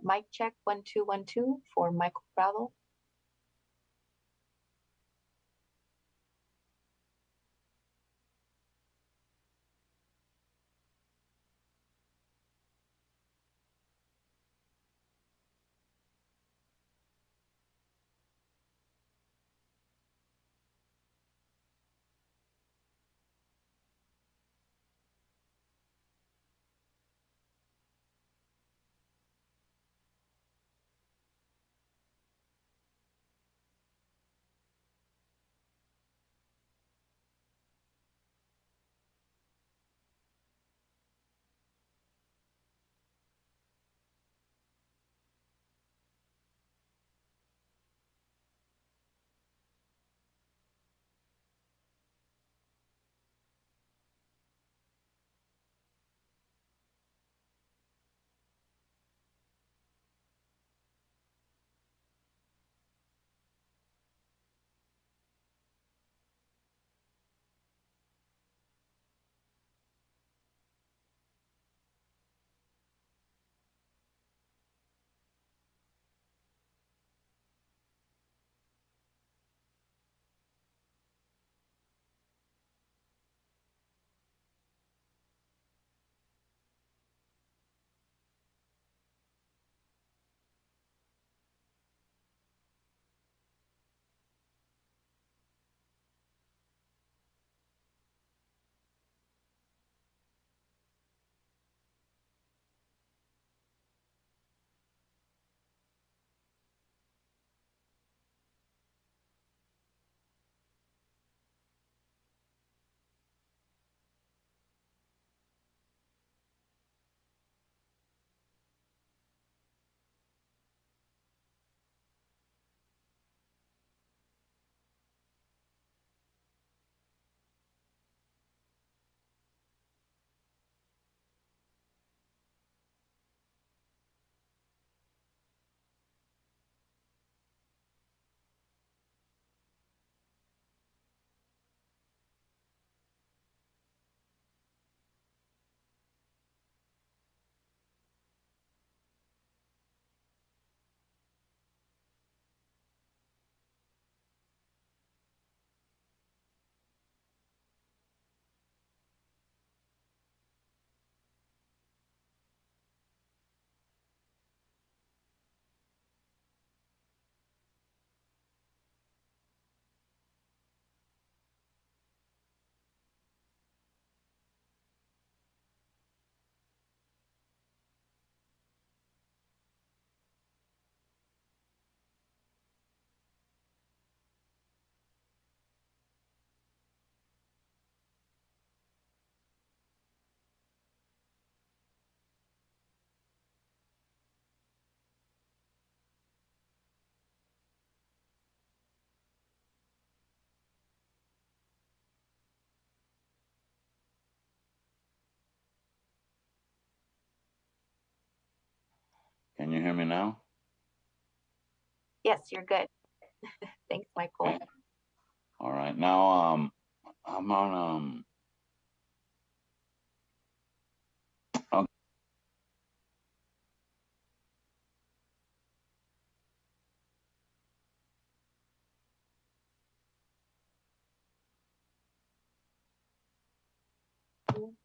Mic check 1 2 1 2 for Michael Prado. Can you hear me now? Yes, you're good. Thanks, Michael. Okay. All right. Now I'm on okay.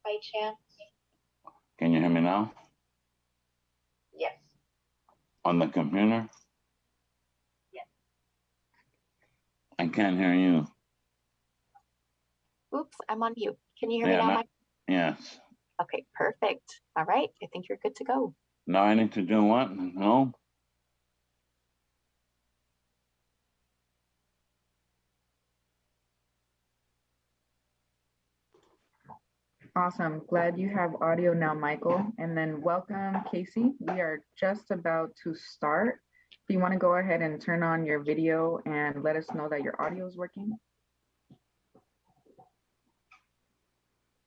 By chance? Can you hear me now? Yes. On the computer? Yes. I can't hear you. Oops, I'm on mute. Can you hear me now, Mike? Yes. Okay, perfect. All right, I think you're good to go. Now I need to do what? No? Awesome. Glad you have audio now, Michael. And then welcome, Casey. We are just about to start. If you want to go ahead and turn on your video and let us know that your audio is working.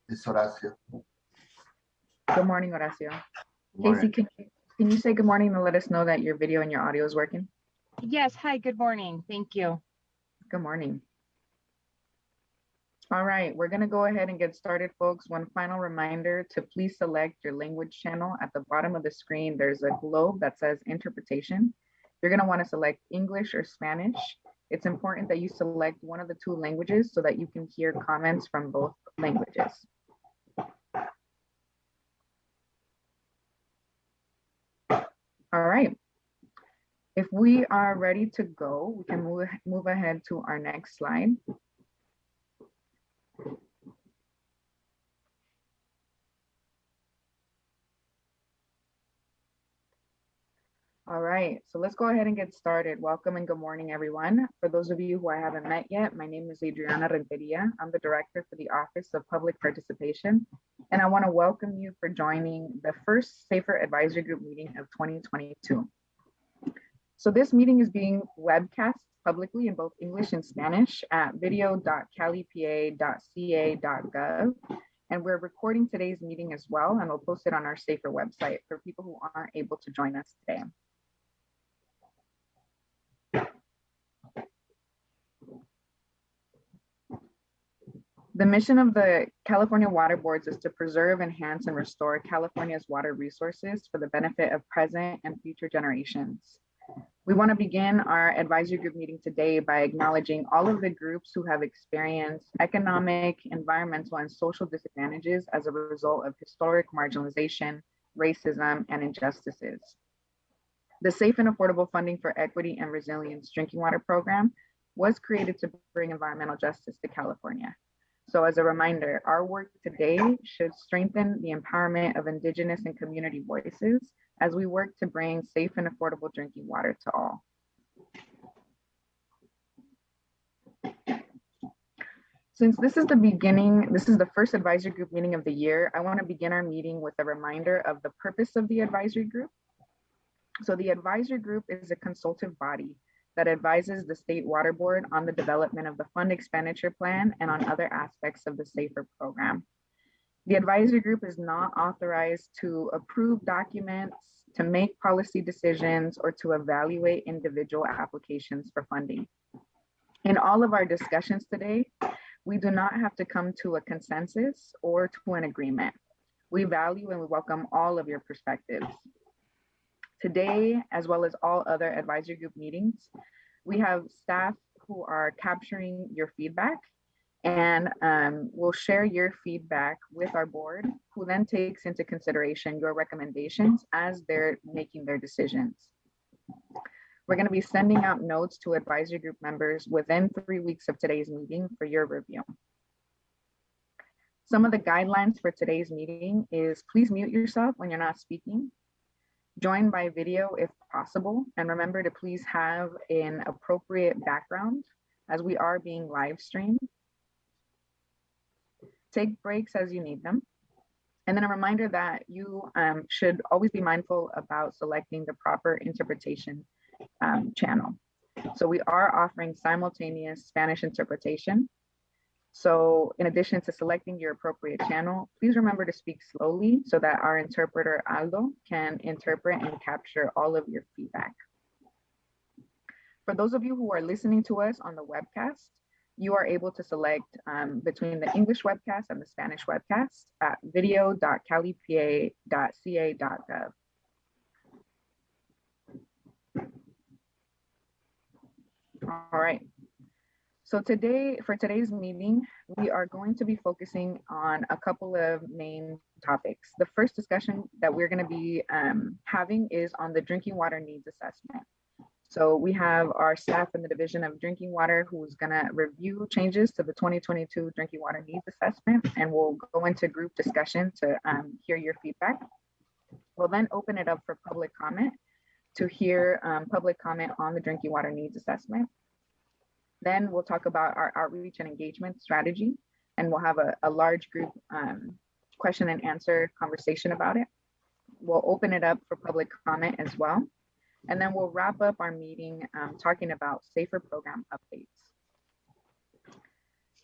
It's Horacio. Good morning, Horacio. Morning. Casey, can you say good morning and let us know that your video and your audio is working? Yes. Hi, good morning. Thank you. Good morning. All right, we're gonna go ahead and get started, folks. One final reminder to please select your language channel. At the bottom of the screen, there's a globe that says interpretation. You're gonna wanna select English or Spanish. It's important that you select one of the two languages so that you can hear comments from both languages. All right. If we are ready to go, we can move ahead to our next slide. All right, so let's go ahead and get started. Welcome and good morning, everyone. For those of you who I haven't met yet, my name is Adriana Renteria. I'm the director for the Office of Public Participation, and I want to welcome you for joining the first Safer Advisory Group meeting of 2022. So this meeting is being webcast publicly in both English and Spanish at video.calipa.ca.gov. And we're recording today's meeting as well, and we'll post it on our Safer website for people who aren't able to join us today. The mission of the California Water Boards is to preserve, enhance, and restore California's water resources for the benefit of present and future generations. We want to begin our advisory group meeting today by acknowledging all of the groups who have experienced economic, environmental, and social disadvantages as a result of historic marginalization, racism, and injustices. The Safe and Affordable Funding for Equity and Resilience Drinking Water Program was created to bring environmental justice to California. So as a reminder, our work today should strengthen the empowerment of Indigenous and community voices as we work to bring safe and affordable drinking water to all. Since this is the first advisory group meeting of the year, I want to begin our meeting with a reminder of the purpose of the advisory group. So the advisory group is a consultative body that advises the State Water Board on the development of the fund expenditure plan and on other aspects of the SAFER program. The advisory group is not authorized to approve documents, to make policy decisions, or to evaluate individual applications for funding. In all of our discussions today, we do not have to come to a consensus or to an agreement. We value and we welcome all of your perspectives. Today, as well as all other advisory group meetings, we have staff who are capturing your feedback, and we'll share your feedback with our board, who then takes into consideration your recommendations as they're making their decisions. We're going to be sending out notes to advisory group members within 3 weeks of today's meeting for your review. Some of the guidelines for today's meeting is please mute yourself when you're not speaking. Join by video if possible, and remember to please have an appropriate background as we are being live streamed. Take breaks as you need them. And then a reminder that you should always be mindful about selecting the proper interpretation channel. So we are offering simultaneous Spanish interpretation. So in addition to selecting your appropriate channel, please remember to speak slowly so that our interpreter Aldo can interpret and capture all of your feedback. For those of you who are listening to us on the webcast, you are able to select between the English webcast and the Spanish webcast at video.calipa.ca.gov. All right. So for today's meeting, we are going to be focusing on a couple of main topics. The first discussion that we're going to be having is on the drinking water needs assessment. So we have our staff in the Division of Drinking Water who's going to review changes to the 2022 Drinking Water Needs Assessment, and we'll go into group discussion to hear your feedback. We'll then open it up for public comment to hear public comment on the Drinking Water Needs Assessment. Then we'll talk about our outreach and engagement strategy, and we'll have a large group question and answer conversation about it. We'll open it up for public comment as well. And then we'll wrap up our meeting talking about SAFER program updates.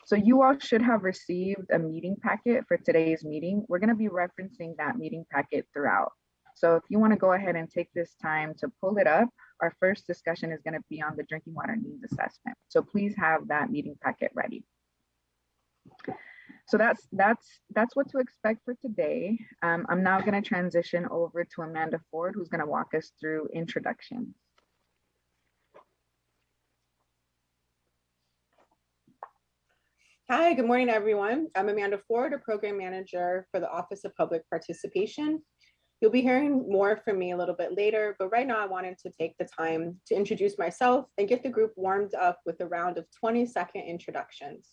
So you all should have received a meeting packet for today's meeting. We're going to be referencing that meeting packet throughout. So if you want to go ahead and take this time to pull it up, our first discussion is going to be on the drinking water needs assessment. So please have that meeting packet ready. So that's what to expect for today. I'm now going to transition over to Amanda Ford, who's going to walk us through introductions. Hi, good morning, everyone. I'm Amanda Ford, a program manager for the Office of Public Participation. You'll be hearing more from me a little bit later, but right now I wanted to take the time to introduce myself and get the group warmed up with a round of 20-second introductions.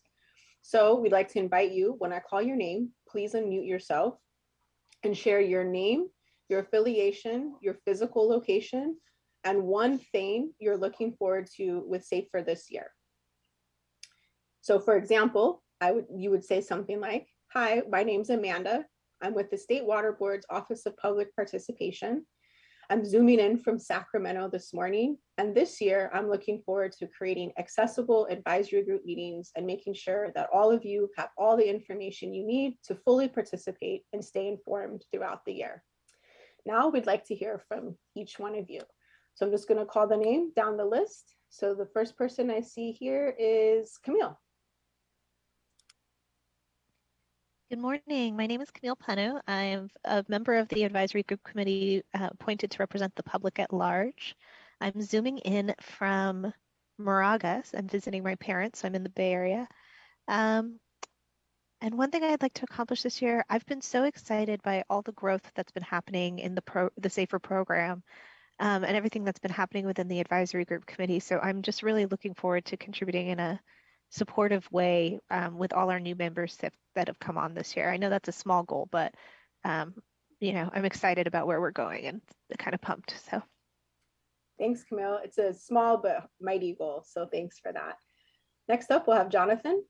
So we'd like to invite you, when I call your name, please unmute yourself and share your name, your affiliation, your physical location, and one thing you're looking forward to with SAFE for this year. So for example, you would say something like, hi, my name's Amanda. I'm with the State Water Board's Office of Public Participation. I'm zooming in from Sacramento this morning. And this year, I'm looking forward to creating accessible advisory group meetings and making sure that all of you have all the information you need to fully participate and stay informed throughout the year. Now we'd like to hear from each one of you. So I'm just going to call the name down the list. So the first person I see here is Camille. Good morning. My name is Camille Pannu. I am a member of the advisory group committee appointed to represent the public at large. I'm zooming in from Moragas. I'm visiting my parents. So I'm in the Bay Area. And one thing I'd like to accomplish this year, I've been so excited by all the growth that's been happening in the SAFER program and everything that's been happening within the advisory group committee. So I'm just really looking forward to contributing in a supportive way with all our new members that have come on this year. I know that's a small goal, but you know, I'm excited about where we're going and kind of pumped. So thanks, Camille. It's a small but mighty goal, so thanks for that. Next up, we'll have Jonathan.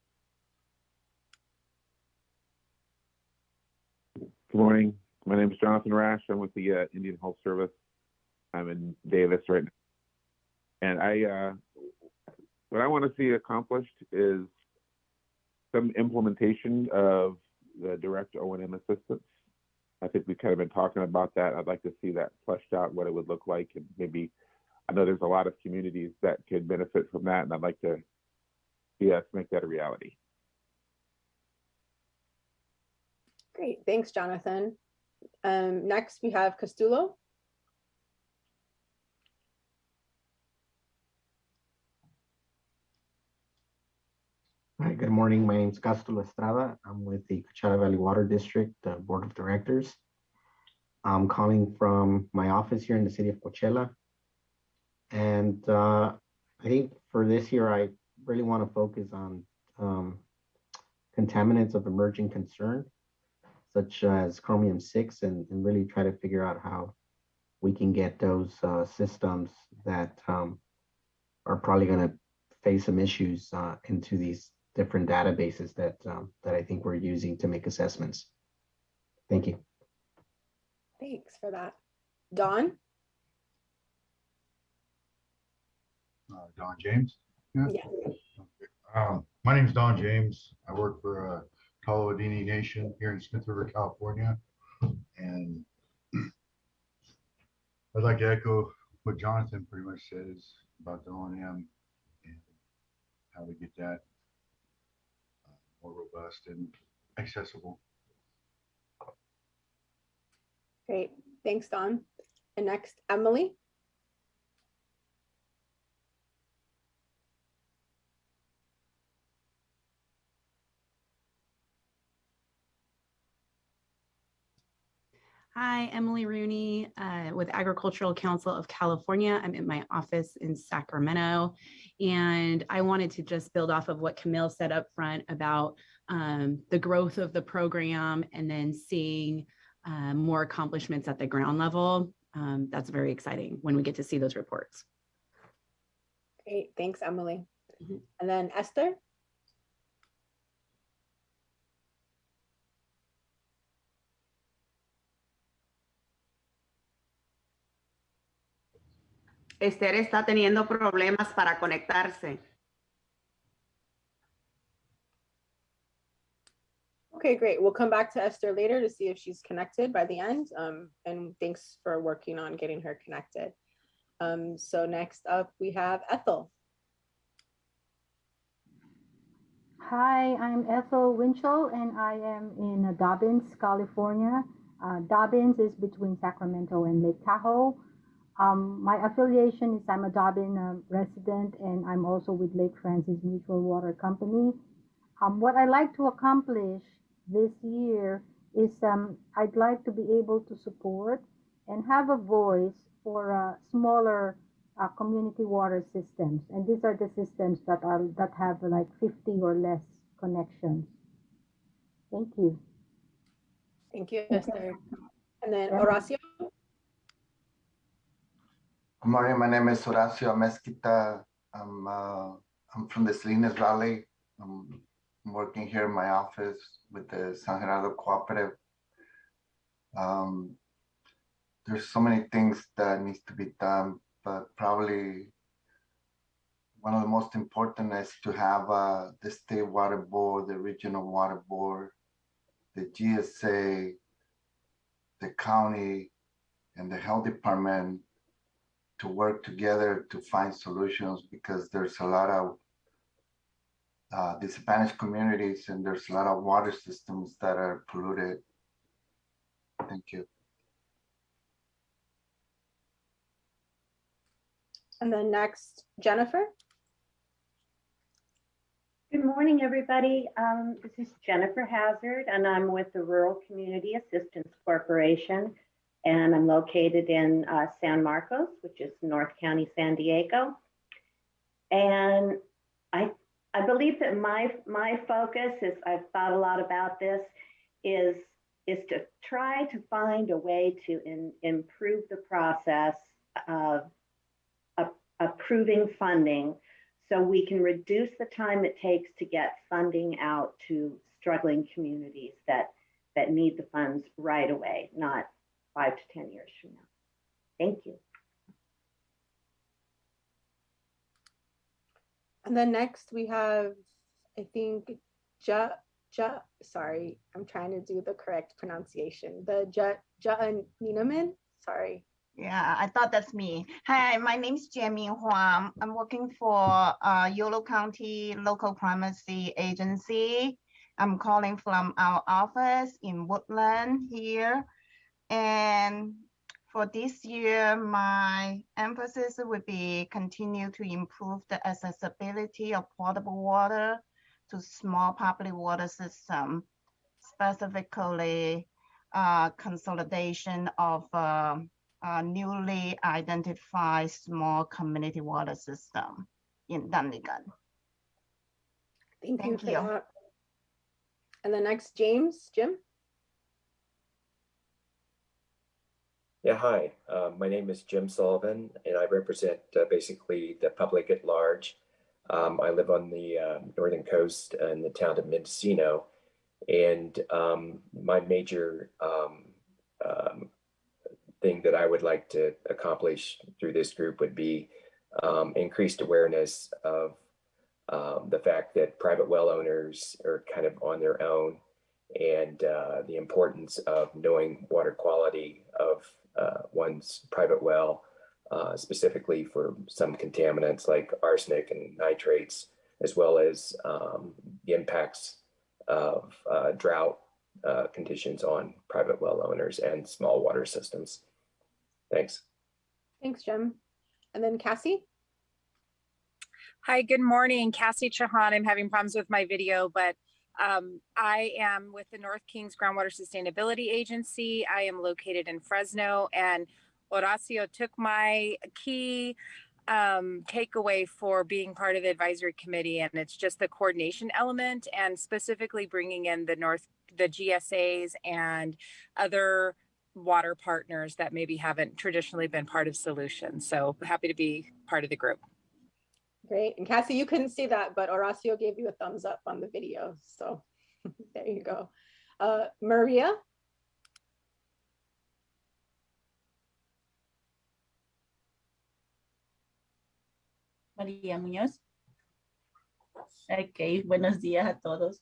Good morning. My name is Jonathan Rash. I'm with the Indian Health Service. I'm in Davis right now. And what I want to see accomplished is some implementation of the direct O&M assistance. I think we've kind of been talking about that. I'd like to see that fleshed out, what it would look like. And maybe, I know there's a lot of communities that could benefit from that, and I'd like to see us make that a reality. Great, thanks, Jonathan. Next, we have Castulo. Hi, good morning. My name is Castiel Estrada. I'm with the Coachella Valley Water District Board of Directors. I'm calling from my office here in the city of Coachella. And I think for this year, I really want to focus on contaminants of emerging concern, such as chromium-6, and really try to figure out how we can get those systems that are probably going to face some issues into these different databases that I think we're using to make assessments. Thank you. Thanks for that. Don? Don James? Yeah. Yes. My name is Don James. I work for Toloadini Nation here in Smith River, California. And I'd like to echo what Jonathan pretty much says about the O&M and how to get that more robust and accessible. Great, thanks, Don. And next, Emily. Hi, Emily Rooney with Agricultural Council of California. I'm in my office in Sacramento, and I wanted to just build off of what Camille said up front about the growth of the program and then seeing more accomplishments at the ground level. That's very exciting when we get to see those reports. Great, thanks, Emily. And then Esther. Esther está teniendo problemas para conectarse. Okay, great. We'll come back to Esther later to see if she's connected by the end. And thanks for working on getting her connected. So next up, we have Ethel. Hi, I'm Esther Winchell, and I am in Dobbins, California. Dobbins is between Sacramento and Lake Tahoe. My affiliation is I'm a Dobbin resident, and I'm also with Lake Francis Mutual Water Company. What I like to accomplish this year is I'd like to be able to support and have a voice for smaller community water systems, and these are the systems that have like 50 or less connections. Thank you. Thank you, Esther. And then Horacio. Good morning. My name is Horacio Mezquita. I'm from the Salinas Valley. I'm working here in my office with the San Gerardo Cooperative. There's so many things that needs to be done, but probably one of the most important is to have the state water board, the regional water board, the GSA, the county, and the health department to work together to find solutions, because there's a lot of disadvantaged communities and there's a lot of water systems that are polluted. Thank you. And then next, Jennifer. Good morning, everybody. This is Jennifer Hazard, and I'm with the Rural Community Assistance Corporation, and I'm located in San Marcos, which is North County, San Diego. And I believe that my focus is, I've thought a lot about this, is to try to find a way to improve the process of approving funding, so we can reduce the time it takes to get funding out to struggling communities that need the funds right away, not 5 to 10 years from now. Thank you. And then next we have, I think, sorry, I'm trying to do the correct pronunciation. The Ninaman, sorry. Yeah, I thought that's me. Hi, my name is Huang. I'm working for Yolo County Local Primacy Agency. I'm calling from our office in Woodland here. And for this year, my emphasis would be continue to improve the accessibility of potable water to small public water system, specifically consolidation of newly identified small community water system in Dunnigan. Thank you for that. And the next, Jim. Yeah, hi. My name is Jim Sullivan, and I represent basically the public at large. I live on the northern coast in the town of Mendocino, and my major thing that I would like to accomplish through this group would be increased awareness of the fact that private well owners are kind of on their own, and the importance of knowing water quality of one's private well, specifically for some contaminants like arsenic and nitrates, as well as the impacts of drought conditions on private well owners and small water systems. Thanks. Thanks, Jim. And then Cassie. Hi, good morning. Cassie Chahan. I'm having problems with my video, but I am with the North Kings Groundwater Sustainability Agency. I am located in Fresno, and Horacio took my key takeaway for being part of the advisory committee, and it's just the coordination element, and specifically bringing in the GSAs and other water partners that maybe haven't traditionally been part of solutions. So happy to be part of the group. Great. And Cassie, you couldn't see that, but Horacio gave you a thumbs up on the video. So there you go. Maria. María Muñoz. Ok, buenos días a todos.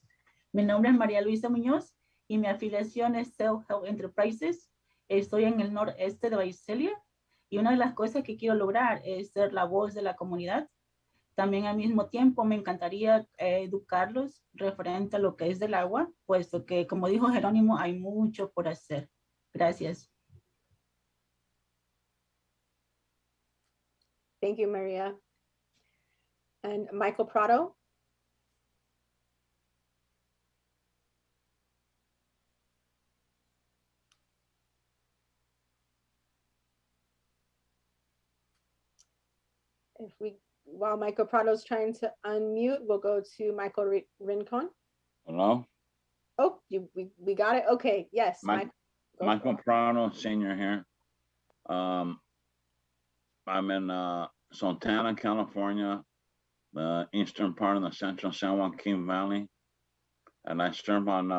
Mi nombre es María Luisa Muñoz y mi afiliación es Self Help Enterprises. Estoy en el noreste de Visalia y una de las cosas que quiero lograr es ser la voz de la comunidad También al mismo tiempo me encantaría educarlos referente a lo que es del agua, puesto que, como dijo Jerónimo, hay mucho por hacer. Gracias. Thank you, Maria. And Michael Prado. While Michael Prado's trying to unmute, we'll go to Michael Rincon. Hello? Oh, we got it. Okay, yes. Michael Prado, senior here. I'm in Santana, California, the eastern part of the central San Joaquin Valley. And I serve on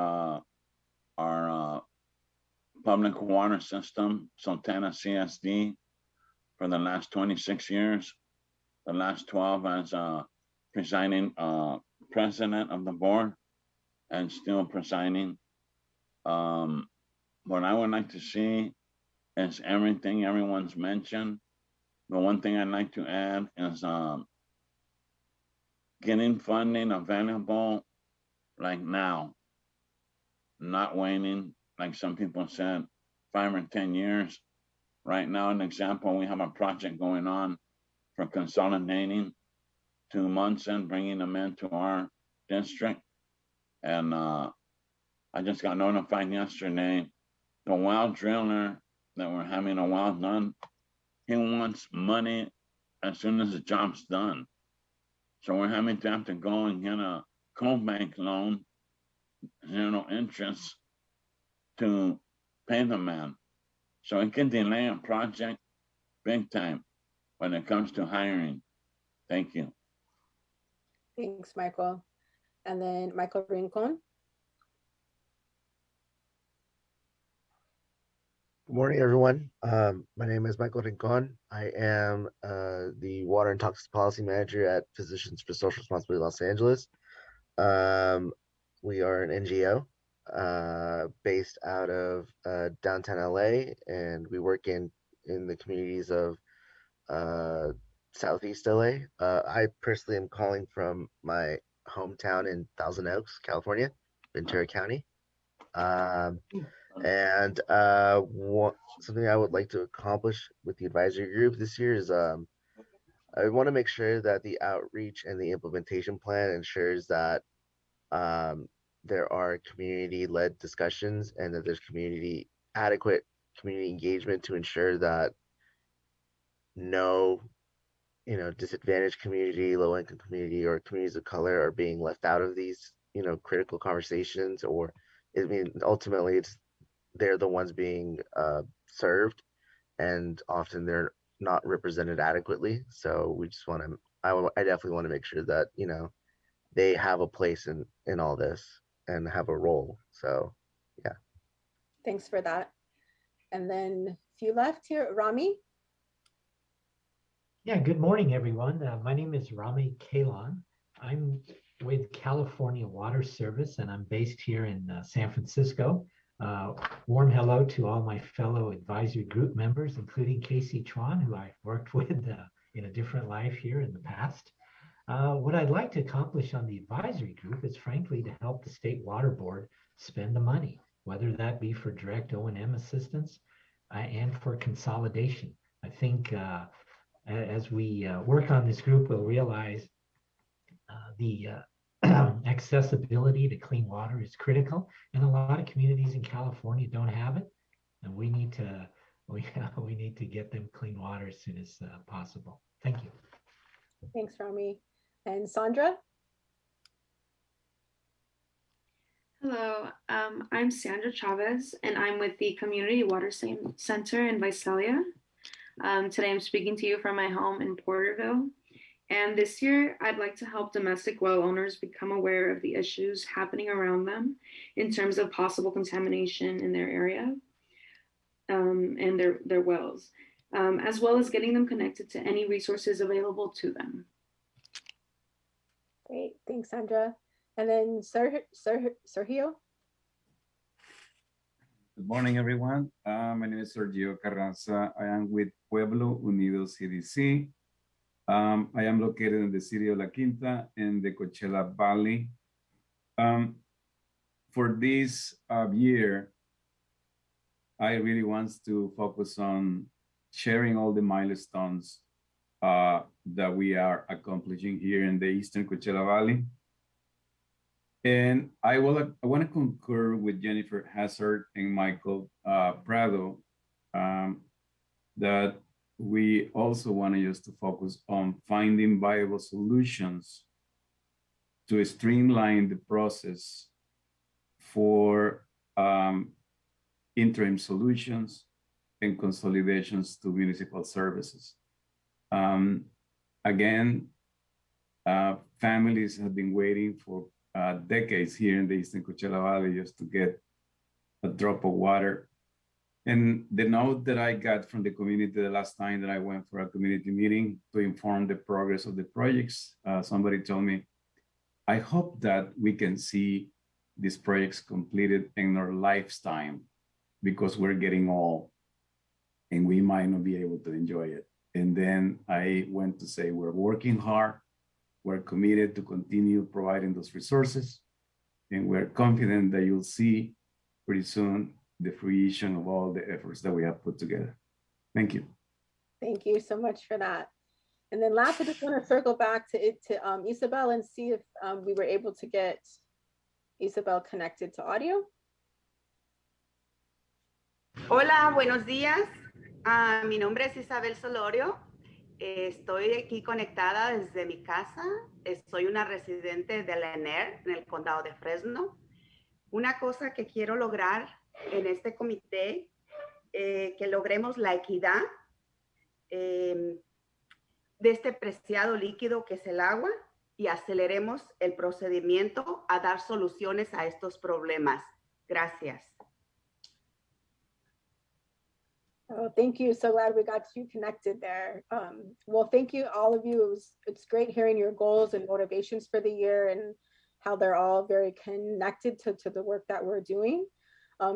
our public water system, Santana CSD, for the last 26 years. The last 12 as presiding president of the board and still presiding. What I would like to see is everything everyone's mentioned. The one thing I'd like to add is getting funding available like now, not waiting, like some people said, 5 or 10 years. Right now, an example, we have a project going on for consolidating 2 months and bringing them into our district. And I just got notified yesterday, the well driller that we're having a well done, he wants money as soon as the job's done. So we're having to have to go and get a co-bank loan, 0 interest, to pay the man. So it can delay a project big time when it comes to hiring. Thank you. Thanks, Michael. And then Michael Rincon. Good morning, everyone. My name is Michael Rincon. I am the Water and Toxics Policy Manager at Physicians for Social Responsibility Los Angeles. We are an NGO based out of downtown LA, and we work in the communities of Southeast LA. I personally am calling from my hometown in Thousand Oaks, California, Ventura County. And something I would like to accomplish with the advisory group this year is I want to make sure that the outreach and the implementation plan ensures that there are community-led discussions and that there's adequate community engagement to ensure that no disadvantaged community, low-income community, or communities of color are being left out of these critical conversations. Or I mean, ultimately they're the ones being served, and often they're not represented adequately. So we just want to, I definitely want to make sure that they have a place in all this and have a role. So yeah. Thanks for that. And then a few left here, Rami. Yeah, good morning, everyone. My name is Rami Kalon. I'm with California Water Service, and I'm based here in San Francisco. Warm hello to all my fellow advisory group members, including Cassie Chahan, who I've worked with in a different life here in the past. What I'd like to accomplish on the advisory group is frankly to help the State Water Board spend the money, whether that be for direct O&M assistance and for consolidation. I think as we work on this group, we'll realize the accessibility to clean water is critical, and a lot of communities in California don't have it, and we need to get them clean water as soon as possible. Thank you. Thanks, Rami. And Sandra? Hello, I'm Sandra Chavez, and I'm with the Community Water Center in Visalia. Today I'm speaking to you from my home in Porterville. And this year, I'd like to help domestic well owners become aware of the issues happening around them in terms of possible contamination in their area and their wells, as well as getting them connected to any resources available to them. Great, thanks, Sandra. And then Sergio? Good morning, everyone. My name is Sergio Carranza. I am with Pueblo Unido CDC. I am located in the city of La Quinta in the Coachella Valley. For this year, I really want to focus on sharing all the milestones that we are accomplishing here in the Eastern Coachella Valley. And I want to concur with Jennifer Hazard and Michael Prado that we also want to use to focus on finding viable solutions to streamline the process for interim solutions and consolidations to municipal services. Again, families have been waiting for decades here in the Eastern Coachella Valley just to get a drop of water. And the note that I got from the community the last time that I went for a community meeting to inform the progress of the projects, somebody told me, I hope that we can see these projects completed in our lifetime because we're getting old and we might not be able to enjoy it. And then I went to say, we're working hard, we're committed to continue providing those resources, and we're confident that you'll see pretty soon the fruition of all the efforts that we have put together. Thank you. Thank you so much for that. And then last, I just want to circle back to Isabel and see if we were able to get Isabel connected to audio. Hola, buenos días. Mi nombre es Isabel Solorio. Estoy aquí conectada desde mi casa. Soy una residente de la ENER en el condado de Fresno. Una cosa que quiero lograr en este comité, que logremos la equidad de este preciado líquido que es el agua y aceleremos el procedimiento a dar soluciones a estos problemas. Gracias. Oh, thank you. So glad we got you connected there. Well, thank you, all of you. It's great hearing your goals and motivations for the year and how they're all very connected to the work that we're doing.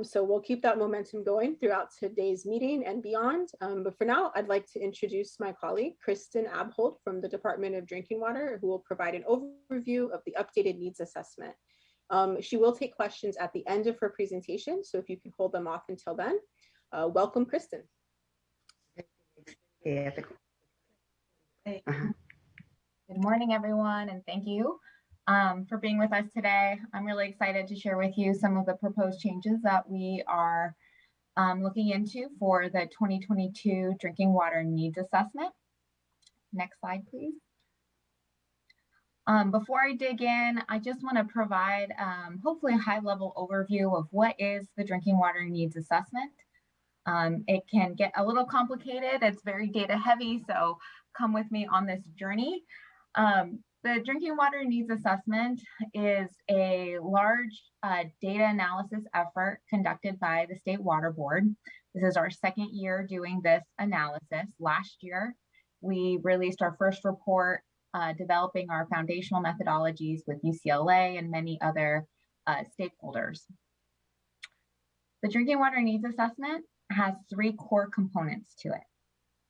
So we'll keep that momentum going throughout today's meeting and beyond. But for now, I'd like to introduce my colleague, Kristen Abhold from the Department of Drinking Water, who will provide an overview of the updated needs assessment. She will take questions at the end of her presentation. So if you can hold them off until then. Welcome, Kristen. Good morning, everyone, and thank you for being with us today. I'm really excited to share with you some of the proposed changes that we are looking into for the 2022 Drinking Water Needs Assessment. Next slide, please. Before I dig in, I just want to provide hopefully a high-level overview of what is the Drinking Water Needs Assessment. It can get a little complicated. It's very data heavy, so come with me on this journey. The Drinking Water Needs Assessment is a large data analysis effort conducted by the State Water Board. This is our second year doing this analysis. Last year, we released our first report developing our foundational methodologies with UCLA and many other stakeholders. The Drinking Water Needs Assessment has three core components to it.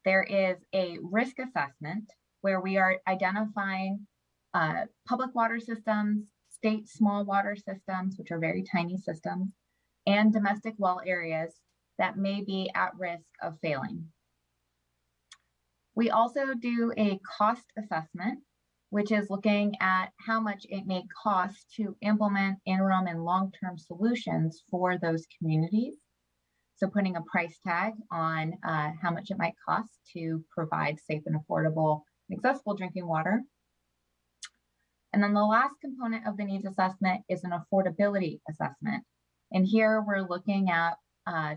There is a risk assessment where we are identifying public water systems, state small water systems, which are very tiny systems, and domestic well areas that may be at risk of failing. We also do a cost assessment, which is looking at how much it may cost to implement interim and long-term solutions for those communities. So putting a price tag on how much it might cost to provide safe and affordable and accessible drinking water. And then the last component of the needs assessment is an affordability assessment. And here we're looking at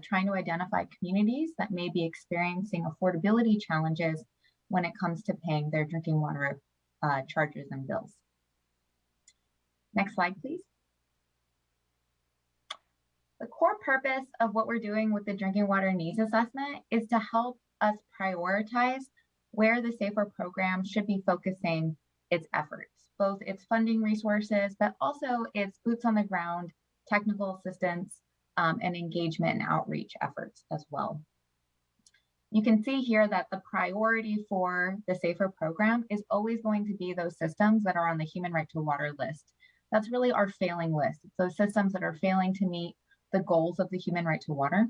trying to identify communities that may be experiencing affordability challenges when it comes to paying their drinking water charges and bills. Next slide, please. The core purpose of what we're doing with the Drinking Water Needs Assessment is to help us prioritize where the SAFER program should be focusing its efforts, both its funding resources, but also its boots on the ground, technical assistance, and engagement and outreach efforts as well. You can see here that the priority for the SAFER program is always going to be those systems that are on the human right to water list. That's really our failing list. It's those systems that are failing to meet the goals of the human right to water.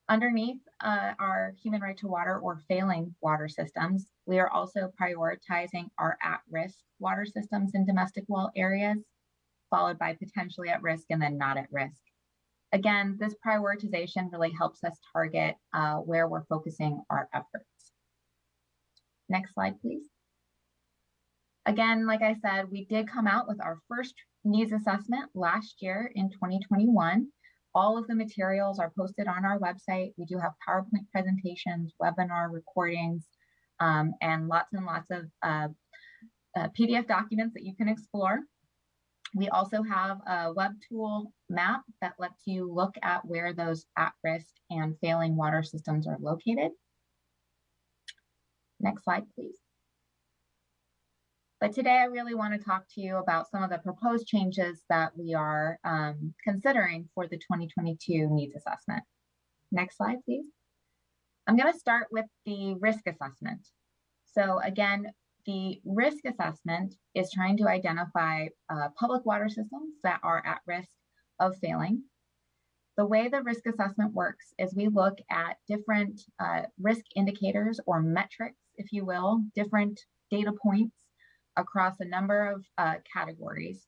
Underneath our human right to water or failing water systems, we are also prioritizing our at-risk water systems in domestic well areas, followed by potentially at risk and then not at risk. Again, this prioritization really helps us target where we're focusing our efforts. Next slide, please. Again, like I said, we did come out with our first needs assessment last year in 2021. All of the materials are posted on our website. We do have PowerPoint presentations, webinar recordings, and lots of PDF documents that you can explore. We also have a web tool map that lets you look at where those at-risk and failing water systems are located. Next slide, please. But today I really want to talk to you about some of the proposed changes that we are considering for the 2022 needs assessment. Next slide, please. I'm going to start with the risk assessment. So again, the risk assessment is trying to identify public water systems that are at risk of failing. The way the risk assessment works is we look at different risk indicators or metrics, if you will, different data points across a number of categories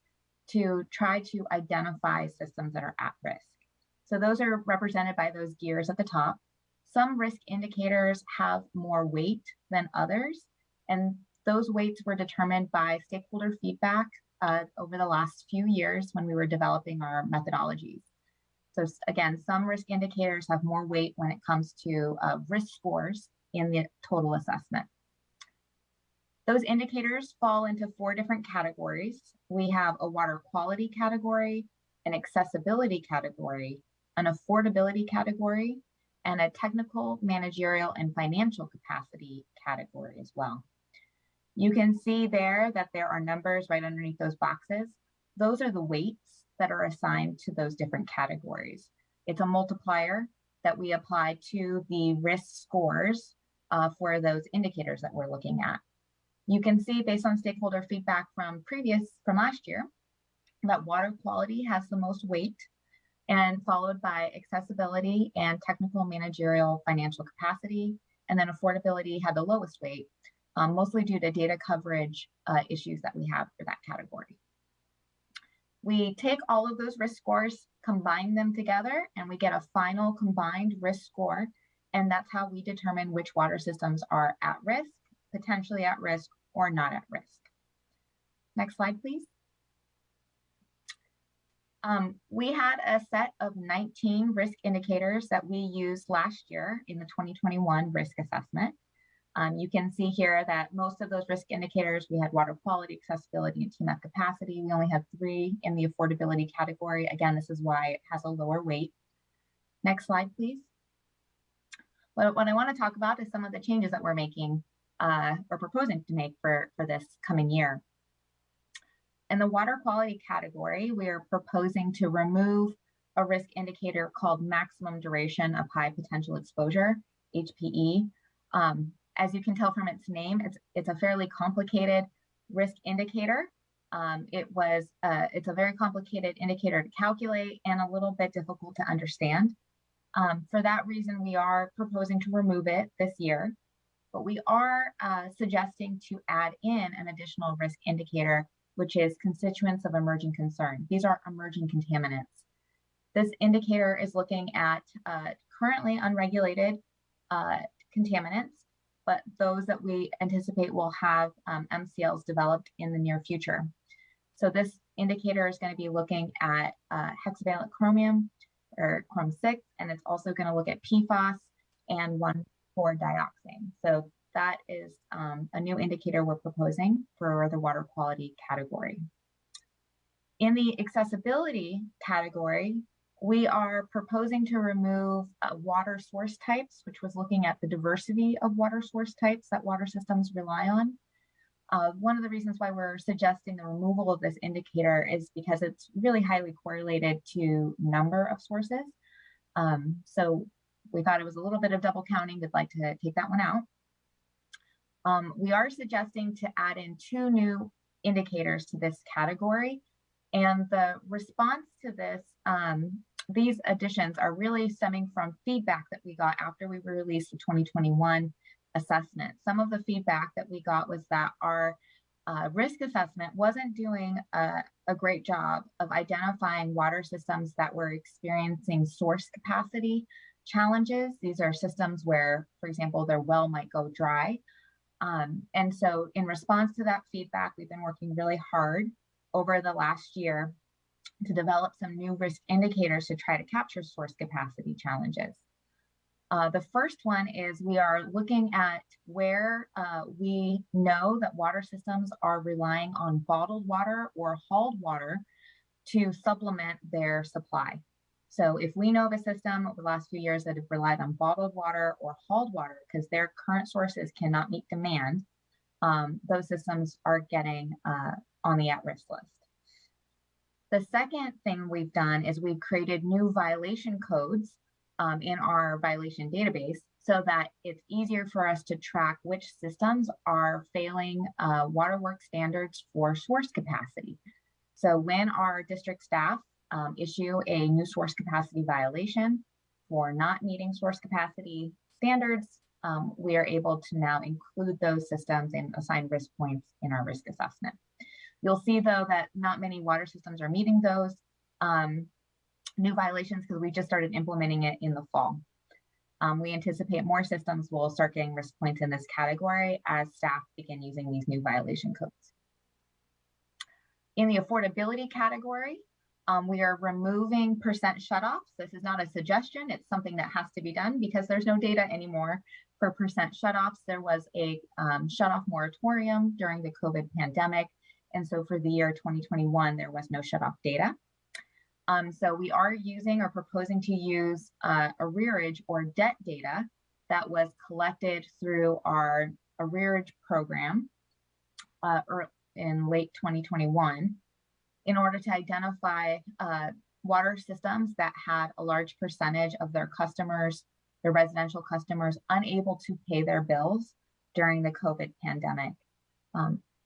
to try to identify systems that are at risk. So those are represented by those gears at the top. Some risk indicators have more weight than others, and those weights were determined by stakeholder feedback over the last few years when we were developing our methodologies. So again, some risk indicators have more weight when it comes to risk scores in the total assessment. Those indicators fall into 4 different categories. We have a water quality category, an accessibility category, an affordability category, and a technical, managerial, and financial capacity category as well. You can see there that there are numbers right underneath those boxes. Those are the weights that are assigned to those different categories. It's a multiplier that we apply to the risk scores for those indicators that we're looking at. You can see based on stakeholder feedback from last year that water quality has the most weight, and followed by accessibility and technical, managerial, financial capacity, and then affordability had the lowest weight, mostly due to data coverage issues that we have for that category. We take all of those risk scores, combine them together, and we get a final combined risk score, and that's how we determine which water systems are at risk, potentially at risk, or not at risk. Next slide, please. We had a set of 19 risk indicators that we used last year in the 2021 risk assessment. You can see here that most of those risk indicators, we had water quality, accessibility, and TMF capacity. We only had 3 in the affordability category. Again, this is why it has a lower weight. Next slide, please. What I want to talk about is some of the changes that we're making or proposing to make for this coming year. In the water quality category, we are proposing to remove a risk indicator called maximum duration of high potential exposure, HPE. As you can tell from its name, it's a fairly complicated risk indicator. It's a very complicated indicator to calculate and a little bit difficult to understand. For that reason, we are proposing to remove it this year, but we are suggesting to add in an additional risk indicator, which is constituents of emerging concern. These are emerging contaminants. This indicator is looking at currently unregulated contaminants, but those that we anticipate will have MCLs developed in the near future. So this indicator is going to be looking at hexavalent chromium, or chrom 6, and it's also going to look at PFAS and 1,4-dioxane. So that is a new indicator we're proposing for the water quality category. In the accessibility category, we are proposing to remove water source types, which was looking at the diversity of water source types that water systems rely on. One of the reasons why we're suggesting the removal of this indicator is because it's really highly correlated to number of sources. So we thought it was a little bit of double counting. We'd like to take that one out. We are suggesting to add in 2 new indicators to this category. And the response to this, these additions are really stemming from feedback that we got after we released the 2021 assessment. Some of the feedback that we got was that our risk assessment wasn't doing a great job of identifying water systems that were experiencing source capacity challenges. These are systems where, for example, their well might go dry. And so in response to that feedback, we've been working really hard over the last year to develop some new risk indicators to try to capture source capacity challenges. The first one is we are looking at where we know that water systems are relying on bottled water or hauled water to supplement their supply. So if we know of a system over the last few years that have relied on bottled water or hauled water because their current sources cannot meet demand, those systems are getting on the at-risk list. The second thing we've done is we've created new violation codes in our violation database so that it's easier for us to track which systems are failing water work standards for source capacity. So when our district staff issue a new source capacity violation for not meeting source capacity standards, we are able to now include those systems and assign risk points in our risk assessment. You'll see though that not many water systems are meeting those new violations because we just started implementing it in the fall. We anticipate more systems will start getting risk points in this category as staff begin using these new violation codes. In the affordability category, we are removing percent shutoffs. This is not a suggestion, it's something that has to be done because there's no data anymore for percent shutoffs. There was a shutoff moratorium during the COVID pandemic. And so for the year 2021, there was no shutoff data. So we are using or proposing to use arrearage or debt data that was collected through our arrearage program in late 2021 in order to identify water systems that had a large percentage of their customers, their residential customers, unable to pay their bills during the COVID pandemic.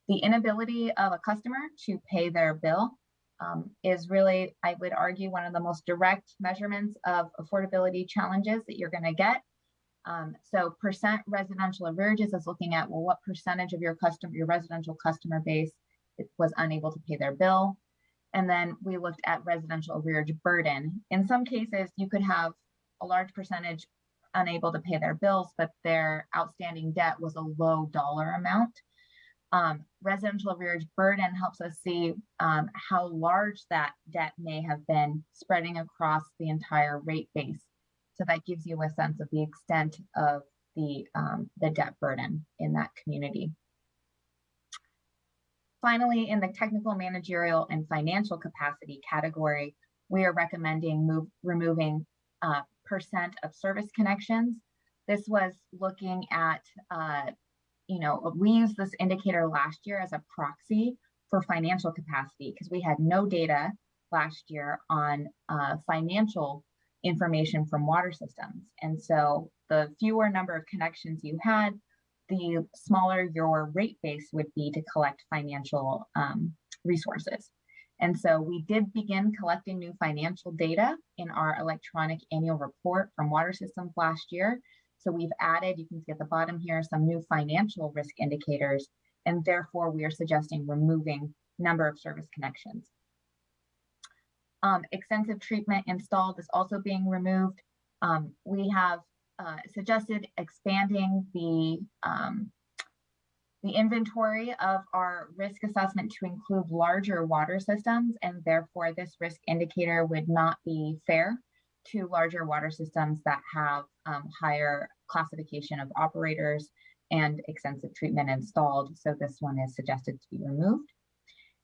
The inability of a customer to pay their bill is really, I would argue, one of the most direct measurements of affordability challenges that you're going to get. So percent residential arrearages is looking at, well, what percentage of your residential customer base was unable to pay their bill. And then we looked at residential arrearage burden. In some cases, you could have a large percentage unable to pay their bills, but their outstanding debt was a low dollar amount. Residential arrearage burden helps us see how large that debt may have been spreading across the entire rate base. So that gives you a sense of the extent of the debt burden in that community. Finally, in the technical, managerial, and financial capacity category, we are recommending removing percent of service connections. This was looking at we used this indicator last year as a proxy for financial capacity because we had no data last year on financial information from water systems. And so the fewer number of connections you had, the smaller your rate base would be to collect financial resources. And so we did begin collecting new financial data in our electronic annual report from water systems last year. So we've added, you can see at the bottom here, some new financial risk indicators, and therefore we are suggesting removing number of service connections. Extensive treatment installed is also being removed. We have suggested expanding the inventory of our risk assessment to include larger water systems, and therefore this risk indicator would not be fair to larger water systems that have higher classification of operators and extensive treatment installed. So this one is suggested to be removed.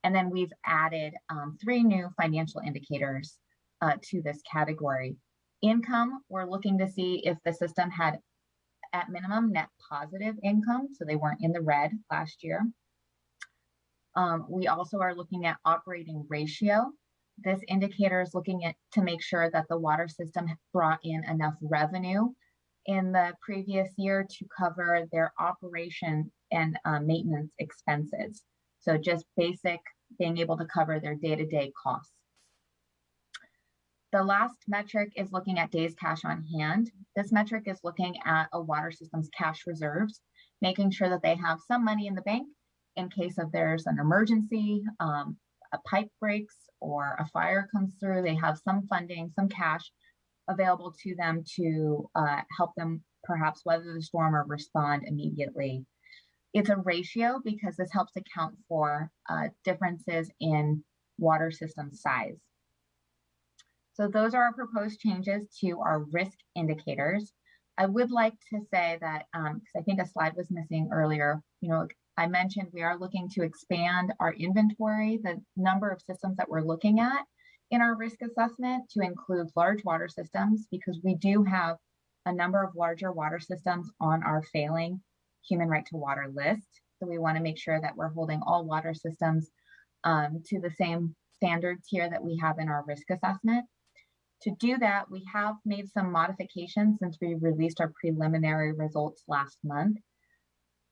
And then we've added 3 new financial indicators to this category. Income, we're looking to see if the system had at minimum net positive income, so they weren't in the red last year. We also are looking at operating ratio. This indicator is looking at to make sure that the water system brought in enough revenue in the previous year to cover their operation and maintenance expenses. So just basic being able to cover their day-to-day costs. The last metric is looking at days cash on hand. This metric is looking at a water system's cash reserves, making sure that they have some money in the bank in case of there's an emergency, a pipe breaks or a fire comes through. They have some funding, some cash available to them to help them perhaps weather the storm or respond immediately. It's a ratio because this helps account for differences in water system size. So those are our proposed changes to our risk indicators. I would like to say that, because I think a slide was missing earlier, I mentioned we are looking to expand our inventory, the number of systems that we're looking at in our risk assessment to include large water systems, because we do have a number of larger water systems on our failing human right to water list. So we want to make sure that we're holding all water systems to the same standards here that we have in our risk assessment. To do that, we have made some modifications since we released our preliminary results last month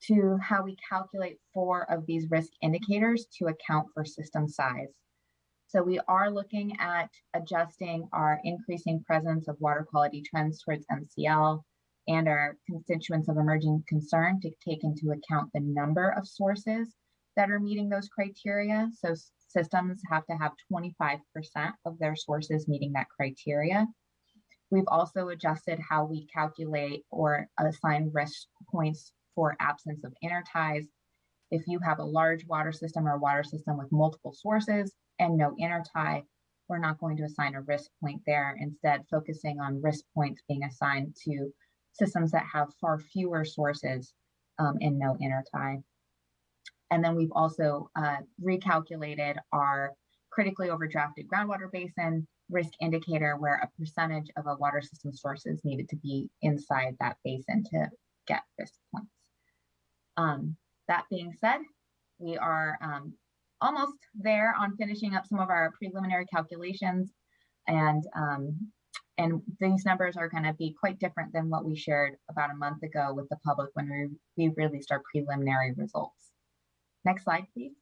to how we calculate 4 of these risk indicators to account for system size. So we are looking at adjusting our increasing presence of water quality trends towards MCL and our constituents of emerging concern to take into account the number of sources that are meeting those criteria. So systems have to have 25% of their sources meeting that criteria. We've also adjusted how we calculate or assign risk points for absence of interties. If you have a large water system or a water system with multiple sources and no intertie, we're not going to assign a risk point there, instead focusing on risk points being assigned to systems that have far fewer sources and no intertie. And then we've also recalculated our critically overdrafted groundwater basin risk indicator, where a percentage of a water system sources needed to be inside that basin to get risk points. That being said, we are almost there on finishing up some of our preliminary calculations, and these numbers are going to be quite different than what we shared about a month ago with the public when we released our preliminary results. Next slide, please.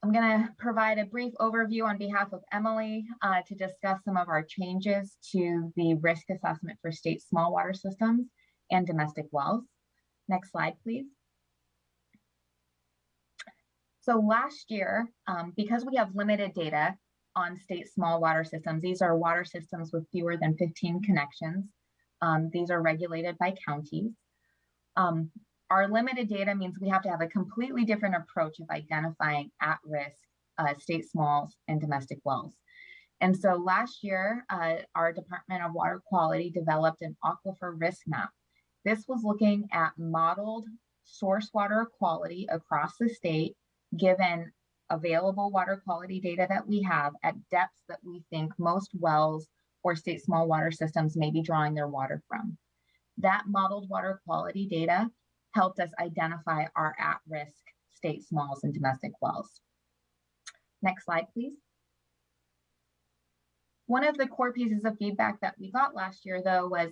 I'm going to provide a brief overview on behalf of Emily to discuss some of our changes to the risk assessment for state small water systems and domestic wells. Next slide, please. So last year, because we have limited data on state small water systems, these are water systems with fewer than 15 connections. These are regulated by counties. Our limited data means we have to have a completely different approach of identifying at-risk state smalls and domestic wells. And so last year, our Department of Water Quality developed an aquifer risk map. This was looking at modeled source water quality across the state, given available water quality data that we have at depths that we think most wells or state small water systems may be drawing their water from. That modeled water quality data helped us identify our at-risk state smalls and domestic wells. Next slide, please. One of the core pieces of feedback that we got last year, though, was,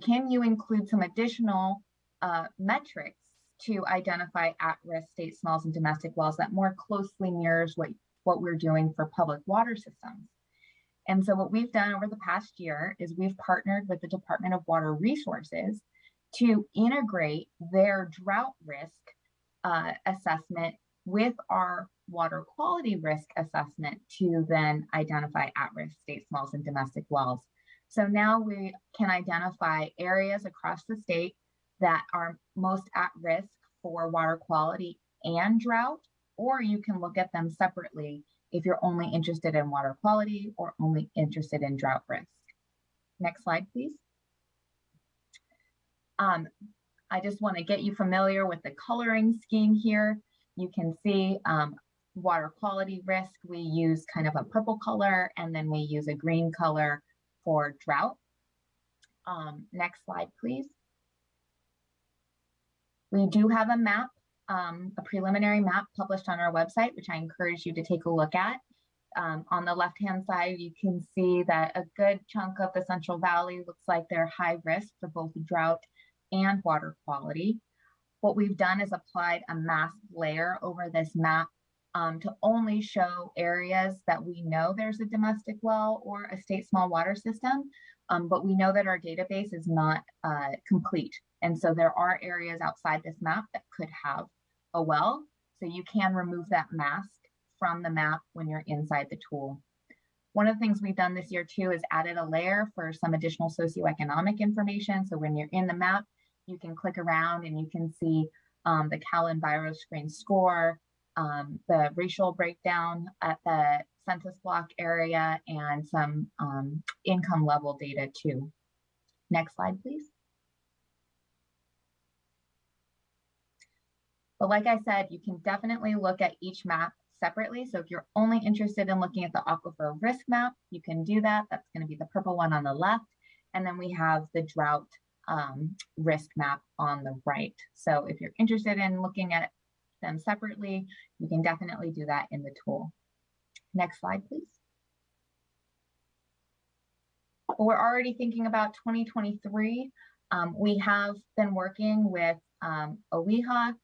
can you include some additional metrics to identify at-risk state smalls and domestic wells that more closely mirrors what we're doing for public water systems? And so what we've done over the past year is we've partnered with the Department of Water Resources to integrate their drought risk assessment with our water quality risk assessment to then identify at-risk state smalls and domestic wells. So now we can identify areas across the state that are most at risk for water quality and drought, or you can look at them separately if you're only interested in water quality or only interested in drought risk. Next slide, please. I just want to get you familiar with the coloring scheme here. You can see water quality risk, we use kind of a purple color, and then we use a green color for drought. Next slide, please. We do have a map a preliminary map published on our website, which I encourage you to take a look at. On the left-hand side, you can see that a good chunk of the Central Valley looks like they're high risk for both drought and water quality. What we've done is applied a masked layer over this map to only show areas that we know there's a domestic well or a state small water system, but we know that our database is not complete. And so there are areas outside this map that could have a well. So you can remove that mask from the map when you're inside the tool. One of the things we've done this year too is added a layer for some additional socioeconomic information. So when you're in the map, you can click around and you can see the Cal EnviroScreen score, the racial breakdown at the census block area, and some income level data too. Next slide, please. But like I said, you can definitely look at each map separately. So if you're only interested in looking at the aquifer risk map, you can do that. That's going to be the purple one on the left. And then we have the drought risk map on the right. So if you're interested in looking at them separately, you can definitely do that in the tool. Next slide, please. We're already thinking about 2023. We have been working with OEHA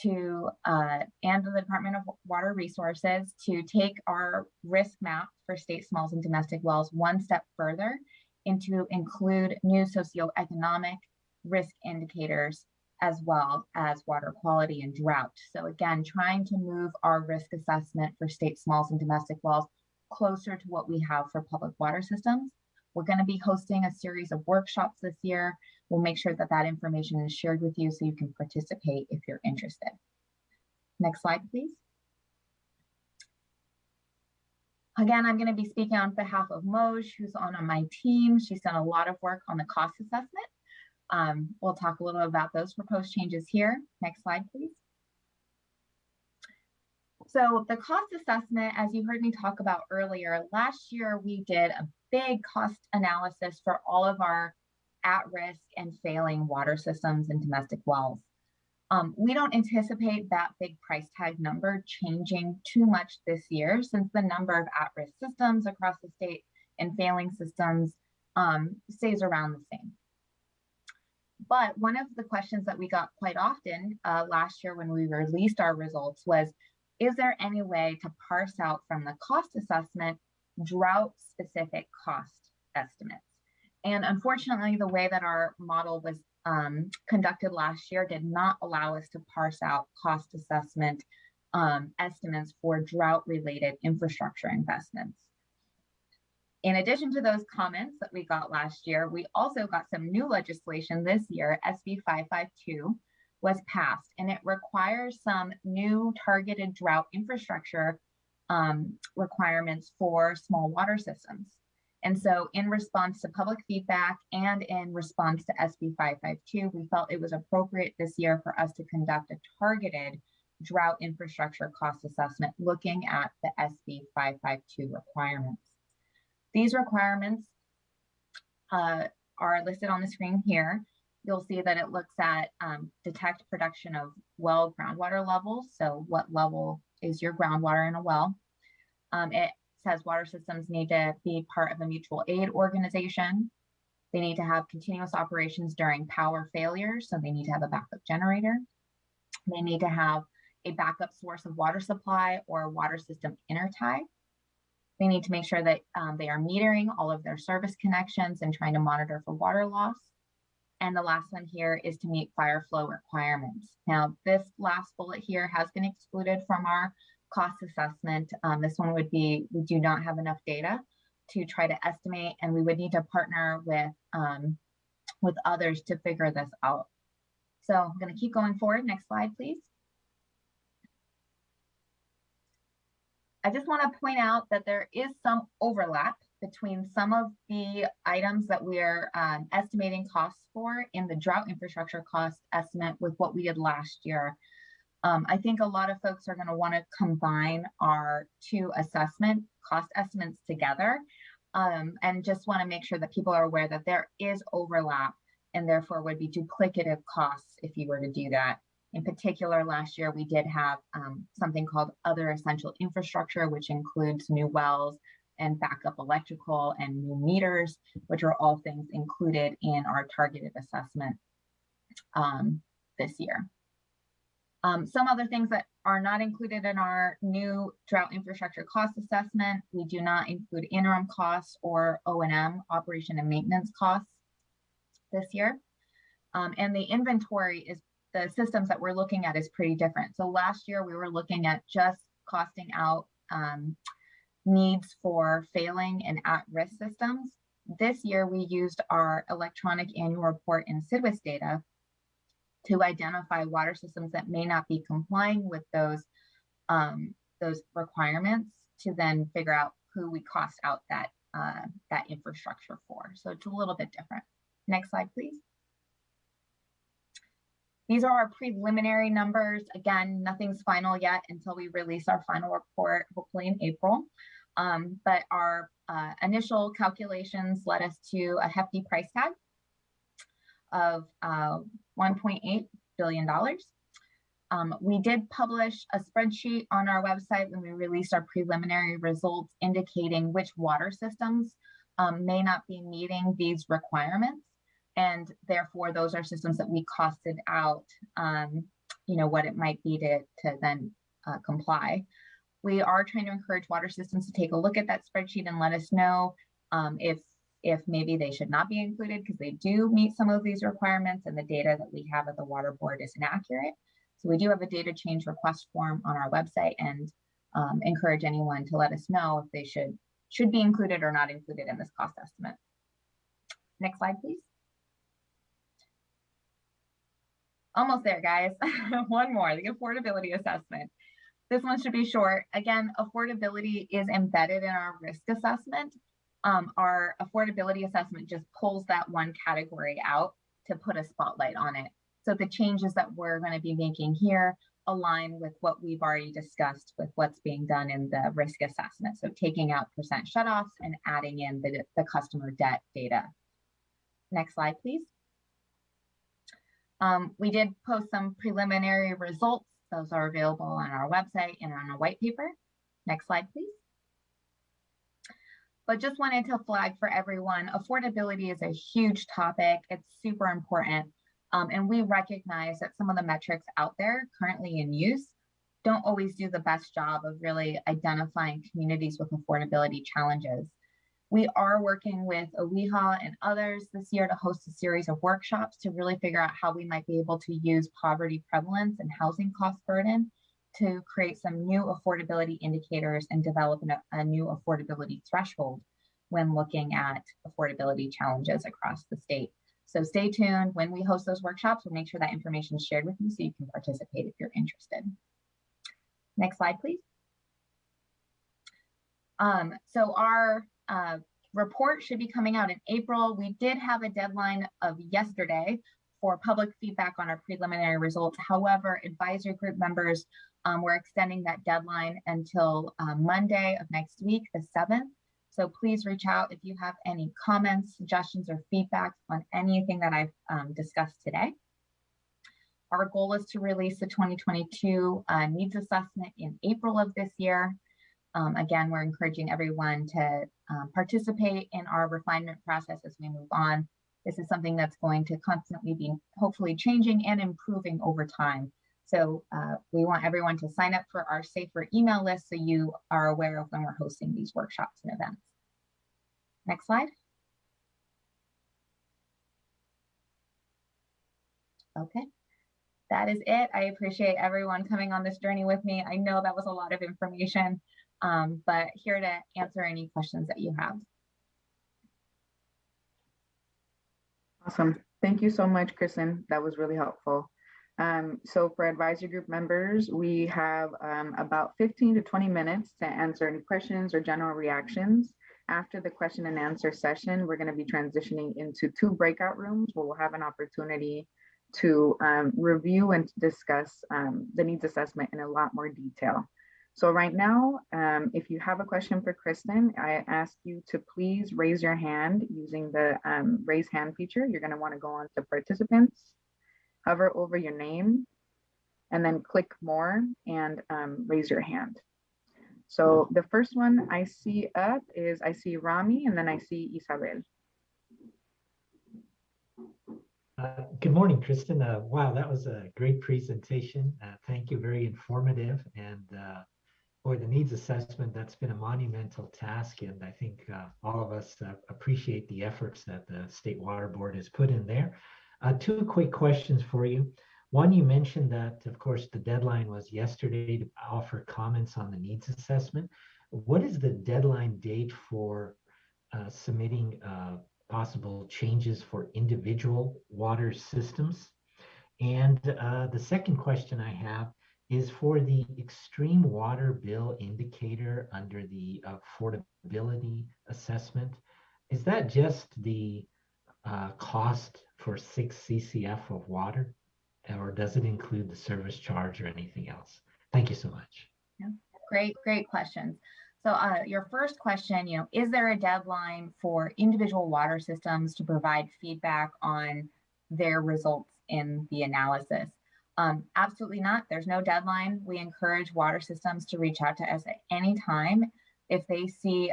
and the Department of Water Resources to take our risk map for state smalls and domestic wells one step further and to include new socioeconomic risk indicators as well as water quality and drought. So again, trying to move our risk assessment for state smalls and domestic wells closer to what we have for public water systems. We're going to be hosting a series of workshops this year. We'll make sure that that information is shared with you so you can participate if you're interested. Next slide, please. Again, I'm going to be speaking on behalf of Moj, who's on my team. She's done a lot of work on the cost assessment. We'll talk a little about those proposed changes here. Next slide, please. So the cost assessment, as you heard me talk about earlier, last year we did a big cost analysis for all of our at-risk and failing water systems and domestic wells. We don't anticipate that big price tag number changing too much this year since the number of at-risk systems across the state and failing systems stays around the same. But one of the questions that we got quite often last year when we released our results was, is there any way to parse out from the cost assessment drought-specific cost estimates? And unfortunately, the way that our model was conducted last year did not allow us to parse out cost assessment estimates for drought-related infrastructure investments. In addition to those comments that we got last year, we also got some new legislation this year. SB 552 was passed, and it requires some new targeted drought infrastructure requirements for small water systems. And so in response to public feedback and in response to SB 552, we felt it was appropriate this year for us to conduct a targeted drought infrastructure cost assessment looking at the SB 552 requirements. These requirements are listed on the screen here. You'll see that it looks at detect production of well groundwater levels. So what level is your groundwater in a well? It says water systems need to be part of a mutual aid organization. They need to have continuous operations during power failures. So they need to have a backup generator. They need to have a backup source of water supply or water system intertie. They need to make sure that they are metering all of their service connections and trying to monitor for water loss. And the last one here is to meet fire flow requirements. Now, this last bullet here has been excluded from our cost assessment. This one would be, we do not have enough data to try to estimate, and we would need to partner with others to figure this out. So I'm going to keep going forward. Next slide, please. I just want to point out that there is some overlap between some of the items that we're estimating costs for in the drought infrastructure cost estimate with what we did last year. I think a lot of folks are going to want to combine our two assessment cost estimates together and just want to make sure that people are aware that there is overlap and therefore would be duplicative costs if you were to do that. In particular, last year we did have something called other essential infrastructure, which includes new wells and backup electrical and new meters, which are all things included in our targeted assessment this year. Some other things that are not included in our new drought infrastructure cost assessment, we do not include interim costs or O&M, operation and maintenance costs this year. And the inventory is the systems that we're looking at is pretty different. So last year we were looking at just costing out needs for failing and at-risk systems. This year we used our electronic annual report and SIDWIS data to identify water systems that may not be complying with those requirements, to then figure out who we cost out that infrastructure for. So it's a little bit different. Next slide, please. These are our preliminary numbers. Again, nothing's final yet until we release our final report, hopefully in April. But our initial calculations led us to a hefty price tag of $1.8 billion. We did publish a spreadsheet on our website when we released our preliminary results, indicating which water systems may not be meeting these requirements. And therefore, those are systems that we costed out, what it might be to then comply. We are trying to encourage water systems to take a look at that spreadsheet and let us know if maybe they should not be included, because they do meet some of these requirements and the data that we have at the water board is inaccurate. So we do have a data change request form on our website, and encourage anyone to let us know if they should be included or not included in this cost estimate. Next slide, please. Almost there, guys. One more, the affordability assessment. This one should be short. Again, affordability is embedded in our risk assessment. Our affordability assessment just pulls that one category out to put a spotlight on it. So the changes that we're going to be making here align with what we've already discussed with what's being done in the risk assessment. So taking out percent shutoffs and adding in the customer debt data. Next slide, please. We did post some preliminary results. Those are available on our website and on our white paper. Next slide, please. But just wanted to flag for everyone, affordability is a huge topic. It's super important. And we recognize that some of the metrics out there currently in use don't always do the best job of really identifying communities with affordability challenges. We are working with OWIHA and others this year to host a series of workshops to really figure out how we might be able to use poverty prevalence and housing cost burden to create some new affordability indicators and develop a new affordability threshold when looking at affordability challenges across the state. So stay tuned. When we host those workshops, we'll make sure that information is shared with you so you can participate if you're interested. Next slide, please. So our report should be coming out in April. We did have a deadline of yesterday for public feedback on our preliminary results. However, advisory group members we're extending that deadline until Monday of next week, the 7th. So please reach out if you have any comments, suggestions, or feedback on anything that I've discussed today. Our goal is to release the 2022 needs assessment in April of this year. Again, we're encouraging everyone to participate in our refinement process as we move on. This is something that's going to constantly be hopefully changing and improving over time. So we want everyone to sign up for our safer email list so you are aware of when we're hosting these workshops and events. Next slide. Okay, that is it. I appreciate everyone coming on this journey with me. I know that was a lot of information, but here to answer any questions that you have. Awesome. Thank you so much, Kristen. That was really helpful. So for advisory group members, we have about 15 to 20 minutes to answer any questions or general reactions. After the question and answer session, we're going to be transitioning into 2 breakout rooms where we'll have an opportunity to review and discuss the needs assessment in a lot more detail. So right now, if you have a question for Kristen, I ask you to please raise your hand using the raise hand feature. You're going to want to go on to participants, hover over your name, and then click more and raise your hand. So the first one I see up is I see Rami, and then I see Isabel. Good morning, Kristen. Wow, that was a great presentation. Thank you, very informative. And for the needs assessment, that's been a monumental task. And I think all of us appreciate the efforts that the State Water Board has put in there. Two quick questions for you. One, you mentioned that, of course, the deadline was yesterday to offer comments on the needs assessment. What is the deadline date for submitting possible changes for individual water systems? And the second question I have is for the extreme water bill indicator under the affordability assessment. Is that just the cost for 6 CCF of water, or does it include the service charge or anything else? Thank you so much. Yeah. Great questions. So your first question, is there a deadline for individual water systems to provide feedback on their results in the analysis? Absolutely not. There's no deadline. We encourage water systems to reach out to us at any time if they see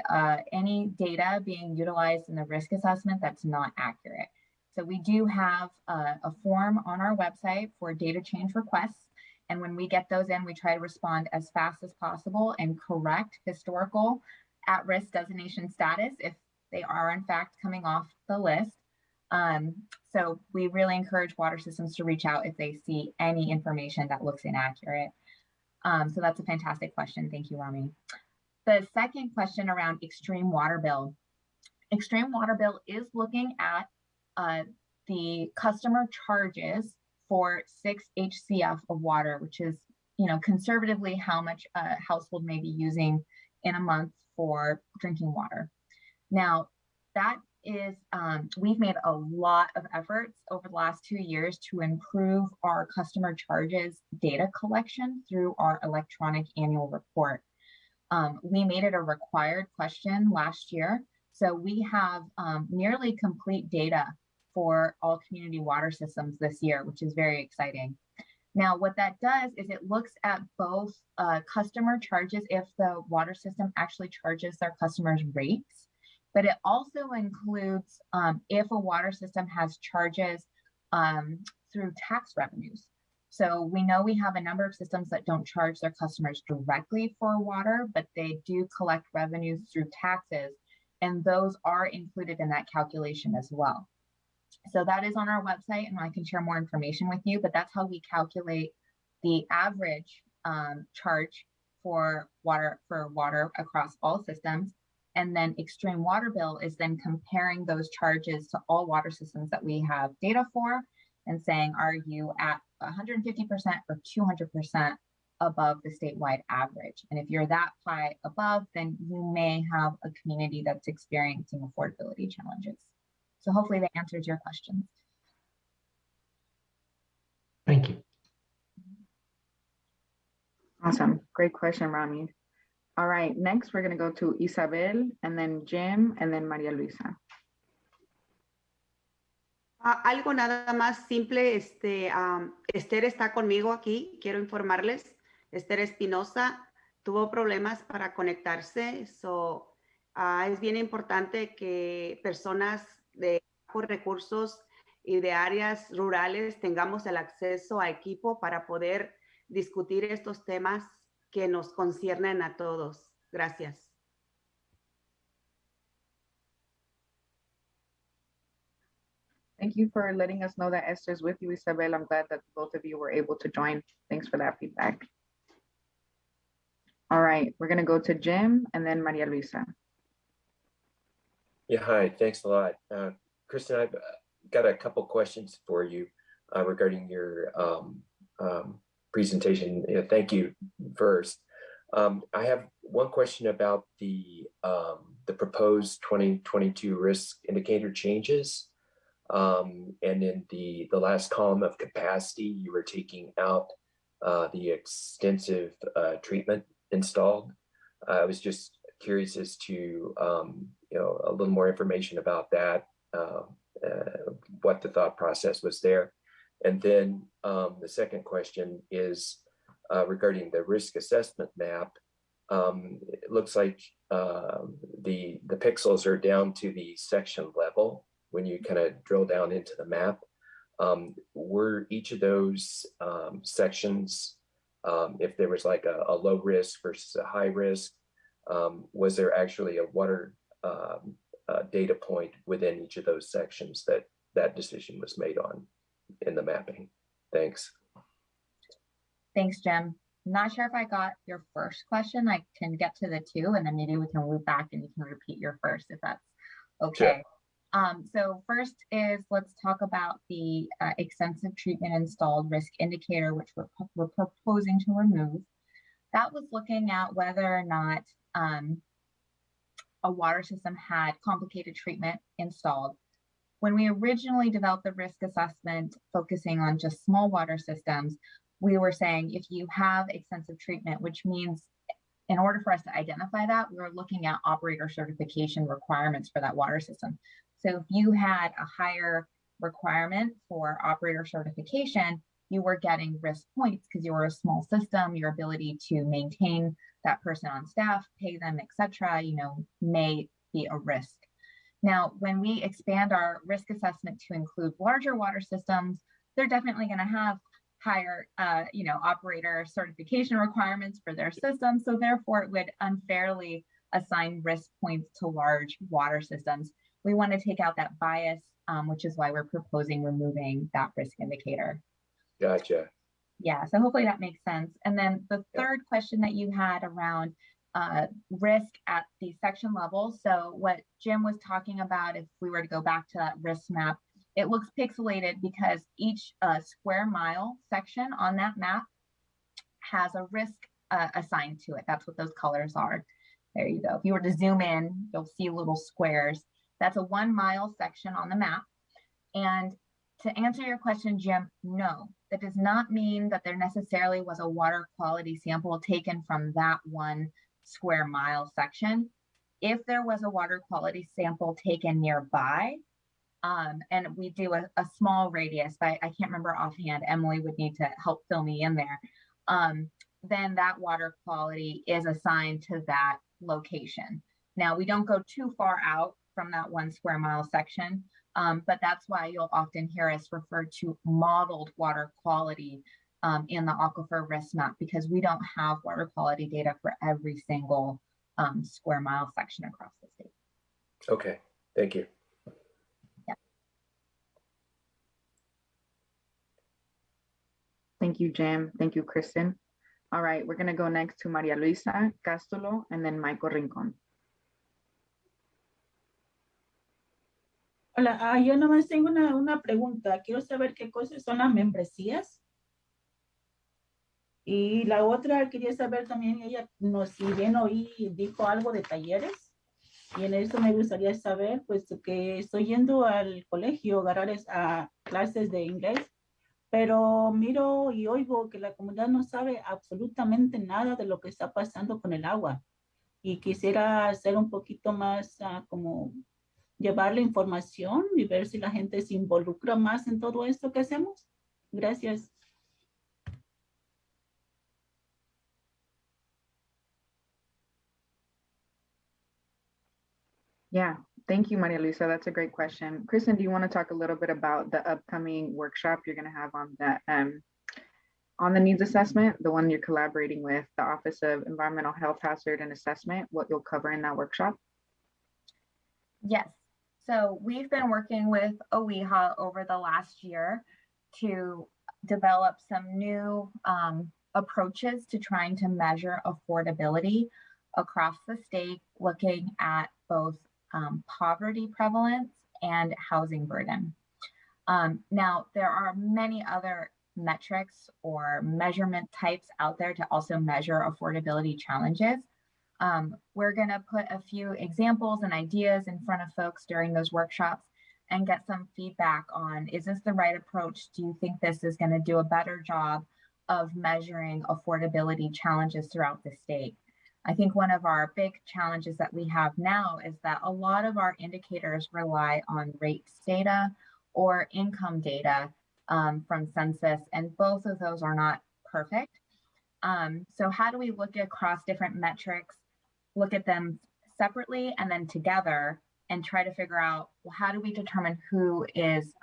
any data being utilized in the risk assessment that's not accurate. So we do have a form on our website for data change requests. And when we get those in, we try to respond as fast as possible and correct historical at-risk designation status if they are in fact coming off the list. So we really encourage water systems to reach out if they see any information that looks inaccurate. So that's a fantastic question. Thank you, Rami. The second question around extreme water bill. Extreme water bill is looking at the customer charges for 6 HCF of water, which is, conservatively how much a household may be using in a month for drinking water. Now, that is, we've made a lot of efforts over the last 2 years to improve our customer charges data collection through our electronic annual report. We made it a required question last year. So we have nearly complete data for all community water systems this year, which is very exciting. Now, what that does is it looks at both customer charges if the water system actually charges their customers rates, but it also includes if a water system has charges through tax revenues. So we know we have a number of systems that don't charge their customers directly for water, but they do collect revenues through taxes, and those are included in that calculation as well. So that is on our website, and I can share more information with you, but that's how we calculate the average charge for water across all systems. And then extreme water bill is then comparing those charges to all water systems that we have data for and saying, are you at 150% or 200% above the statewide average? And if you're that high above, then you may have a community that's experiencing affordability challenges. So hopefully that answers your questions. Thank you. Awesome. Great question, Rami. All right, next we're going to go to Isabel, and then Jim, and then Maria Luisa. Algo nada más simple, Esther está conmigo aquí, quiero informarles. Esther Espinosa tuvo problemas para conectarse, so es bien importante que personas de bajos recursos y de áreas rurales tengamos el acceso a equipo para poder discutir estos temas que nos conciernen a todos. Gracias. Thank you for letting us know that Esther's with you, Isabel. I'm glad that both of you were able to join. Thanks for that feedback. All right, we're going to go to Jim and then Maria Luisa. Yeah, hi, thanks a lot. Kristen, I've got a couple questions for you regarding your presentation. Thank you first. I have one question about the proposed 2022 risk indicator changes. And in the last column of capacity, you were taking out the extensive treatment installed. I was just curious as to a little more information about that, what the thought process was there. And then the second question is regarding the risk assessment map. It looks like the pixels are down to the section level when you kind of drill down into the map. Were each of those sections, if there was like a low risk versus a high risk, was there actually a water data point within each of those sections that decision was made on in the mapping? Thanks. Thanks, Jim. Not sure if I got your first question. I can get to the two, and then maybe we can loop back and you can repeat your first if that's okay. Sure. So first is, let's talk about the extensive treatment installed risk indicator, which we're proposing to remove. That was looking at whether or not a water system had complicated treatment installed. When we originally developed the risk assessment focusing on just small water systems, we were saying if you have extensive treatment, which means in order for us to identify that, we were looking at operator certification requirements for that water system. So if you had a higher requirement for operator certification, you were getting risk points because you were a small system, your ability to maintain that person on staff, pay them, etc., may be a risk. Now, when we expand our risk assessment to include larger water systems, they're definitely going to have higher, operator certification requirements for their system. So therefore, it would unfairly assign risk points to large water systems. We want to take out that bias, which is why we're proposing removing that risk indicator. Gotcha. Yeah, so hopefully that makes sense. And then the third question that you had around risk at the section level. So what Jim was talking about, if we were to go back to that risk map, it looks pixelated because each square mile section on that map has a risk assigned to it. That's what those colors are. There you go. If you were to zoom in, you'll see little squares. That's a 1 mile section on the map. And to answer your question, Jim, no, that does not mean that there necessarily was a water quality sample taken from that 1 square mile section. If there was a water quality sample taken nearby, and we do a small radius, but I can't remember offhand, Emily would need to help fill me in there, then that water quality is assigned to that location. Now, we don't go too far out from that 1 square mile section, but that's why you'll often hear us refer to modeled water quality in the aquifer risk map, because we don't have water quality data for every single square mile section across the state. Okay, thank you. Yeah. Thank you, Jim. Thank you, Kristen. All right, we're gonna go next to Maria Luisa Castulo and then Michael Rincon. Hola, yo nomás tengo una pregunta. Quiero saber qué cosas son las membresías. Y la otra, quería saber también, ella si bien oí, dijo algo de talleres. Y en eso me gustaría saber, pues que estoy yendo al colegio, agarrar a clases de inglés, pero miro y oigo que la comunidad no sabe absolutamente nada de lo que está pasando con el agua. Y quisiera hacer un poquito más como llevarle información y ver si la gente se involucra más en todo esto que hacemos. Gracias. Yeah, thank you, Maria Luisa. That's a great question. Kristen, do you want to talk a little bit about the upcoming workshop you're going to have on the needs assessment, the one you're collaborating with the Office of Environmental Health Hazard and Assessment, what you'll cover in that workshop? Yes. So we've been working with OEHA over the last year to develop some new approaches to trying to measure affordability across the state, looking at both poverty prevalence and housing burden. Now, there are many other metrics or measurement types out there to also measure affordability challenges. We're going to put a few examples and ideas in front of folks during those workshops and get some feedback on, is this the right approach? Do you think this is going to do a better job of measuring affordability challenges throughout the state? I think one of our big challenges that we have now is that a lot of our indicators rely on rates data or income data from census, and both of those are not perfect. So how do we look across different metrics, look at them separately and then together, and try to figure out, well, how do we determine who is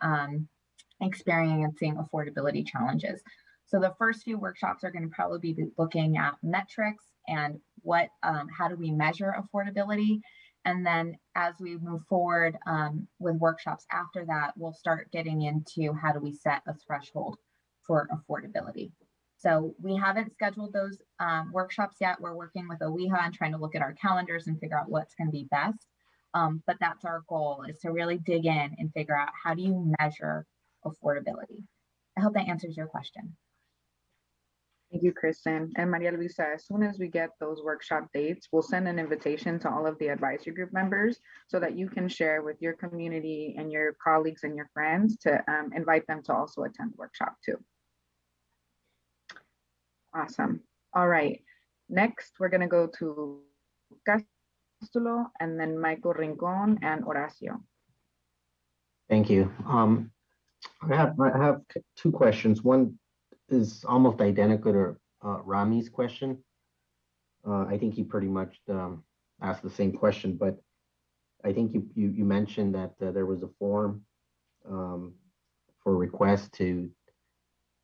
experiencing affordability challenges? So the first few workshops are going to probably be looking at metrics and what, how do we measure affordability? And then as we move forward with workshops after that, we'll start getting into how do we set a threshold for affordability. So we haven't scheduled those workshops yet. We're working with OWIHA and trying to look at our calendars and figure out what's going to be best. But that's our goal, is to really dig in and figure out, how do you measure affordability? I hope that answers your question. Thank you, Kristen. And Maria Luisa, as soon as we get those workshop dates, we'll send an invitation to all of the advisory group members so that you can share with your community and your colleagues and your friends to invite them to also attend the workshop too. Awesome. All right. Next, we're going to go to Castulo and then Michael Rincon and Horacio. Thank you. I have two questions. One is almost identical to Rami's question. I think he pretty much asked the same question, but I think you mentioned that there was a form for request to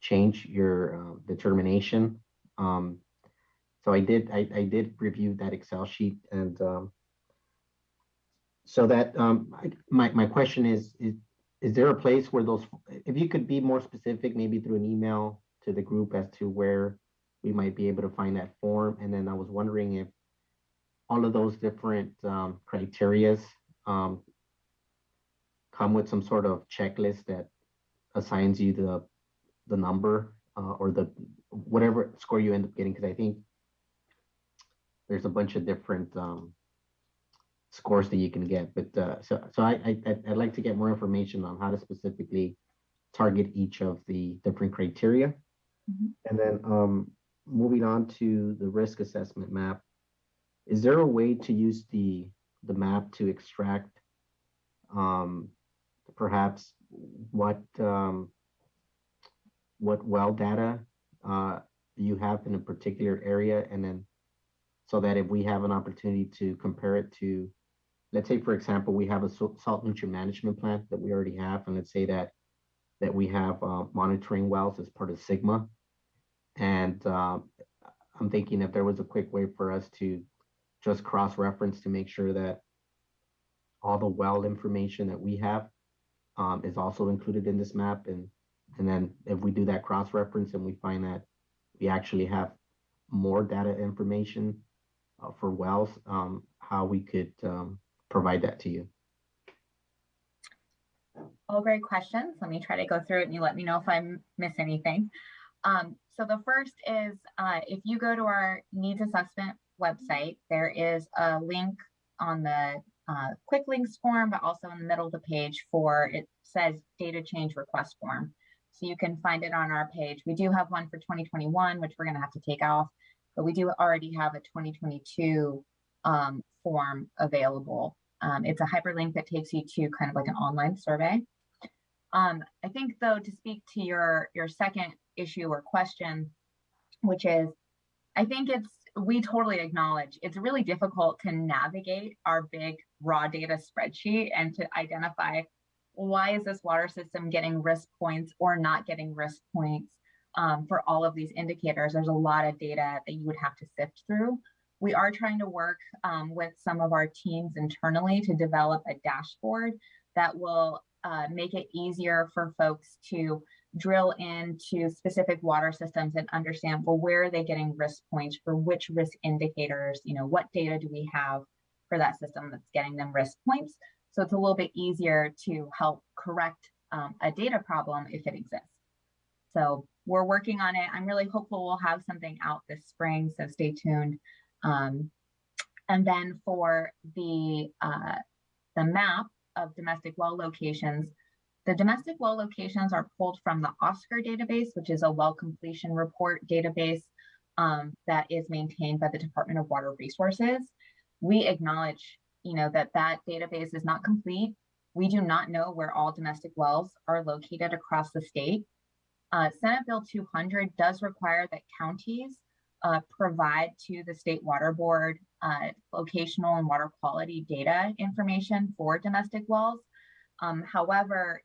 change your determination. So I did review that Excel sheet, and so that my question is there a place where those, if you could be more specific, maybe through an email to the group as to where we might be able to find that form? And then I was wondering if all of those different criterias come with some sort of checklist that assigns you the number or the whatever score you end up getting, because I think there's a bunch of different scores that you can get. But so I'd like to get more information on how to specifically target each of the different criteria. Mm-hmm. And then moving on to the risk assessment map, is there a way to use the map to extract perhaps what well data you have in a particular area, and then so that if we have an opportunity to compare it to, let's say, for example, we have a salt nutrient management plan that we already have, and let's say that we have monitoring wells as part of Sigma. And I'm thinking if there was a quick way for us to just cross-reference to make sure that all the well information that we have is also included in this map. And then if we do that cross-reference and we find that we actually have more data information for wells, how we could provide that to you. All great questions. Let me try to go through it and you let me know if I miss anything. So the first is, if you go to our needs assessment website, there is a link on the quick links form, but also in the middle of the page for, it says data change request form. So you can find it on our page. We do have one for 2021, which we're going to have to take off, but we do already have a 2022 form available. It's a hyperlink that takes you to kind of like an online survey. I think, though, to speak to your second issue or question, which is, I think we totally acknowledge it's really difficult to navigate our big raw data spreadsheet and to identify, why is this water system getting risk points or not getting risk points for all of these indicators. There's a lot of data that you would have to sift through. We are trying to work with some of our teams internally to develop a dashboard that will make it easier for folks to drill into specific water systems and understand, well, where are they getting risk points for which risk indicators, what data do we have for that system that's getting them risk points? So it's a little bit easier to help correct a data problem if it exists. So we're working on it. I'm really hopeful we'll have something out this spring, so stay tuned. And then for the map of domestic well locations, the domestic well locations are pulled from the OSCR database, which is a well completion report database that is maintained by the Department of Water Resources. We acknowledge, that database is not complete. We do not know where all domestic wells are located across the state. Senate Bill 200 does require that counties provide to the State Water Board locational and water quality data information for domestic wells. However,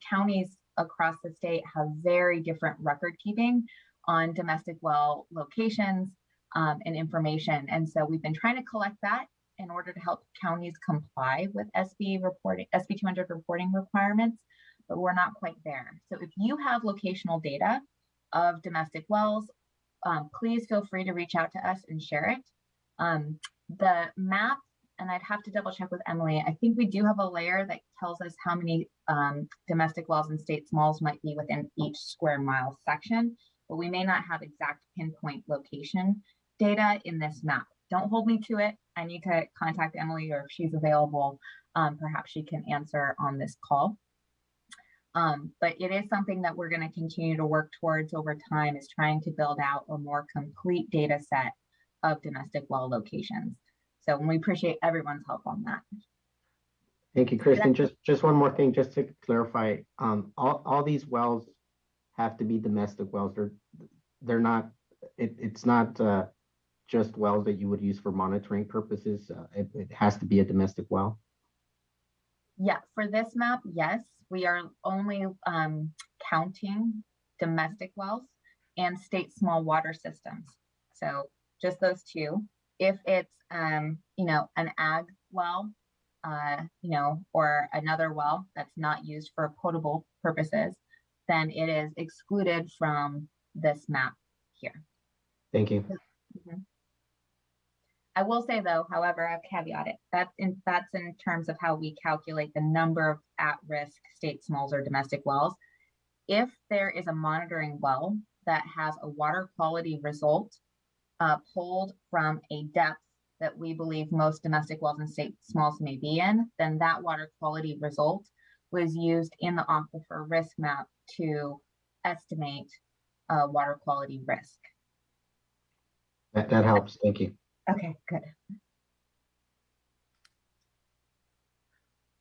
counties across the state have very different record keeping on domestic well locations and information. And so we've been trying to collect that in order to help counties comply with SB 200 reporting requirements, but we're not quite there. So if you have locational data of domestic wells, please feel free to reach out to us and share it. The map, and I'd have to double check with Emily, I think we do have a layer that tells us how many domestic wells and state smalls might be within each square mile section, but we may not have exact pinpoint location data in this map. Don't hold me to it. I need to contact Emily, or if she's available, perhaps she can answer on this call. But it is something that we're going to continue to work towards over time, is trying to build out a more complete data set of domestic well locations. So we appreciate everyone's help on that. Thank you, Kristen. Just one more thing, just to clarify, all these wells have to be domestic wells. They're not, it's not just wells that you would use for monitoring purposes. It has to be a domestic well. Yeah, for this map, yes, we are only counting domestic wells and state small water systems. So just those two. If it's, an ag well, or another well that's not used for potable purposes, then it is excluded from this map here. Thank you. Mm-hmm. I will say though, however, I'll caveat it. That's in terms of how we calculate the number of at-risk state smalls or domestic wells. If there is a monitoring well that has a water quality result pulled from a depth that we believe most domestic wells and state smalls may be in, then that water quality result was used in the aquifer risk map to estimate water quality risk. That helps. Thank you. Okay, good.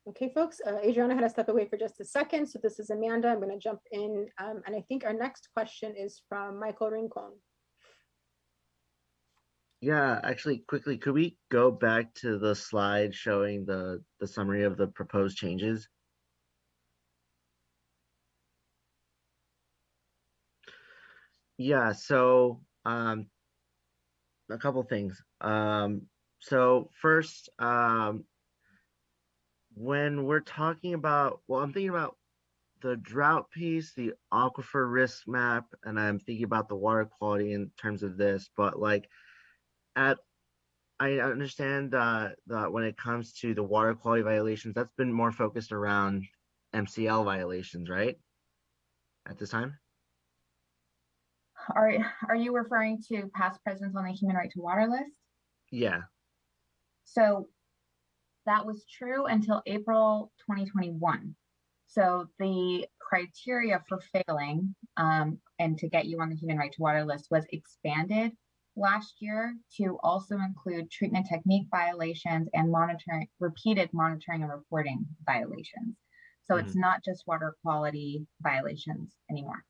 Okay, folks, Adriana had to step away for just a second. So this is Amanda. I'm going to jump in. And I think our next question is from Michael Rincon. Yeah, actually, quickly, could we go back to the slide showing the summary of the proposed changes? Yeah, so a couple things. So first, when we're talking about, well, I'm thinking about the drought piece, the aquifer risk map, and I'm thinking about the water quality in terms of this, but like I understand that when it comes to the water quality violations, that's been more focused around MCL violations, right? At this time? Are you referring to past presidents on the human right to water list? Yeah. So that was true until April 2021. So the criteria for failing and to get you on the human right to water list was expanded last year to also include treatment technique violations and repeated monitoring and reporting violations. So it's not just water quality violations anymore.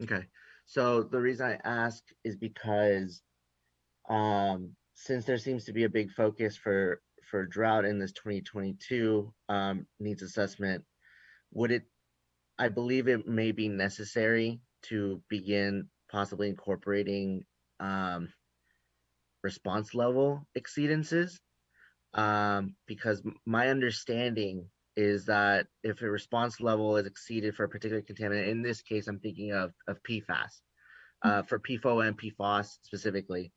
Okay. So the reason I ask is because since there seems to be a big focus for drought in this 2022 needs assessment, I believe it may be necessary to begin possibly incorporating response level exceedances, because my understanding is that if a response level is exceeded for a particular contaminant, in this case, I'm thinking of PFAS, for PFOA and PFOS specifically,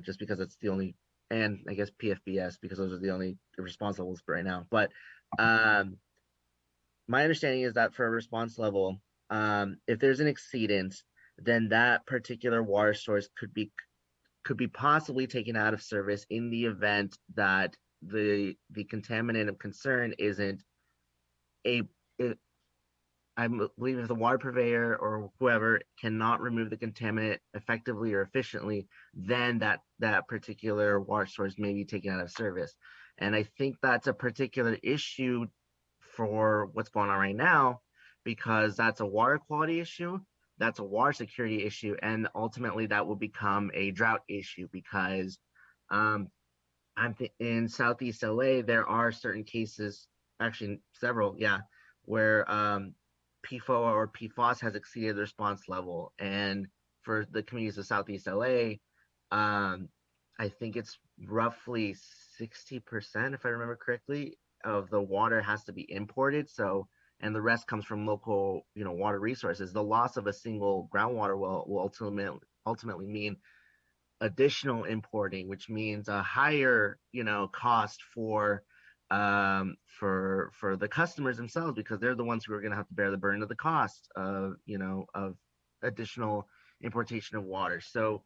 just because it's the only, and I guess PFBS, because those are the only response levels right now. But my understanding is that for a response level, if there's an exceedance, then that particular water source could be possibly taken out of service in the event that the contaminant of concern isn't I believe if the water purveyor or whoever cannot remove the contaminant effectively or efficiently, then that particular water source may be taken out of service. And I think that's a particular issue for what's going on right now, because that's a water quality issue, that's a water security issue, and ultimately that will become a drought issue because in Southeast LA, there are certain cases, actually several, where PFOA or PFOS has exceeded the response level. And for the communities of Southeast LA, I think it's roughly 60%, if I remember correctly, of the water has to be imported. So, and the rest comes from local, water resources. The loss of a single groundwater well will ultimately mean additional importing, which means a higher, cost for the customers themselves, because they're the ones who are going to have to bear the burden of the cost of, of additional importation of water. So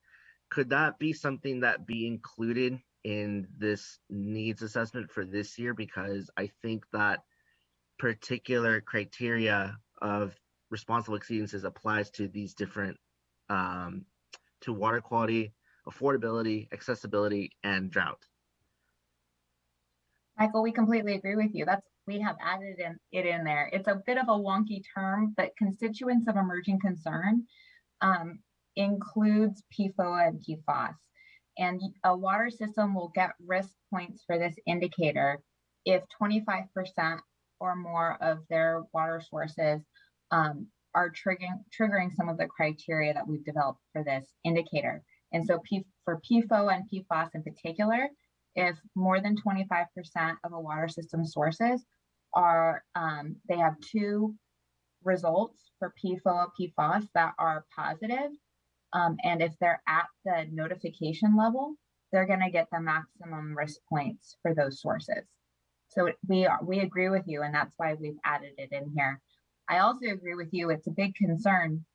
could that be something that be included in this needs assessment for this year? Because I think that particular criteria of responsible exceedances applies to these different, to water quality, affordability, accessibility, and drought. Michael, we completely agree with you. We have added it in there. It's a bit of a wonky term, but constituents of emerging concern includes PFOA and PFOS. And a water system will get risk points for this indicator if 25% or more of their water sources are triggering some of the criteria that we've developed for this indicator. And so for PFOA and PFOS in particular, if more than 25% of a water system sources are, they have two results for PFOA, PFOS that are positive, and if they're at the notification level, they're going to get the maximum risk points for those sources. So we agree with you, and that's why we've added it in here. I also agree with you. It's a big concern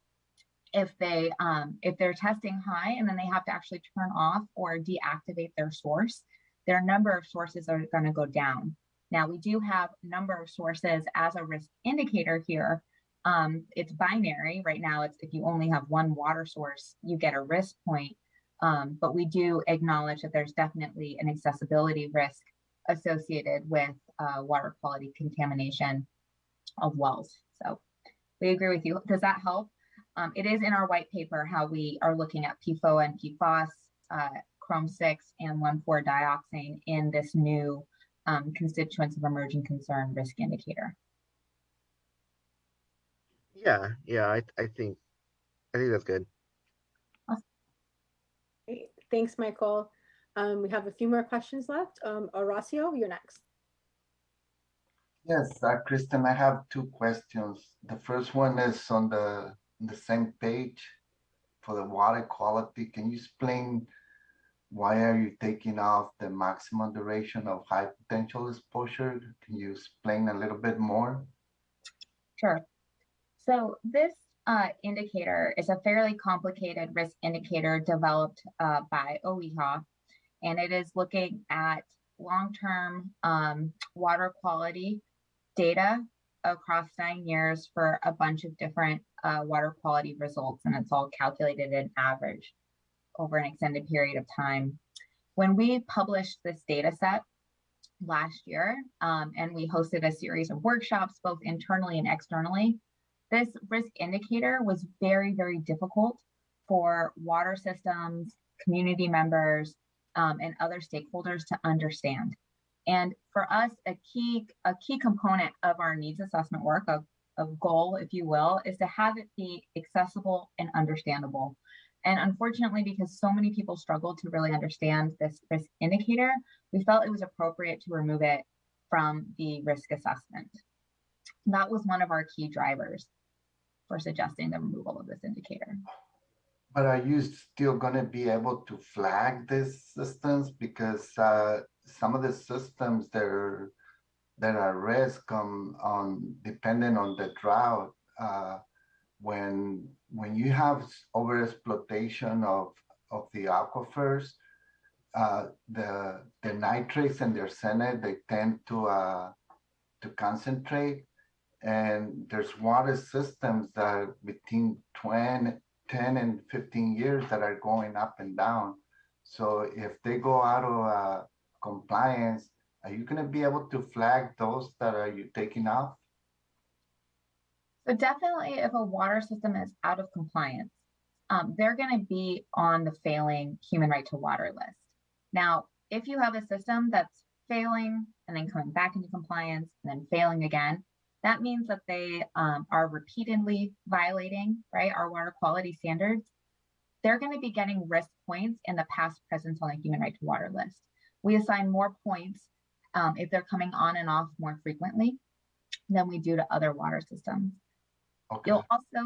if they're testing high and then they have to actually turn off or deactivate their source, their number of sources are going to go down. Now we do have number of sources as a risk indicator here. It's binary right now. It's if you only have one water source, you get a risk point. But we do acknowledge that there's definitely an accessibility risk associated with water quality contamination of wells. So we agree with you. Does that help? It is in our white paper how we are looking at PFOA and PFOS, Chrome 6 and 1,4-dioxane in this new constituents of emerging concern risk indicator. I think that's good. Awesome. Great. Thanks, Michael. We have a few more questions left. Horacio, you're next. Yes, Kristen, I have two questions. The first one is on the same page for the water quality. Can you explain why are you taking off the maximum duration of high potential exposure? Can you explain a little bit more? Sure. So this indicator is a fairly complicated risk indicator developed by OEHA, and it is looking at long-term water quality data across 9 years for a bunch of different water quality results, and it's all calculated in average over an extended period of time. When we published this data set last year, and we hosted a series of workshops, both internally and externally, this risk indicator was very, very difficult for water systems, community members, and other stakeholders to understand. And for us, a key component of our needs assessment work, a goal, if you will, is to have it be accessible and understandable. And unfortunately, because so many people struggle to really understand this risk indicator, we felt it was appropriate to remove it from the risk assessment. That was one of our key drivers for suggesting the removal of this indicator. But are you still going to be able to flag these systems? Because some of the systems that are at risk on depending on the drought, when you have overexploitation of the aquifers, the nitrates and the arsenic, they tend to concentrate, and there's water systems that between 10 and 15 years that are going up and down. So if they go out of compliance, are you gonna be able to flag those that are you taking off? So definitely if a water system is out of compliance, they're going to be on the failing human right to water list. Now, if you have a system that's failing and then coming back into compliance and then failing again, that means that they are repeatedly violating, right, our water quality standards. They're going to be getting risk points in the past presence on the human right to water list. We assign more points if they're coming on and off more frequently than we do to other water systems. Okay.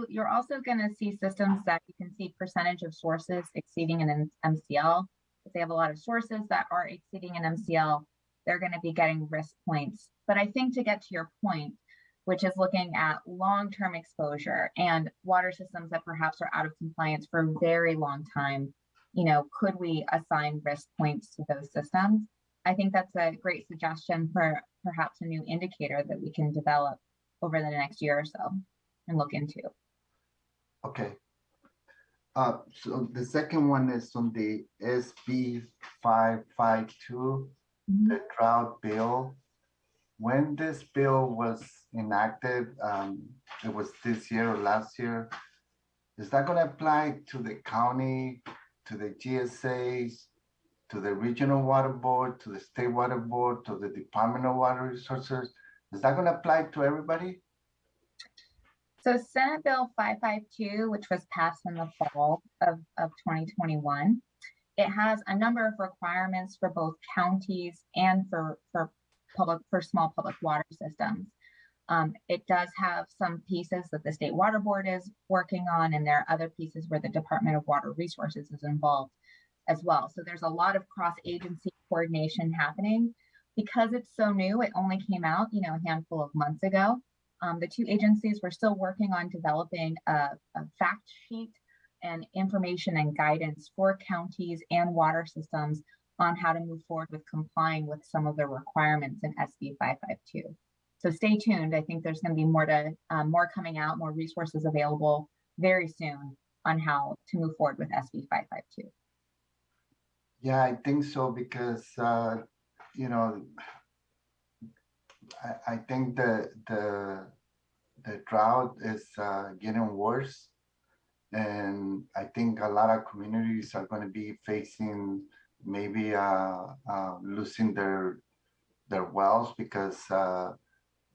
You're also going to see systems that you can see percentage of sources exceeding an MCL. If they have a lot of sources that are exceeding an MCL, they're going to be getting risk points. But I think to get to your point, which is looking at long-term exposure and water systems that perhaps are out of compliance for a very long time, you know, could we assign risk points to those systems? I think that's a great suggestion for perhaps a new indicator that we can develop over the next year or so and look into. Okay. So the second one is on the SB 552, the drought bill. When this bill was enacted, it was this year or last year, is that going to apply to the county, to the GSAs, to the regional water board, to the state water board, to the Department of Water Resources? Is that going to apply to everybody? So Senate Bill 552, which was passed in the fall of 2021, it has a number of requirements for both counties and for small public water systems. It does have some pieces that the State Water Board is working on, and there are other pieces where the Department of Water Resources is involved as well. So there's a lot of cross-agency coordination happening. Because it's so new, it only came out, you know, a handful of months ago. The two agencies were still working on developing a fact sheet and information and guidance for counties and water systems on how to move forward with complying with some of the requirements in SB 552. So stay tuned. I think there's going to be more coming out, more resources available very soon on how to move forward with SB 552. Yeah, I think so because you know, I think the drought is getting worse, and I think a lot of communities are going to be facing maybe losing their wells because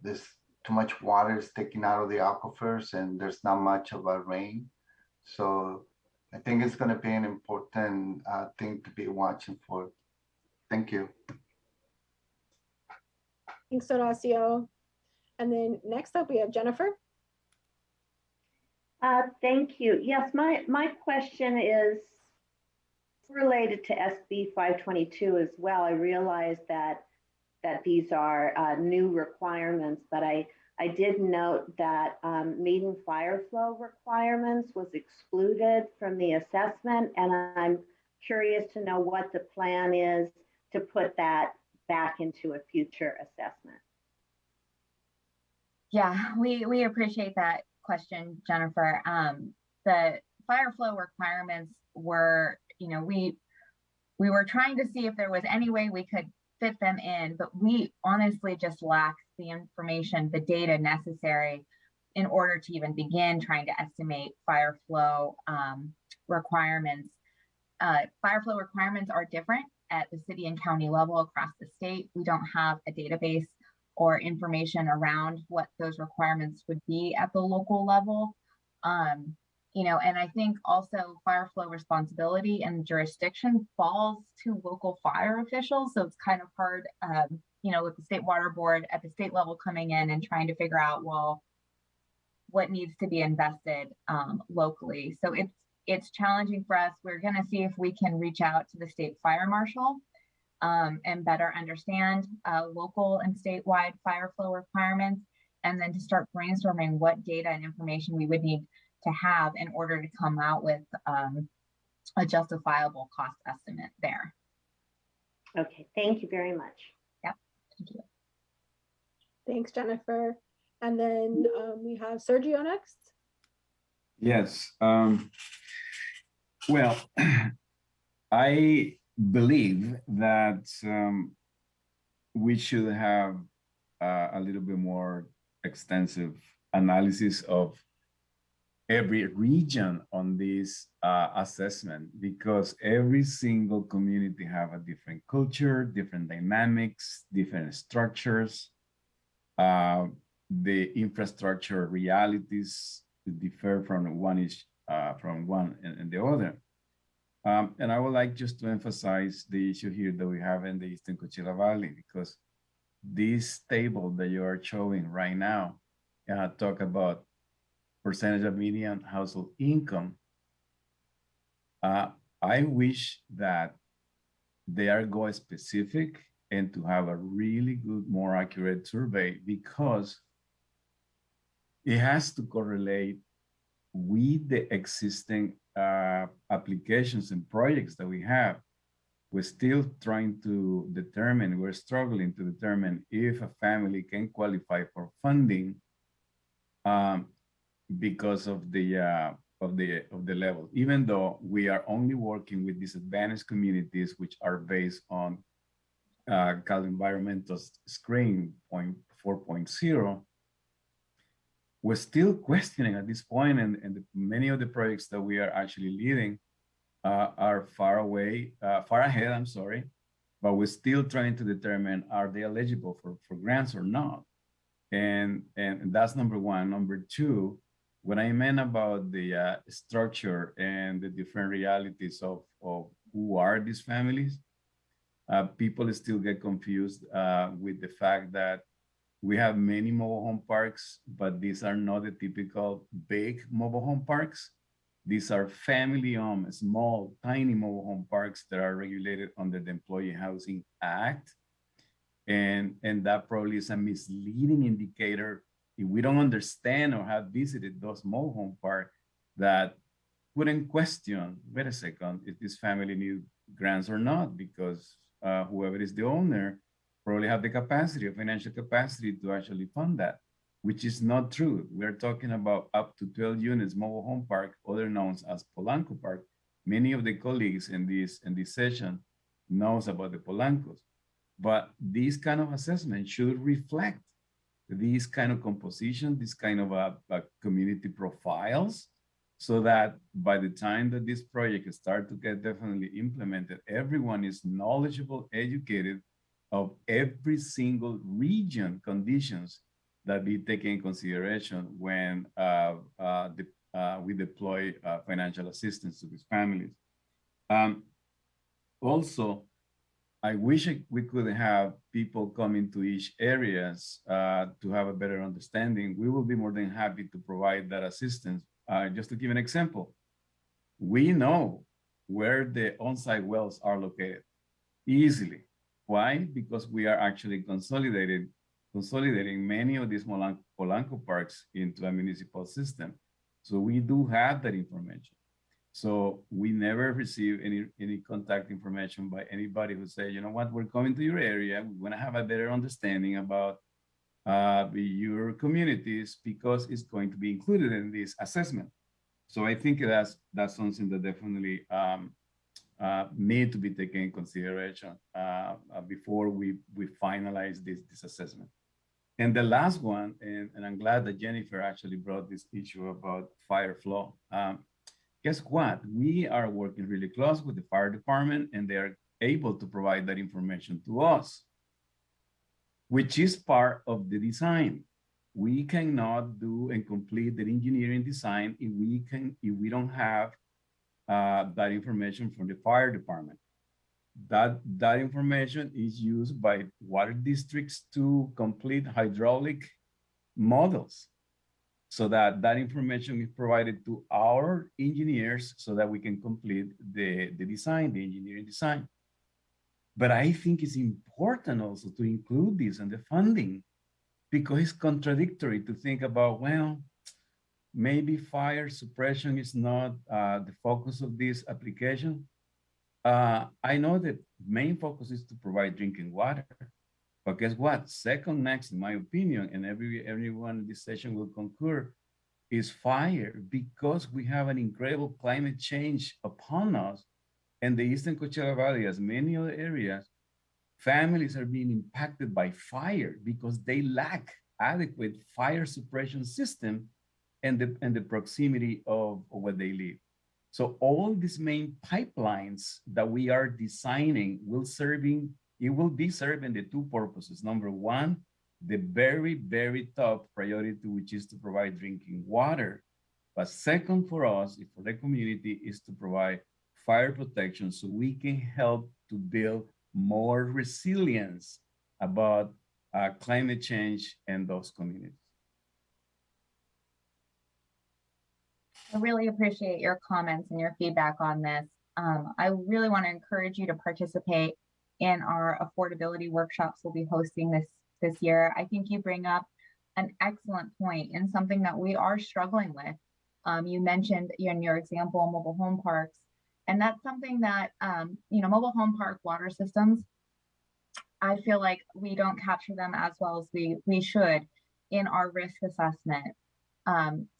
there's too much water is taken out of the aquifers and there's not much of a rain. So I think it's going to be an important thing to be watching for. Thank you. Thanks, Horacio. And then next up, we have Jennifer. Thank you. Yes, my question is related to SB 522 as well. I realize that these are new requirements, but I did note that meeting fire flow requirements was excluded from the assessment, and I'm curious to know what the plan is to put that back into a future assessment. Yeah, we appreciate that question, Jennifer. The fire flow requirements were, you know, we were trying to see if there was any way we could fit them in, but we honestly just lacked the information, the data necessary in order to even begin trying to estimate fire flow requirements. Fire flow requirements are different at the city and county level across the state. We don't have a database or information around what those requirements would be at the local level. You know, and I think also fire flow responsibility and jurisdiction falls to local fire officials. So it's kind of hard, you know, with the state water board at the state level coming in and trying to figure out, well, what needs to be invested locally. So it's challenging for us. We're going to see if we can reach out to the state fire marshal and better understand local and statewide fire flow requirements, and then to start brainstorming what data and information we would need to have in order to come out with a justifiable cost estimate there. Okay, thank you very much. Yeah, thank you. Thanks, Jennifer. And then we have Sergio next. Yes. Well, I believe that we should have a little bit more extensive analysis of every region on this assessment, because every single community have a different culture, different dynamics, different structures. The infrastructure realities differ from one and the other. And I would like just to emphasize the issue here that we have in the Eastern Coachella Valley, because this table that you are showing right now talk about percentage of median household income. I wish that they are go specific and to have a really good, more accurate survey, because it has to correlate with the existing applications and projects that we have. We're still trying to determine, we're struggling to determine if a family can qualify for funding because of the level, even though we are only working with disadvantaged communities, which are based on Cal Environmental Screen 4.0. We're still questioning at this point, and many of the projects that we are actually leading are far ahead, I'm sorry, but we're still trying to determine, are they eligible for grants or not? And that's number one. Number two, what I meant about the structure and the different realities of who are these families, people still get confused with the fact that we have many mobile home parks, but these are not the typical big mobile home parks. These are family-owned, small, tiny mobile home parks that are regulated under the Employee Housing Act. And that probably is a misleading indicator if we don't understand or have visited those mobile home parks, that wouldn't question, wait a second, if this family need grants or not, because whoever is the owner probably have the capacity, financial capacity to actually fund that, which is not true. We're talking about up to 12 units mobile home park, other known as Polanco Park. Many of the colleagues in this session knows about the Polancos, but this kind of assessment should reflect this kind of composition, this kind of community profiles, so that by the time that this project start to get definitely implemented, everyone is knowledgeable, educated of every single region conditions that be taken in consideration when we deploy financial assistance to these families. Also, I wish we could have people come into each areas to have a better understanding. We will be more than happy to provide that assistance. Just to give an example, we know where the on-site wells are located easily. Why? Because we are actually consolidating many of these Polanco parks into a municipal system. So we do have that information. So we never receive any contact information by anybody who say, you know what, we're coming to your area. We want to have a better understanding about your communities, because it's going to be included in this assessment. So I think that's something that definitely need to be taken in consideration before we finalize this assessment. And the last one, and I'm glad that Jennifer actually brought this issue about fire flow. Guess what? We are working really close with the fire department, and they are able to provide that information to us, which is part of the design. We cannot do and complete the engineering design if we don't have that information from the fire department. That information is used by water districts to complete hydraulic models, so that information is provided to our engineers so that we can complete the design, the engineering design. But I think it's important also to include this in the funding, because it's contradictory to think about, well, maybe fire suppression is not the focus of this application. I know that main focus is to provide drinking water, but guess what? Second next, in my opinion, and everyone in this session will concur, is fire, because we have an incredible climate change upon us. And the Eastern Coachella Valley, as many other areas, families are being impacted by fire because they lack adequate fire suppression system and the proximity of where they live. So all these main pipelines that we are designing will be serving the two purposes. Number one, the very, very top priority, which is to provide drinking water. But second for us, for the community, is to provide fire protection so we can help to build more resilience about climate change and those communities. I really appreciate your comments and your feedback on this. I really want to encourage you to participate in our affordability workshops we'll be hosting this year. I think you bring up an excellent point and something that we are struggling with. You mentioned in your example, mobile home parks, and that's something that, mobile home park water systems, I feel like we don't capture them as well as we should in our risk assessment.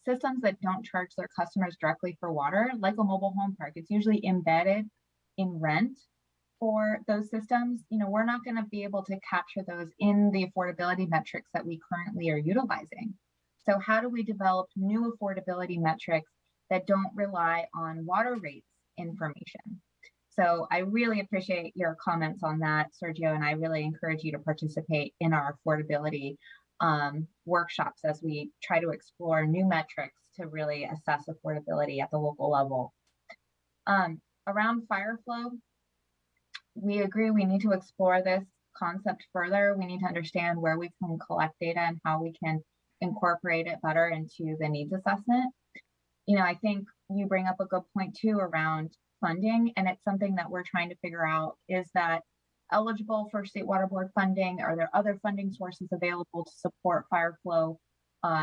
Systems that don't charge their customers directly for water, like a mobile home park, it's usually embedded in rent for those systems. We're not going to be able to capture those in the affordability metrics that we currently are utilizing. So how do we develop new affordability metrics that don't rely on water rates information? So I really appreciate your comments on that, Sergio, and I really encourage you to participate in our affordability workshops as we try to explore new metrics to really assess affordability at the local level. Around fire flow, we agree we need to explore this concept further. We need to understand where we can collect data and how we can incorporate it better into the needs assessment. I think you bring up a good point too around funding, and it's something that we're trying to figure out. Is that eligible for State Water Board funding? Are there other funding sources available to support fire flow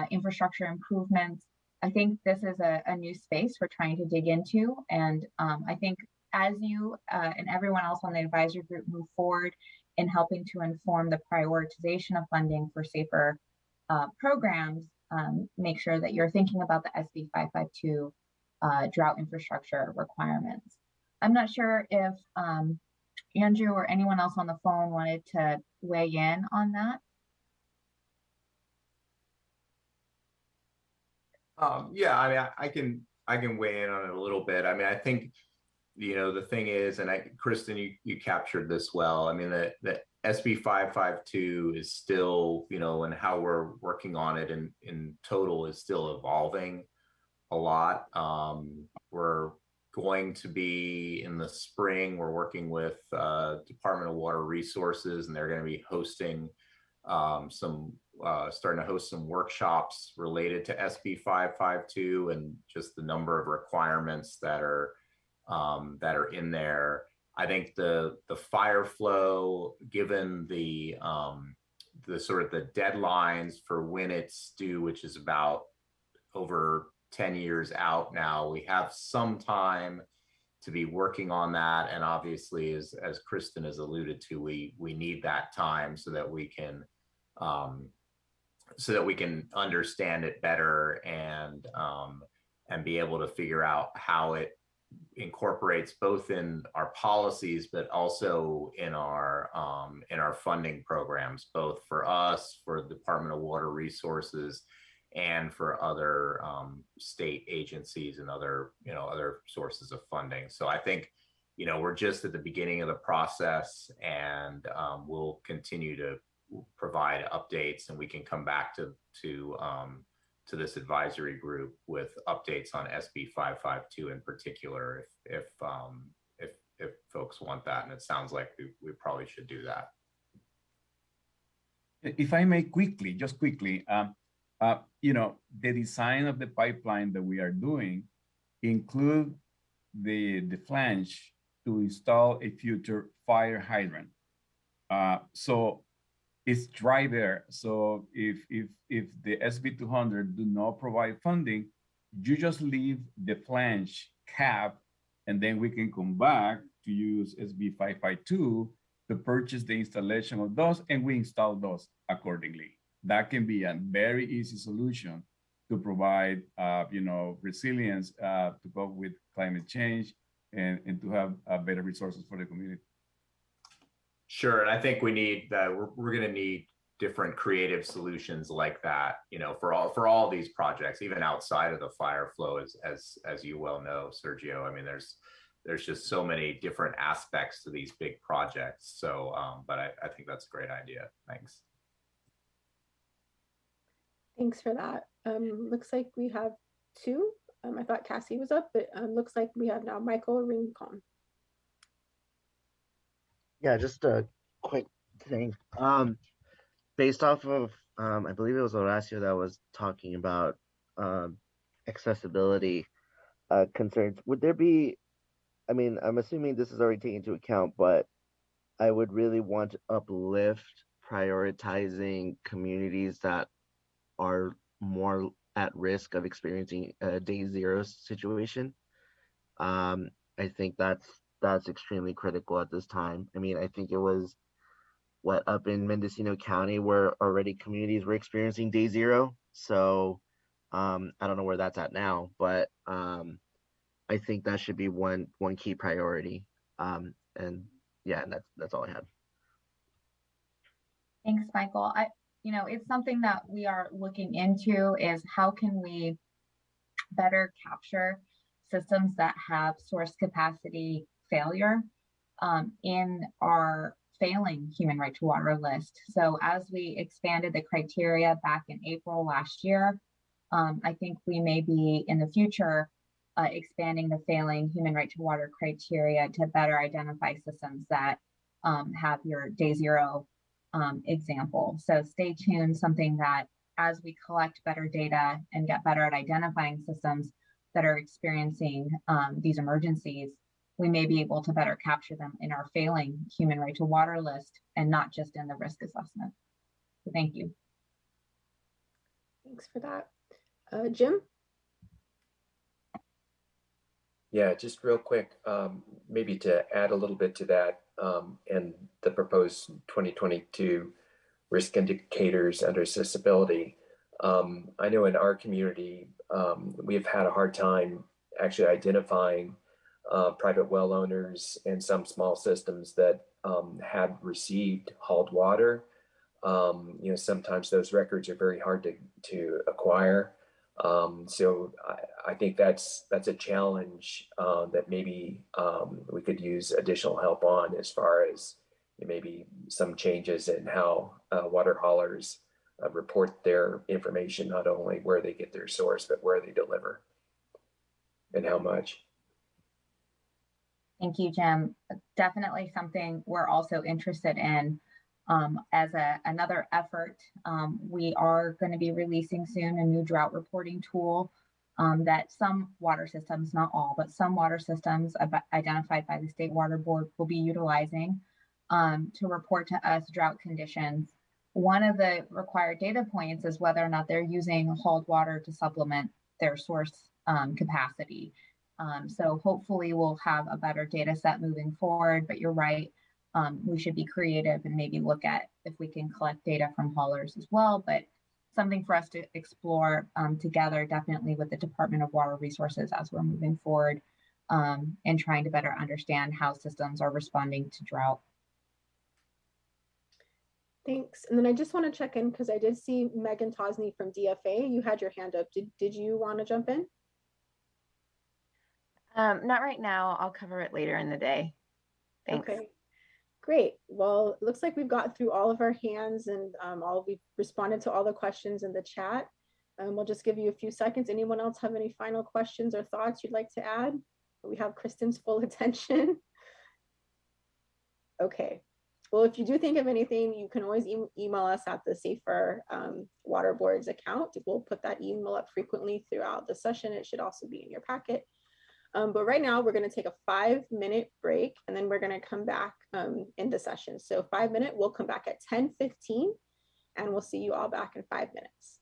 infrastructure improvements? I think this is a new space we're trying to dig into. And I think as you and everyone else on the advisory group move forward in helping to inform the prioritization of funding for safer programs, make sure that you're thinking about the SB 552 drought infrastructure requirements. I'm not sure if Andrew or anyone else on the phone wanted to weigh in on that. Yeah, I mean, I can weigh in on it a little bit. I mean, I think, the thing is, and Kristen, you captured this well. I mean, the SB 552 is still, and how we're working on it in total is still evolving a lot. We're going to be in the spring, we're working with Department of Water Resources, and they're going to be hosting starting to host some workshops related to SB 552 and just the number of requirements that are in there. I think the fire flow, given the sort of the deadlines for when it's due, which is about over 10 years out now, we have some time to be working on that. And obviously, as Kristen has alluded to, we need that time so that we can understand it better and be able to figure out how it incorporates both in our policies, but also in our funding programs, both for us, for the Department of Water Resources, and for other state agencies and other sources of funding. So I think, we're just at the beginning of the process, and we'll continue to provide updates, and we can come back to this advisory group with updates on SB 552 in particular, if folks want that. And it sounds like we probably should do that. If I may just quickly, the design of the pipeline that we are doing include the flange to install a future fire hydrant. So it's dry there. So if the SB 200 do not provide funding, you just leave the flange cap, and then we can come back to use SB 552 to purchase the installation of those, and we install those accordingly. That can be a very easy solution to provide, resilience to cope with climate change and to have better resources for the community. Sure, and I think we need that. We're going to need different creative solutions like that, you know, for all these projects, even outside of the fire flow, as you well know, Sergio. I mean, there's just so many different aspects to these big projects. So, but I think that's a great idea. Thanks. Thanks for that. Looks like we have two. I thought Cassie was up, but looks like we have now Michael Rincon. Yeah, just a quick thing. Based off of, I believe it was Horacio that was talking about accessibility concerns. Would there be, I mean, I'm assuming this is already taken into account, but I would really want to uplift prioritizing communities that are more at risk of experiencing a day zero situation. I think that's extremely critical at this time. I mean, I think it was up in Mendocino County where already communities were experiencing day zero. So I don't know where that's at now, but I think that should be one key priority. And yeah, that's all I had. Thanks, Michael. It's something that we are looking into is how can we better capture systems that have source capacity failure in our failing human right to water list. So as we expanded the criteria back in April last year, I think we may be in the future expanding the failing human right to water criteria to better identify systems that have your day zero example. So stay tuned, something that as we collect better data and get better at identifying systems that are experiencing these emergencies, we may be able to better capture them in our failing human right to water list and not just in the risk assessment. So thank you. Thanks for that. Jim? Yeah, just real quick, maybe to add a little bit to that and the proposed 2022 risk indicators under accessibility. I know in our community, we've had a hard time actually identifying private well owners and some small systems that had received hauled water. Sometimes those records are very hard to acquire. So I think that's a challenge that maybe we could use additional help on, as far as maybe some changes in how water haulers report their information, not only where they get their source, but where they deliver and how much. Thank you, Jim. Definitely something we're also interested in. As another effort, we are going to be releasing soon a new drought reporting tool that some water systems, not all, but some water systems identified by the State Water Board will be utilizing to report to us drought conditions. One of the required data points is whether or not they're using hauled water to supplement their source capacity. So hopefully we'll have a better data set moving forward, but you're right. We should be creative and maybe look at if we can collect data from haulers as well, but something for us to explore together, definitely with the Department of Water Resources as we're moving forward and trying to better understand how systems are responding to drought. Thanks. And then I just want to check in because I did see Megan Tosney from DFA. You had your hand up. Did you want to jump in? Not right now. I'll cover it later in the day. Thanks. Okay, great. Well, it looks like we've got through all of our hands and we've responded to all the questions in the chat. We'll just give you a few seconds. Anyone else have any final questions or thoughts you'd like to add? We have Kristen's full attention. Okay. Well, if you do think of anything, you can always email us at the Safer Water Board's account. We'll put that email up frequently throughout the session. It should also be in your packet. But right now we're going to take a 5-minute break and then we're going to come back in the session. So 5 minutes, we'll come back at 10:15 and we'll see you all back in 5 minutes.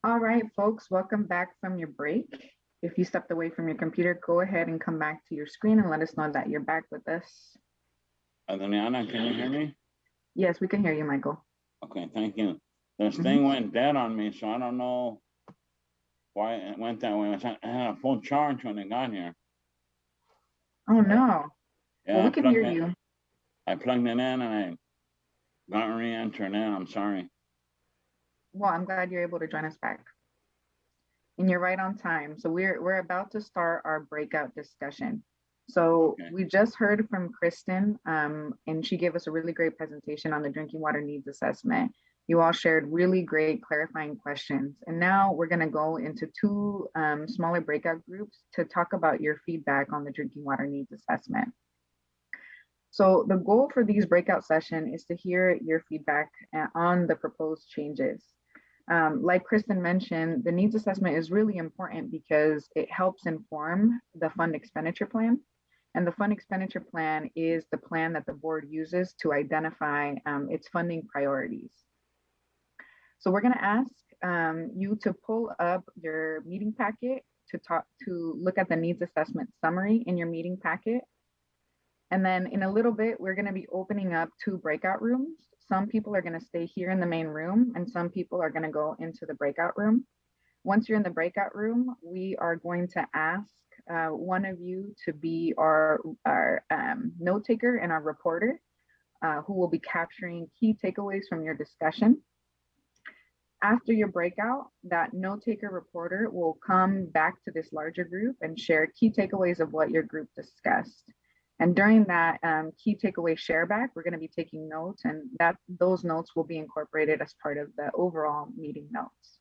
All right, folks, welcome back from your break. If you stepped away from your computer, go ahead and come back to your screen and let us know that you're back with us. Adriana, can you hear me? Yes, we can hear you, Michael. Okay, thank you. This thing went dead on me, so I don't know why it went that way. I had a full charge when it got here. Oh no. Yeah, Well, we can hear you. I plugged it in and I got re-entered in. I'm sorry. Well, I'm glad you're able to join us back. And you're right on time. So we're about to start our breakout discussion. So we just heard from Kristen, and she gave us a really great presentation on the drinking water needs assessment. You all shared really great clarifying questions. And now we're going to go into two smaller breakout groups to talk about your feedback on the drinking water needs assessment. So the goal for these breakout sessions is to hear your feedback on the proposed changes. Like Kristen mentioned, the needs assessment is really important because it helps inform the fund expenditure plan. And the fund expenditure plan is the plan that the board uses to identify its funding priorities. So we're going to ask you to pull up your meeting packet to look at the needs assessment summary in your meeting packet. And then in a little bit, we're going to be opening up two breakout rooms. Some people are going to stay here in the main room and some people are going to go into the breakout room. Once you're in the breakout room, we are going to ask one of you to be our note taker and our reporter who will be capturing key takeaways from your discussion. After your breakout, that note taker reporter will come back to this larger group and share key takeaways of what your group discussed. And during that key takeaway share back, we're going to be taking notes, and those notes will be incorporated as part of the overall meeting notes.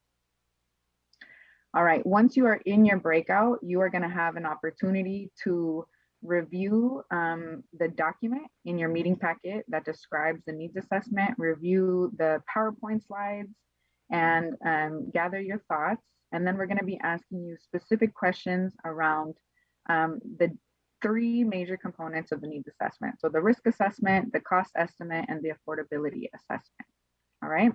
All right, once you are in your breakout, you are going to have an opportunity to review the document in your meeting packet that describes the needs assessment, review the PowerPoint slides, and gather your thoughts. And then we're going to be asking you specific questions around the three major components of the needs assessment. So the risk assessment, the cost estimate, and the affordability assessment. All right.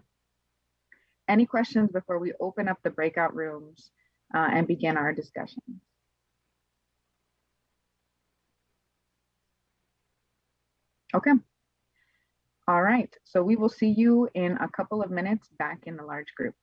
Any questions before we open up the breakout rooms and begin our discussion? Okay. All right. So we will see you in a couple of minutes back in the large group.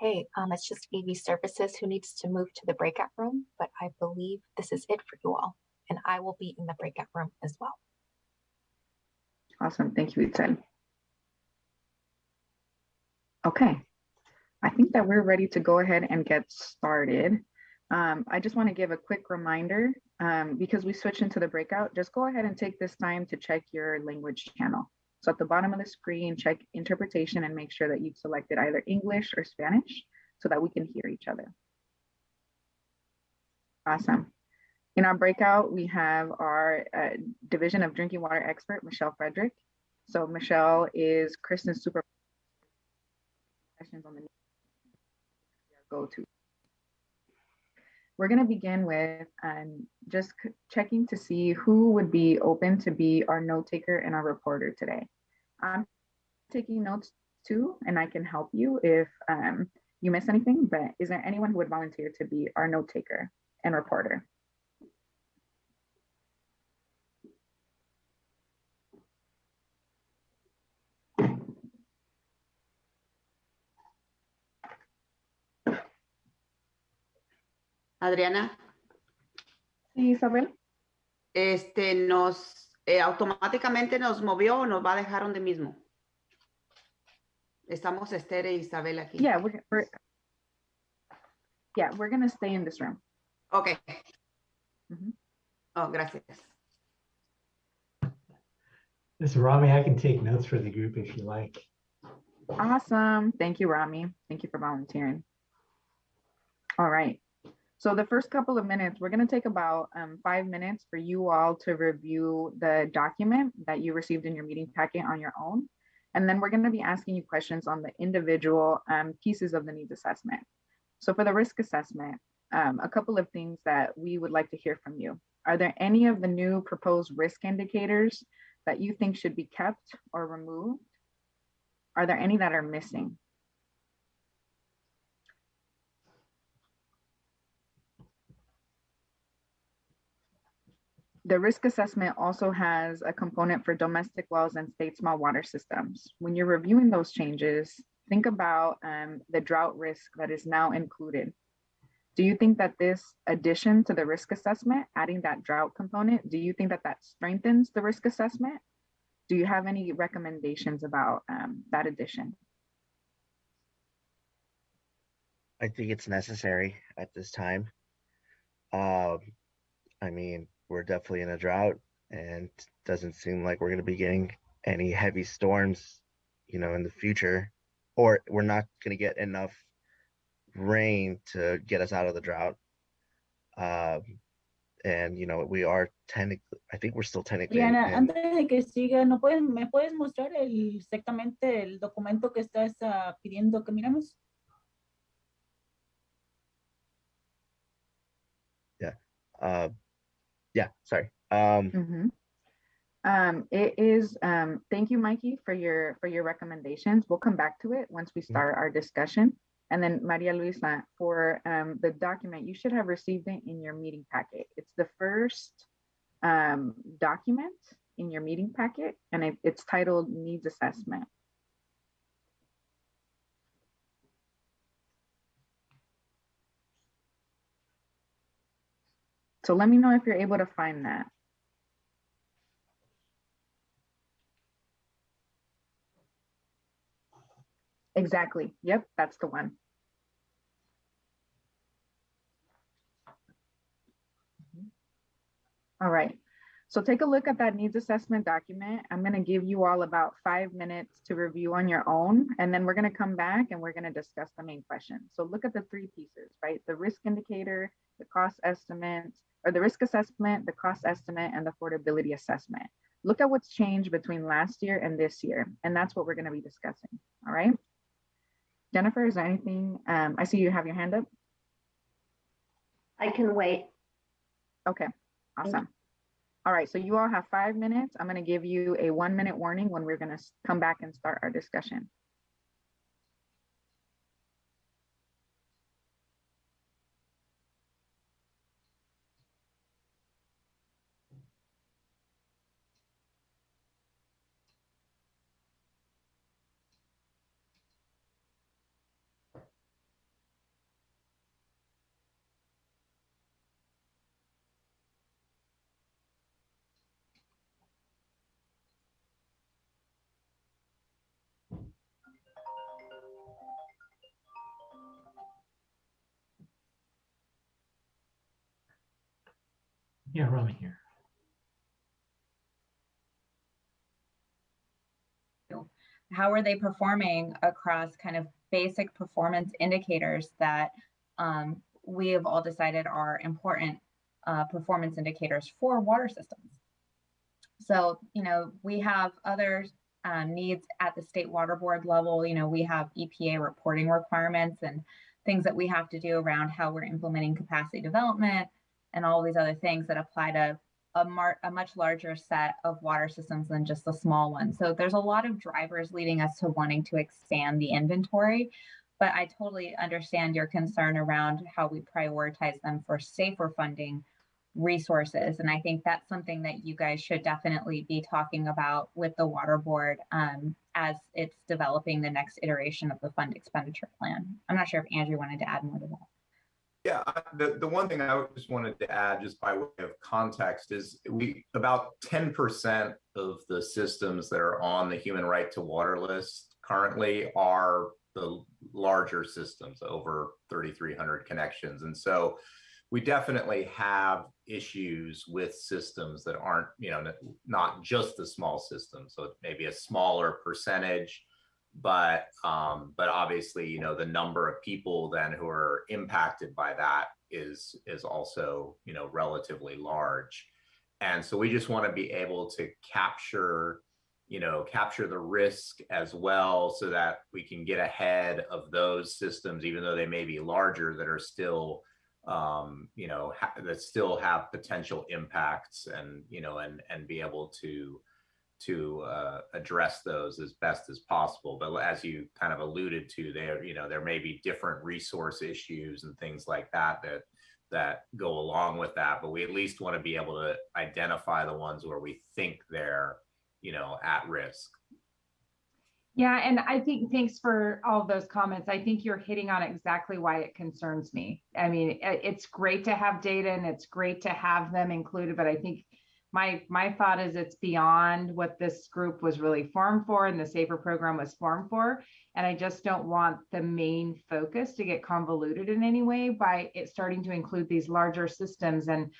Okay, it's just AV Services who needs to move to the breakout room, but I believe this is it for you all, and I will be in the breakout room as well. Awesome, thank you, Isabel. Okay, I think that we're ready to go ahead and get started. I just want to give a quick reminder, because we switched into the breakout, just go ahead and take this time to check your language channel. So at the bottom of the screen, check interpretation and make sure that you've selected either English or Spanish so that we can hear each other. Awesome. In our breakout, we have our Division of Drinking Water expert, Michelle Frederick. So Michelle is Kristen's supervisor on the go-to. We're going to begin with just checking to see who would be open to be our note taker and our reporter today. I'm taking notes too, and I can help you if you miss anything, but is there anyone who would volunteer to be our note taker and reporter? Adriana. Sí, Isabel. Automáticamente nos movió o nos va a dejar donde mismo. Estamos Esther e Isabel aquí. Yeah, we're gonna stay in this room. Okay. Oh, gracias. This is Rami. I can take notes for the group if you like. Awesome. Thank you, Rami. Thank you for volunteering. All right. So the first couple of minutes, we're going to take about 5 minutes for you all to review the document that you received in your meeting packet on your own. And then we're going to be asking you questions on the individual pieces of the needs assessment. So for the risk assessment, a couple of things that we would like to hear from you. Are there any of the new proposed risk indicators that you think should be kept or removed? Are there any that are missing? The risk assessment also has a component for domestic wells and state small water systems. When you're reviewing those changes, think about the drought risk that is now included. Do you think that this addition to the risk assessment, adding that drought component, do you think that that strengthens the risk assessment? Do you have any recommendations about that addition? I think it's necessary at this time. I mean, we're definitely in a drought, and doesn't seem like we're going to be getting any heavy storms, you know, in the future, or we're not going to get enough rain to get us out of the drought. And, you know, we are technically, I think we're still technically. Diana, antes de que siga, ¿me puedes mostrar exactamente el documento que estás pidiendo que miremos? Yeah. Yeah, sorry. It is, thank you, Mikey, for your recommendations. We'll come back to it once we start our discussion. And then Maria Luisa, for the document, you should have received it in your meeting packet. It's the first document in your meeting packet, and it's titled Needs Assessment. So let me know if you're able to find that. Exactly. Yep, that's the one. All right. So take a look at that needs assessment document. I'm going to give you all about 5 minutes to review on your own, and then we're going to come back and we're going to discuss the main question. So look at the 3 pieces, right? The risk indicator, the cost estimate, or the risk assessment, the cost estimate, and the affordability assessment. Look at what's changed between last year and this year, and that's what we're going to be discussing. All right. Jennifer, is there anything? I see you have your hand up. I can wait. Okay, awesome. All right, so you all have 5 minutes. I'm going to give you a 1-minute warning when we're going to come back and start our discussion. Yeah, Rami here. How are they performing across kind of basic performance indicators that we have all decided are important performance indicators for water systems? So, you know, we have other needs at the state water board level. You know, we have EPA reporting requirements and things that we have to do around how we're implementing capacity development and all these other things that apply to a much larger set of water systems than just the small ones. So there's a lot of drivers leading us to wanting to expand the inventory, but I totally understand your concern around how we prioritize them for safer funding resources. And I think that's something that you guys should definitely be talking about with the water board as it's developing the next iteration of the fund expenditure plan. I'm not sure if Andrew wanted to add more to that. Yeah, the one thing I just wanted to add, just by way of context, is about 10% of the systems that are on the human right to water list currently are the larger systems, over 3,300 connections. And so we definitely have issues with systems that aren't, you know, not just the small systems. So it may be a smaller percentage, but obviously, you know, the number of people then who are impacted by that is also, you know, relatively large. And so we just want to be able to capture the risk as well, so that we can get ahead of those systems, even though they may be larger, that are still, you know, that still have potential impacts, and, you know, and be able to address those as best as possible. But as you kind of alluded to there, you know, there may be different resource issues and things like that that go along with that. But we at least want to be able to identify the ones where we think they're, you know, at risk. Yeah, and I think, thanks for all of those comments. I think you're hitting on exactly why it concerns me. I mean, it's great to have data and it's great to have them included, but I think my thought is it's beyond what this group was really formed for and the SAFER program was formed for. And I just don't want the main focus to get convoluted in any way by it starting to include these larger systems, and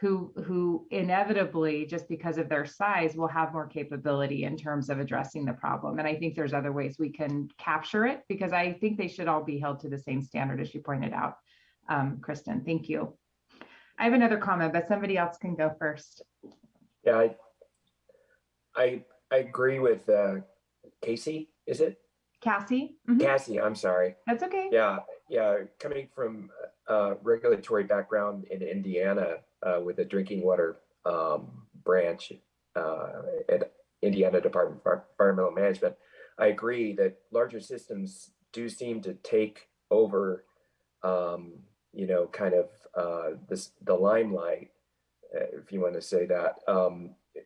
who inevitably, just because of their size, will have more capability in terms of addressing the problem. And I think there's other ways we can capture it, because I think they should all be held to the same standard, as you pointed out, Kristen. Thank you. I have another comment, but somebody else can go first. Yeah, I agree with Casey, is it? Cassie? Mm-hmm. Cassie, I'm sorry. That's okay. Yeah, coming from a regulatory background in Indiana with the drinking water branch at Indiana Department of Environmental Management, I agree that larger systems do seem to take over, you know, kind of the limelight, if you want to say that,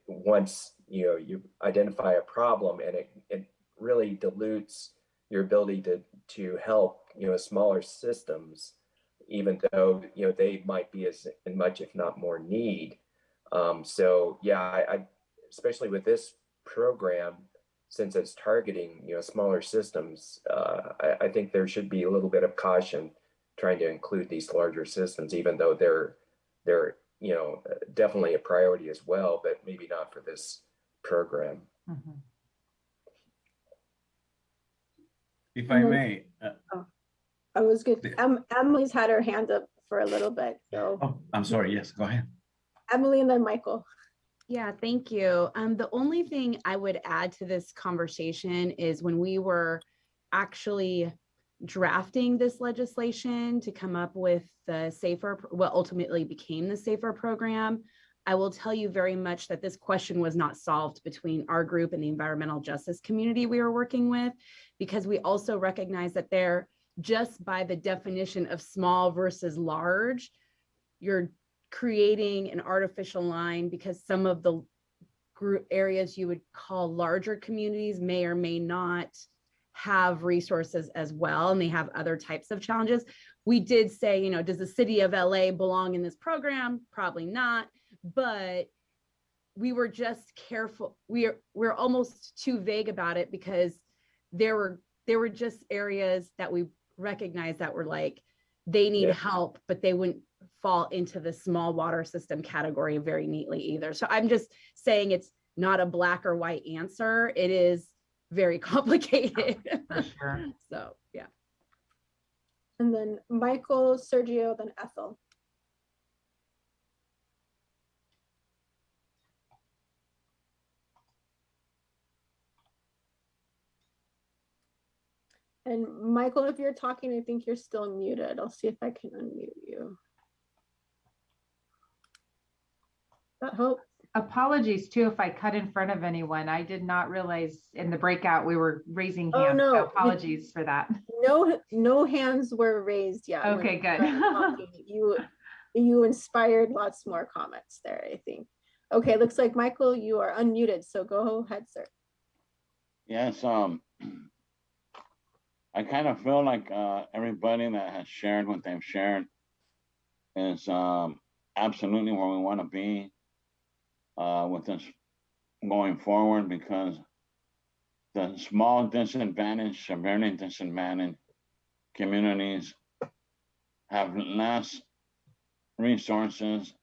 once, you know, you identify a problem, and it really dilutes your ability to help, you know, smaller systems, even though, you know, they might be as much, if not more, need. So yeah, I especially with this program, since it's targeting, you know, smaller systems, I think there should be a little bit of caution trying to include these larger systems, even though they're you know, definitely a priority as well, but maybe not for this program. Mm-hmm. If I may. I was good. Emily's had her hand up for a little bit, so. Oh, I'm sorry. Yes, go ahead. Emily and then Michael. Yeah, thank you. The only thing I would add to this conversation is when we were actually drafting this legislation to come up with the SAFER, what ultimately became the SAFER program, I will tell you very much that this question was not solved between our group and the environmental justice community we were working with, because we also recognize that they're, just by the definition of small versus large, you're creating an artificial line, because some of the group areas you would call larger communities may or may not have resources as well, and they have other types of challenges. We did say, you know, does the city of LA belong in this program? Probably not, but we were just careful. We're almost too vague about it, because there were just areas that we recognized that were like, they need help, but they wouldn't fall into the small water system category very neatly either. So I'm just saying it's not a black or white answer. It is very complicated. For sure. So yeah. And then Michael, Sergio, then Ethel. And Michael, if you're talking, I think you're still muted. I'll see if I can unmute you. That helps. Apologies too if I cut in front of anyone. I did not realize in the breakout we were raising hands. Oh, no. So apologies for that. No hands were raised yet. Okay, good. You inspired lots more comments there, I think. Okay, looks like Michael, you are unmuted, so go ahead, sir. Yes, I kind of feel like everybody that has shared what they've shared is absolutely where we want to be with this going forward, because the small disadvantaged, severely disadvantaged communities have less resources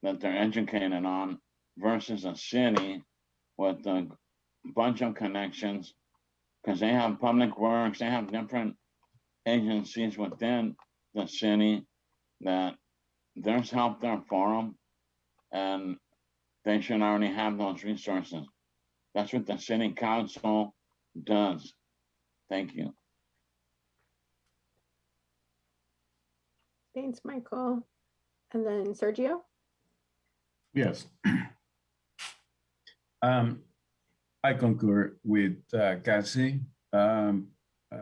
that they're educated on versus a city with a bunch of connections, because they have public works, they have different agencies within the city that there's help there for them, and they should already have those resources. That's what the city council does. Thank you. Thanks, Michael. And then Sergio? Yes. I concur with Cassie.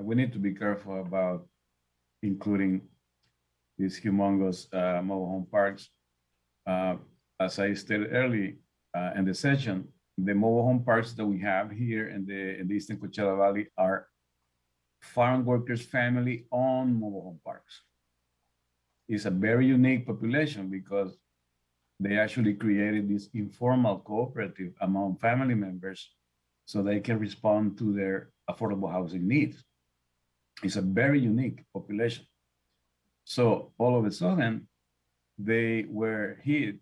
We need to be careful about including these humongous mobile home parks. As I stated early in the session, the mobile home parks that we have here in the Eastern Coachella Valley are farm workers' family-owned mobile home parks. It's a very unique population because they actually created this informal cooperative among family members so they can respond to their affordable housing needs. It's a very unique population. So all of a sudden, they were hit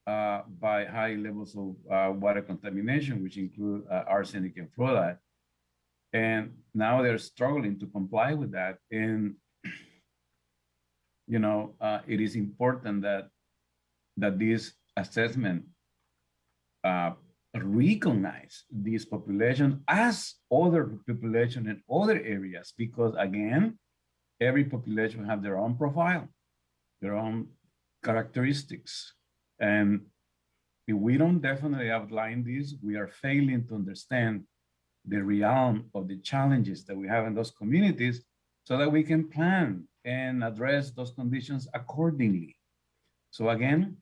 by high levels of water contamination, which include arsenic and fluoride. And now they're struggling to comply with that. And, you know, it is important that this assessment recognize this population as other population in other areas, because again, every population have their own profile, their own characteristics. And if we don't definitely outline this, we are failing to understand the realm of the challenges that we have in those communities so that we can plan and address those conditions accordingly. So again,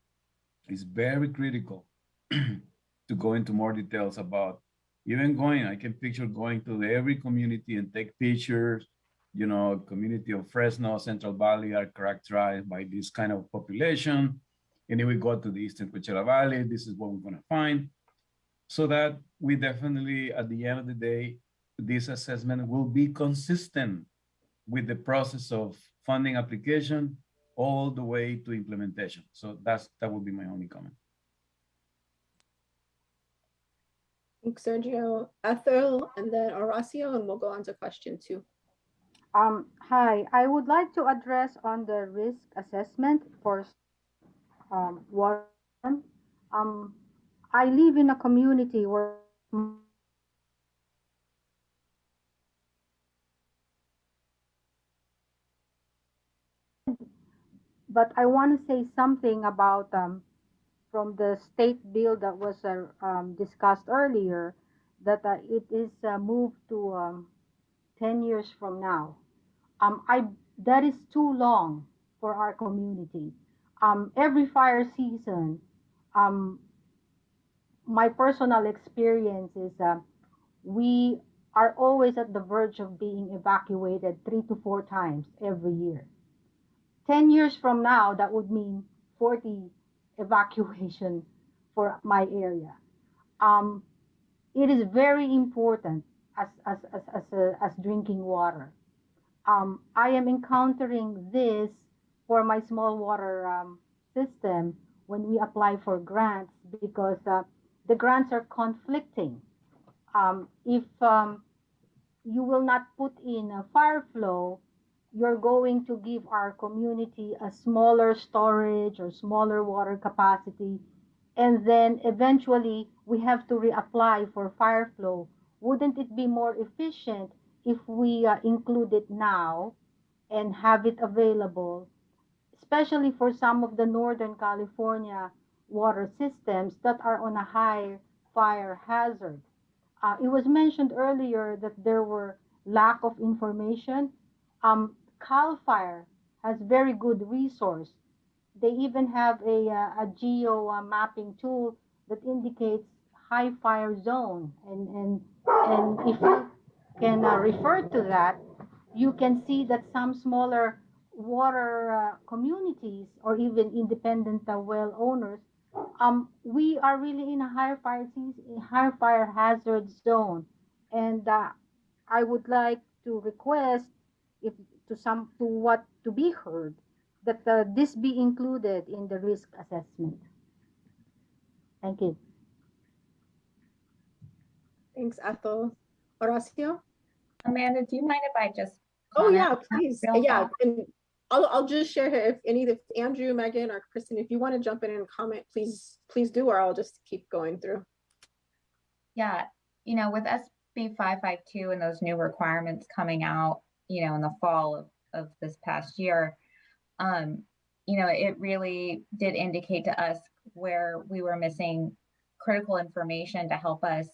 it's very critical to go into more details about even going, I can picture going to every community and take pictures. You know, community of Fresno, Central Valley are characterized by this kind of population. And if we go to the Eastern Coachella Valley, this is what we're gonna find. So that we definitely, at the end of the day, this assessment will be consistent with the process of funding application all the way to implementation. So that would be my only comment. Thanks, Sergio. Ethel, and then Horacio, and we'll go on to question 2. Hi, I would like to address on the risk assessment for water. I live in a community where but I want to say something about from the state bill that was discussed earlier, that it is moved to 10 years from now. That is too long for our community. Every fire season, my personal experience is we are always at the verge of being evacuated 3 to 4 times every year. 10 years from now, that would mean 40 evacuation for my area. It is very important as drinking water. I am encountering this for my small water system when we apply for grants, because the grants are conflicting. If you will not put in a fire flow, you're going to give our community a smaller storage or smaller water capacity, and then eventually we have to reapply for fire flow. Wouldn't it be more efficient if we include it now and have it available, especially for some of the Northern California water systems that are on a high fire hazard? It was mentioned earlier that there were lack of information. CAL FIRE has very good resource. They even have a geo mapping tool that indicates high fire zone. And if you can refer to that, you can see that some smaller water communities or even independent well owners, we are really in a high fire hazard zone. And I would like to request if to be heard. that this be included in the risk assessment. Thank you. Thanks, Ethel. Horacio? Amanda, do you mind if I just Oh comment yeah, on that please. real Yeah, fast? and I'll just share here if Andrew, Megan, or Kristen, if you want to jump in and comment, please do, or I'll just keep going through. Yeah, with SB 552 and those new requirements coming out, in the fall of this past year, it really did indicate to us where we were missing critical information to help us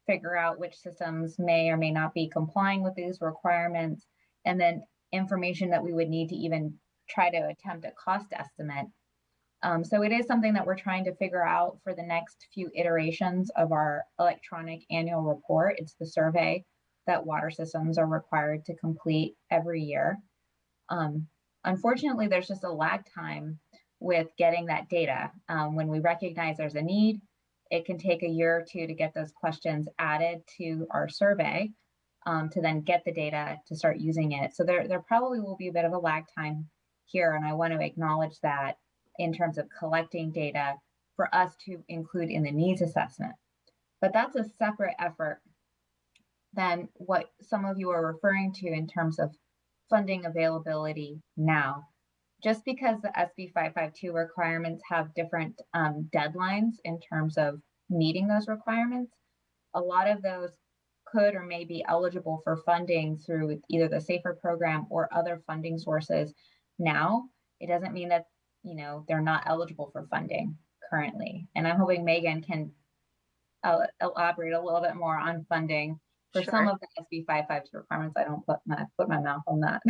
figure out which systems may or may not be complying with these requirements, and then information that we would need to even try to attempt a cost estimate. So it is something that we're trying to figure out for the next few iterations of our electronic annual report. It's the survey that water systems are required to complete every year. Unfortunately, there's just a lag time with getting that data. When we recognize there's a need, it can take a year or two to get those questions added to our survey to then get the data to start using it. So there probably will be a bit of a lag time here, and I want to acknowledge that in terms of collecting data for us to include in the needs assessment. But that's a separate effort than what some of you are referring to in terms of funding availability now. Just because the SB 552 requirements have different deadlines in terms of meeting those requirements, a lot of those could or may be eligible for funding through either the SAFER program or other funding sources now. It doesn't mean that they're not eligible for funding currently. And I'm hoping Megan can elaborate a little bit more on funding for some of the SB 552 requirements. I don't put my mouth on that.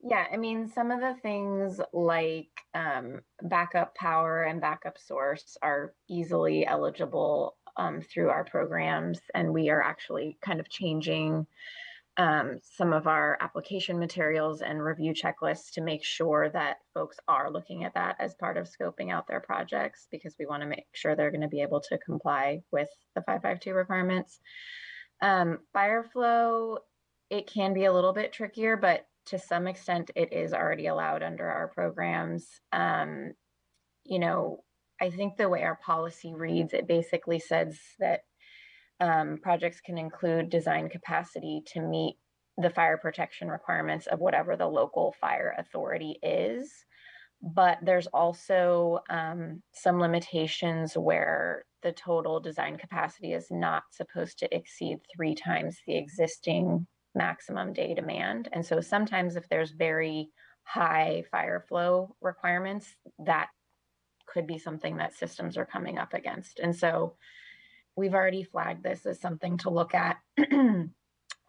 Yeah, I mean, some of the things like backup power and backup source are easily eligible through our programs, and we are actually kind of changing some of our application materials and review checklists to make sure that folks are looking at that as part of scoping out their projects, because we want to make sure they're going to be able to comply with the 552 requirements. Fire flow, it can be a little bit trickier, but to some extent it is already allowed under our programs. I think the way our policy reads, it basically says that projects can include design capacity to meet the fire protection requirements of whatever the local fire authority is. But there's also some limitations where the total design capacity is not supposed to exceed 3 times the existing maximum day demand. And so sometimes if there's very high fire flow requirements, that could be something that systems are coming up against. And so we've already flagged this as something to look at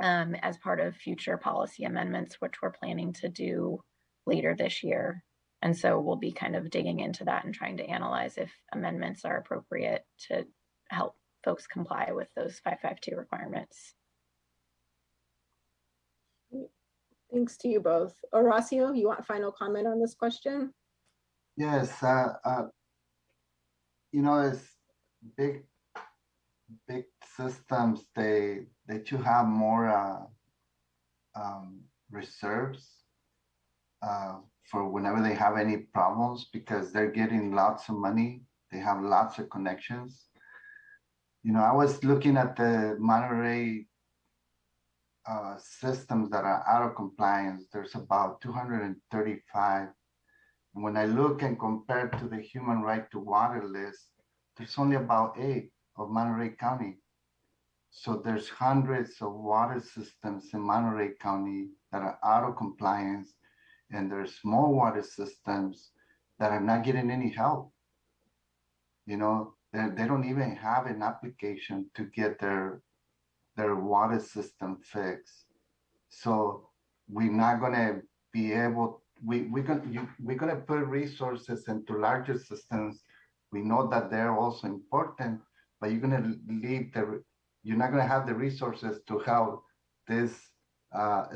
as part of future policy amendments, which we're planning to do later this year. And so we'll be kind of digging into that and trying to analyze if amendments are appropriate to help folks comply with those 552 requirements. Thanks to you both. Horacio, you want a final comment on this question? Yes, it's big systems, they should have more reserves for whenever they have any problems, because they're getting lots of money. They have lots of connections. I was looking at the Monterey systems that are out of compliance. There's about 235. And when I look and compare to the human right to water list, there's only about 8 of Monterey County. So there's hundreds of water systems in Monterey County that are out of compliance, and there's more water systems that are not getting any help. They don't even have an application to get their water system fixed. So we're not gonna be able. We're gonna put resources into larger systems. We know that they're also important, but you're not gonna have the resources to help this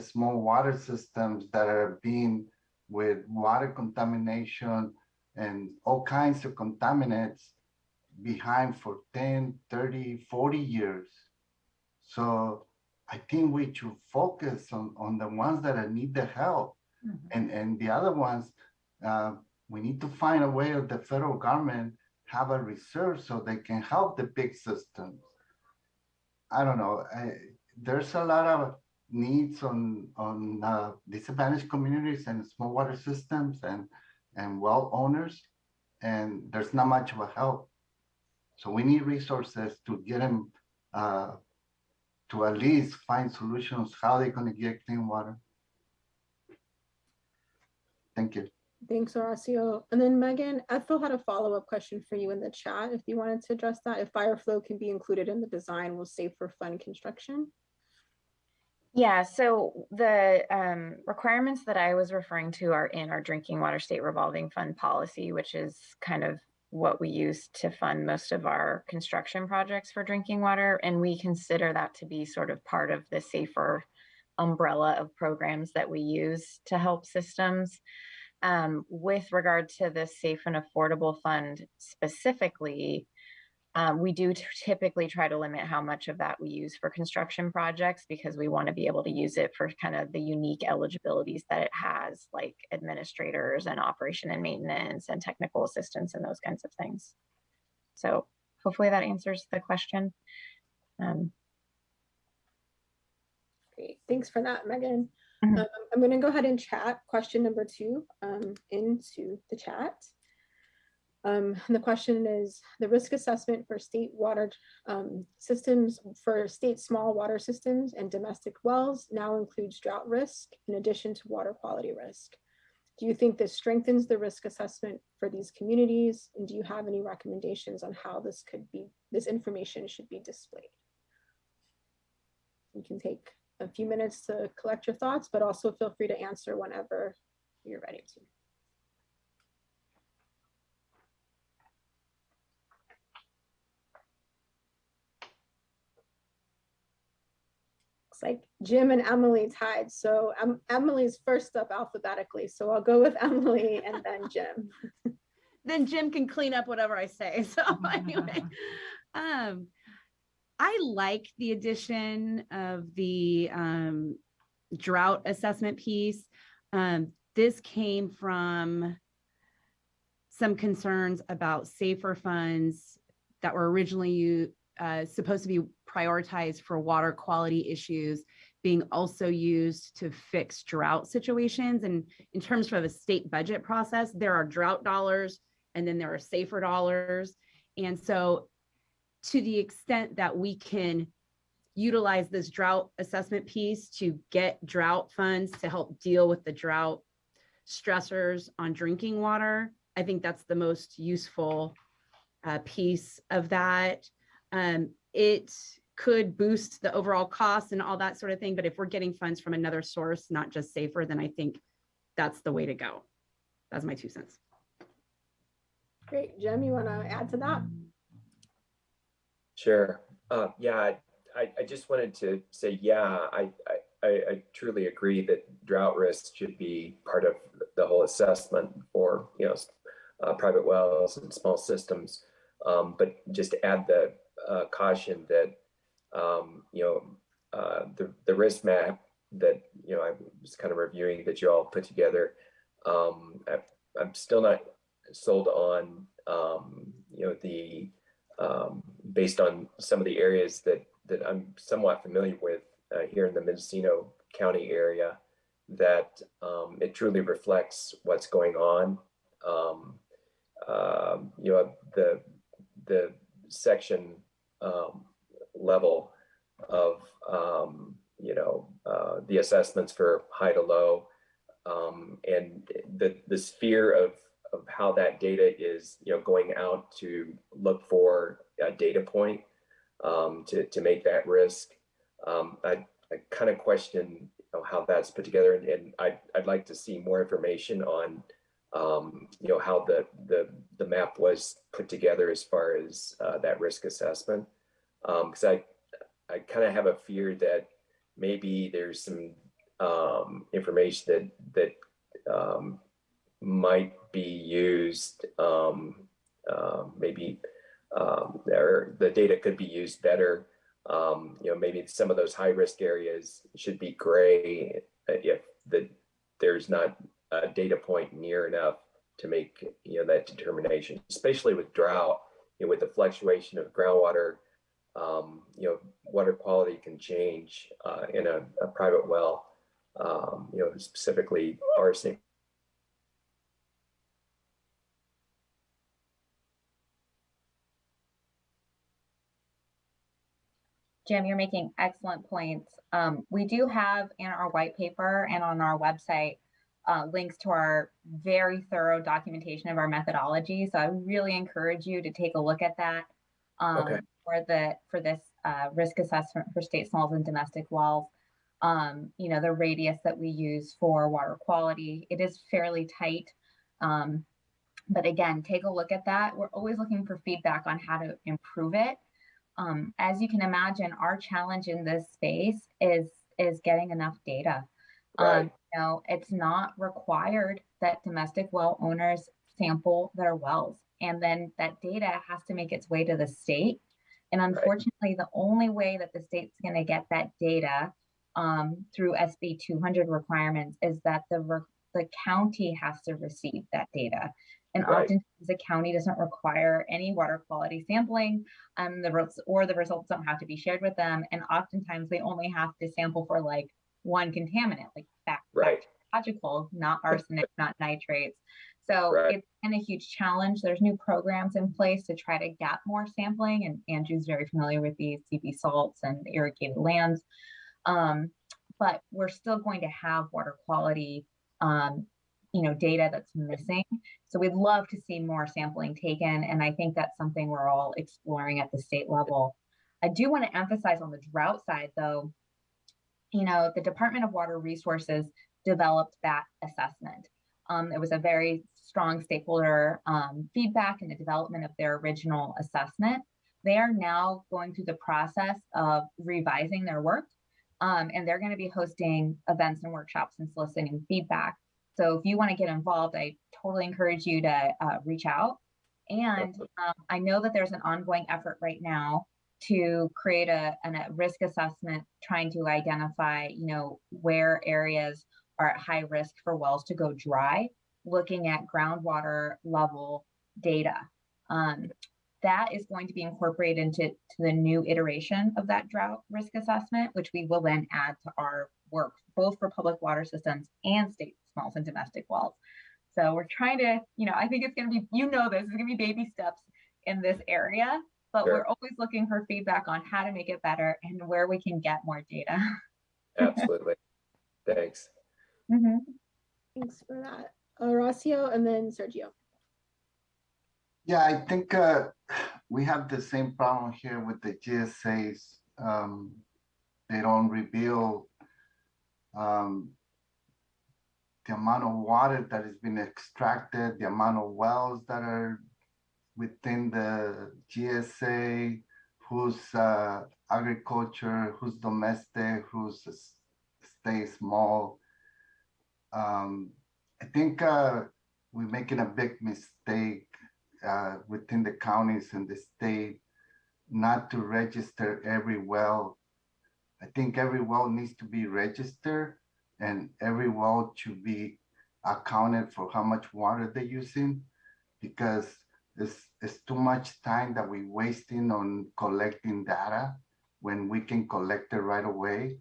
small water systems that are being with water contamination and all kinds of contaminants behind for 10, 30, 40 years. So I think we should focus on the ones that need the help. And the other ones, we need to find a way of the federal government have a reserve so they can help the big systems. I don't know. There's a lot of needs on disadvantaged communities and small water systems and well owners, and there's not much of a help. So we need resources to get them to at least find solutions how they're going to get clean water. Thank you. Thanks, Horacio. And then Megan, Ethel had a follow-up question for you in the chat if you wanted to address that. If fire flow can be included in the design, will safer fund construction? Yeah, so the requirements that I was referring to are in our drinking water state revolving fund policy, which is kind of what we use to fund most of our construction projects for drinking water. And we consider that to be sort of part of the safer umbrella of programs that we use to help systems. With regard to the Safe and Affordable Fund specifically, we do typically try to limit how much of that we use for construction projects because we want to be able to use it for kind of the unique eligibilities that it has, like administrators and operation and maintenance and technical assistance and those kinds of things. So hopefully that answers the question. Great, thanks for that, Megan. I'm going to go ahead and chat question number 2 into the chat. And the question is, the risk assessment for state water systems, for state small water systems and domestic wells now includes drought risk in addition to water quality risk. Do you think this strengthens the risk assessment for these communities? And do you have any recommendations on how this information should be displayed? You can take a few minutes to collect your thoughts, but also feel free to answer whenever you're ready to. Looks like Jim and Emily tied. So Emily's first up alphabetically. So I'll go with Emily and then Jim. Then Jim can clean up whatever I say. So anyway, I like the addition of the drought assessment piece. This came from some concerns about safer funds that were originally supposed to be prioritized for water quality issues being also used to fix drought situations. And in terms of a state budget process, there are drought dollars and then there are safer dollars. And so to the extent that we can utilize this drought assessment piece to get drought funds to help deal with the drought stressors on drinking water, I think that's the most useful piece of that. It could boost the overall cost and all that sort of thing, but if we're getting funds from another source, not just safer, then I think that's the way to go. That's my 2 cents. Great, Jim, you want to add to that? Sure. Yeah, I just wanted to say, yeah, I truly agree that drought risk should be part of the whole assessment for, you know, private wells and small systems. But just to add the caution that, you know, the risk map that, you know, I was kind of reviewing that you all put together, I'm still not sold on, you know, the based on some of the areas that I'm somewhat familiar with here in the Mendocino County area, that it truly reflects what's going on. You know, the section level of you know, the assessments for high to low, and the sphere of how that data is, you know, going out to look for a data point to make that risk. I kind of question, you know, how that's put together, and I'd like to see more information on you know, how the map was put together as far as that risk assessment, because I kind of have a fear that maybe there's some information that might be used, maybe or the data could be used better. You know, maybe some of those high risk areas should be gray if there's not a data point near enough to make, you know, that determination, especially with drought, you know, with the fluctuation of groundwater, you know, water quality can change in a private well, you know, specifically arsenic. Jim, you're making excellent points. We do have in our white paper and on our website links to our very thorough documentation of our methodology. So I really encourage you to take a look at that for this risk assessment for state smalls and domestic wells. You know, the radius that we use for water quality, it is fairly tight. But again, take a look at that. We're always looking for feedback on how to improve it. As you can imagine, our challenge in this space is getting enough data. Right. You know, it's not required that domestic well owners sample their wells, and then that data has to make its way to the state. And unfortunately, the only way that the state's going to get that data through SB 200 requirements is that the county has to receive that data. And oftentimes the county doesn't require any water quality sampling, the results don't have to be shared with them. And oftentimes they only have to sample for like one contaminant, like bacteriological, not arsenic, not nitrates. So it's been a huge challenge. There's new programs in place to try to get more sampling, and Andrew's very familiar with these CB salts and irrigated lands. But we're still going to have water quality you know, data that's missing. So we'd love to see more sampling taken. And I think that's something we're all exploring at the state level. I do want to emphasize on the drought side though, you know, the Department of Water Resources developed that assessment. It was a very strong stakeholder feedback in the development of their original assessment. They are now going through the process of revising their work. And they're going to be hosting events and workshops and soliciting feedback. So if you want to get involved, I totally encourage you to reach out. And I know that there's an ongoing effort right now to create a risk assessment, trying to identify, you know, where areas are at high risk for wells to go dry, looking at groundwater level data. That is going to be incorporated into the new iteration of that drought risk assessment, which we will then add to our work, both for public water systems and state smalls and domestic wells. So we're trying to, you know, I think it's going to be, you know, this is going to be baby steps in this area, but we're always looking for feedback on how to make it better and where we can get more data. Absolutely. Thanks. Thanks for that. Horacio and then Sergio. Yeah, I think we have the same problem here with the GSAs. They don't reveal the amount of water that has been extracted, the amount of wells that are within the GSA, who's agriculture, who's domestic, who's stay small. I think we're making a big mistake within the counties and the state not to register every well. I think every well needs to be registered, and every well should be accounted for how much water they're using, because it's too much time that we're wasting on collecting data when we can collect it right away.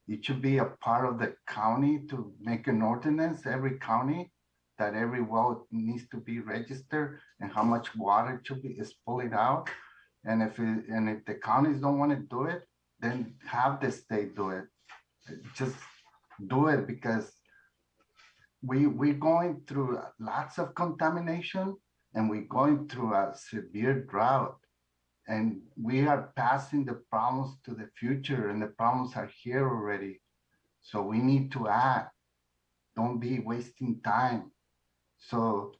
It should be a part of the county to make an ordinance, every county, that every well needs to be registered and how much water is pulling out. And if the counties don't want to do it, then have the state do it. Just do it, because we're going through lots of contamination and we're going through a severe drought, and we are passing the problems to the future, and the problems are here already. So we need to act. Don't be wasting time. So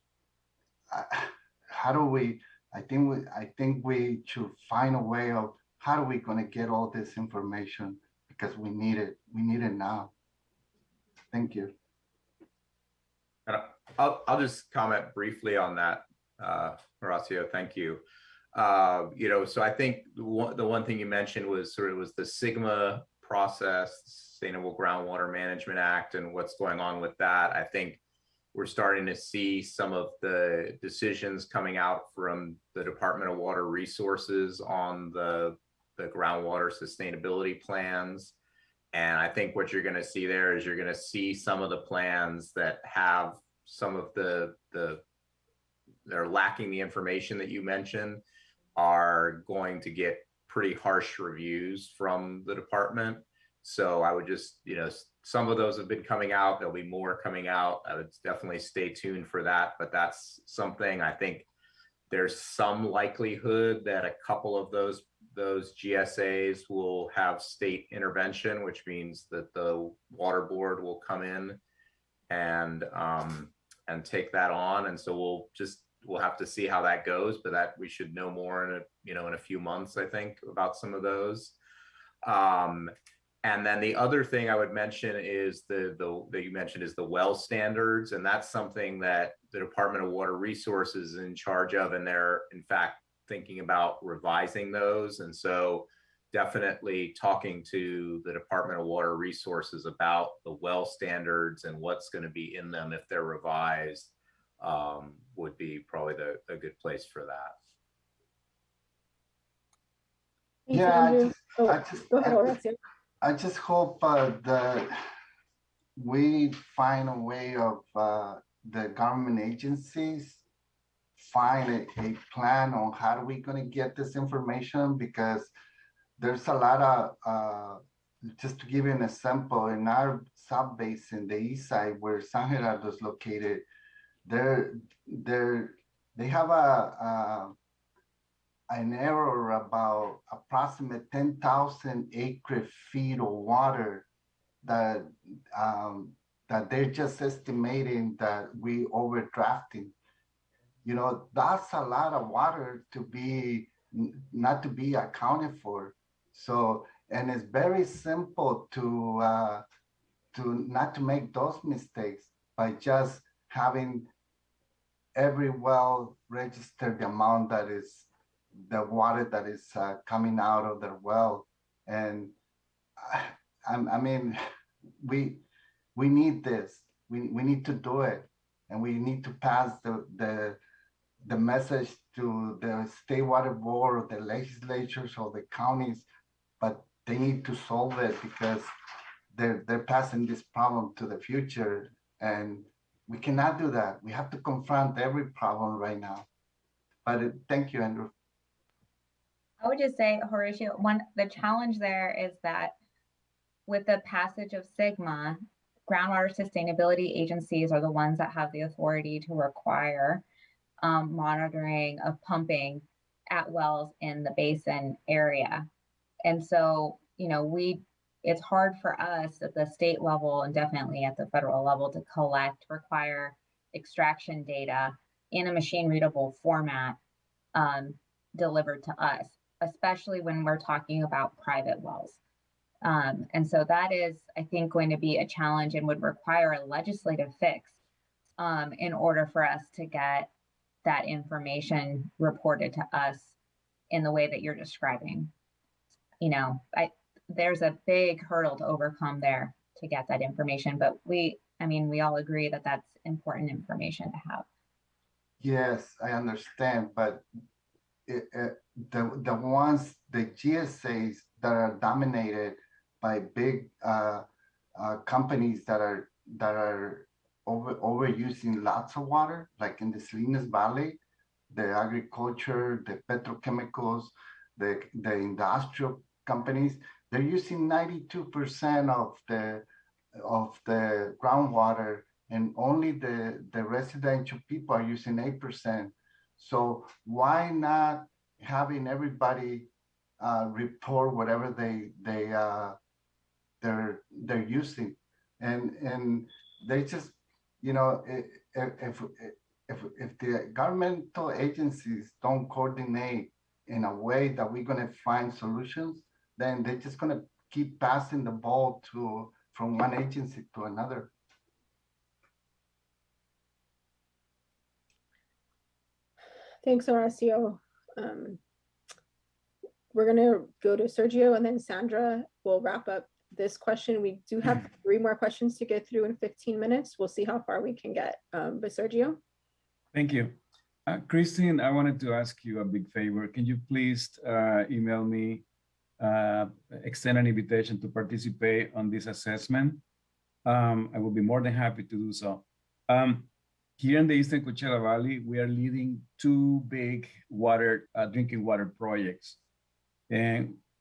how do we, I think we should find a way of how are we going to get all this information, because we need it now. Thank you. I'll just comment briefly on that, Horacio. Thank you. You know, so I think the one thing you mentioned was the SGMA process, Sustainable Groundwater Management Act, and what's going on with that. I think we're starting to see some of the decisions coming out from the Department of Water Resources on the groundwater sustainability plans. And I think what you're going to see there is you're going to see some of the plans that have some of they're lacking the information that you mentioned are going to get pretty harsh reviews from the department. So I would just, some of those have been coming out. There'll be more coming out. I would definitely stay tuned for that. But that's something I think there's some likelihood that a couple of those GSAs will have state intervention, which means that the water board will come in and take that on. And so we'll have to see how that goes, but that we should know more in a few months, I think, about some of those. And then the other thing I would mention is that you mentioned is the well standards. And that's something that the Department of Water Resources is in charge of. And they're in fact thinking about revising those. And so definitely talking to the Department of Water Resources about the well standards and what's going to be in them if they're revised would be probably a good place for that. Yeah, I just hope that we find a way of the government agencies find a plan on how are we going to get this information, because there's a lot of, just to give you an example, in our sub basin, the east side where San Gerardo is located, they have an error about approximately 10,000 acre feet of water that they're just estimating that we overdrafting. That's a lot of water not to be accounted for. So, and it's very simple to not to make those mistakes by just having every well register the amount that is the water that is coming out of their well. And I mean, we need this. We need to do it, and we need to pass the message to the state water board or the legislatures or the counties, but they need to solve it because they're passing this problem to the future, and we cannot do that. We have to confront every problem right now. But thank you, Andrew. I would just say, Horatio, the challenge there is that with the passage of SGMA, groundwater sustainability agencies are the ones that have the authority to require monitoring of pumping at wells in the basin area. And so, it's hard for us at the state level and definitely at the federal level to require extraction data in a machine readable format delivered to us, especially when we're talking about private wells. And so that is, I think, going to be a challenge and would require a legislative fix in order for us to get that information reported to us in the way that you're describing. There's a big hurdle to overcome there to get that information, but we all agree that that's important information to have. Yes, I understand, but the GSAs that are dominated by big companies that are overusing lots of water, like in the Salinas Valley, the agriculture, the petrochemicals, the industrial companies, they're using 92% of the groundwater, and only the residential people are using 8%. So why not having everybody report whatever they're using, and they just, if the governmental agencies don't coordinate in a way that we're going to find solutions, then they're just going to keep passing the ball from one agency to another. Thanks, Horacio. We're going to go to Sergio, and then Sandra will wrap up this question. We do have 3 more questions to get through in 15 minutes. We'll see how far we can get. But Sergio? Thank you. Christine, I wanted to ask you a big favor. Can you please email me, extend an invitation to participate on this assessment? I will be more than happy to do so. Here in the Eastern Coachella Valley, we are leading 2 big drinking water projects.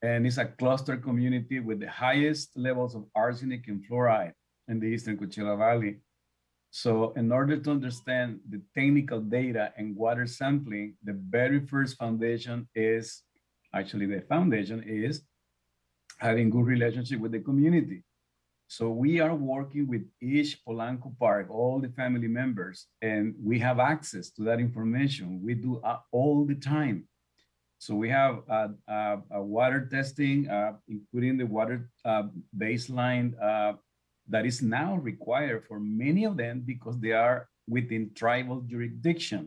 And it's a cluster community with the highest levels of arsenic and fluoride in the Eastern Coachella Valley. So in order to understand the technical data and water sampling, the very first foundation is, actually the foundation is having good relationship with the community. So we are working with each Polanco Park, all the family members, and we have access to that information. We do all the time. So we have a water testing, including the water baseline that is now required for many of them because they are within tribal jurisdiction.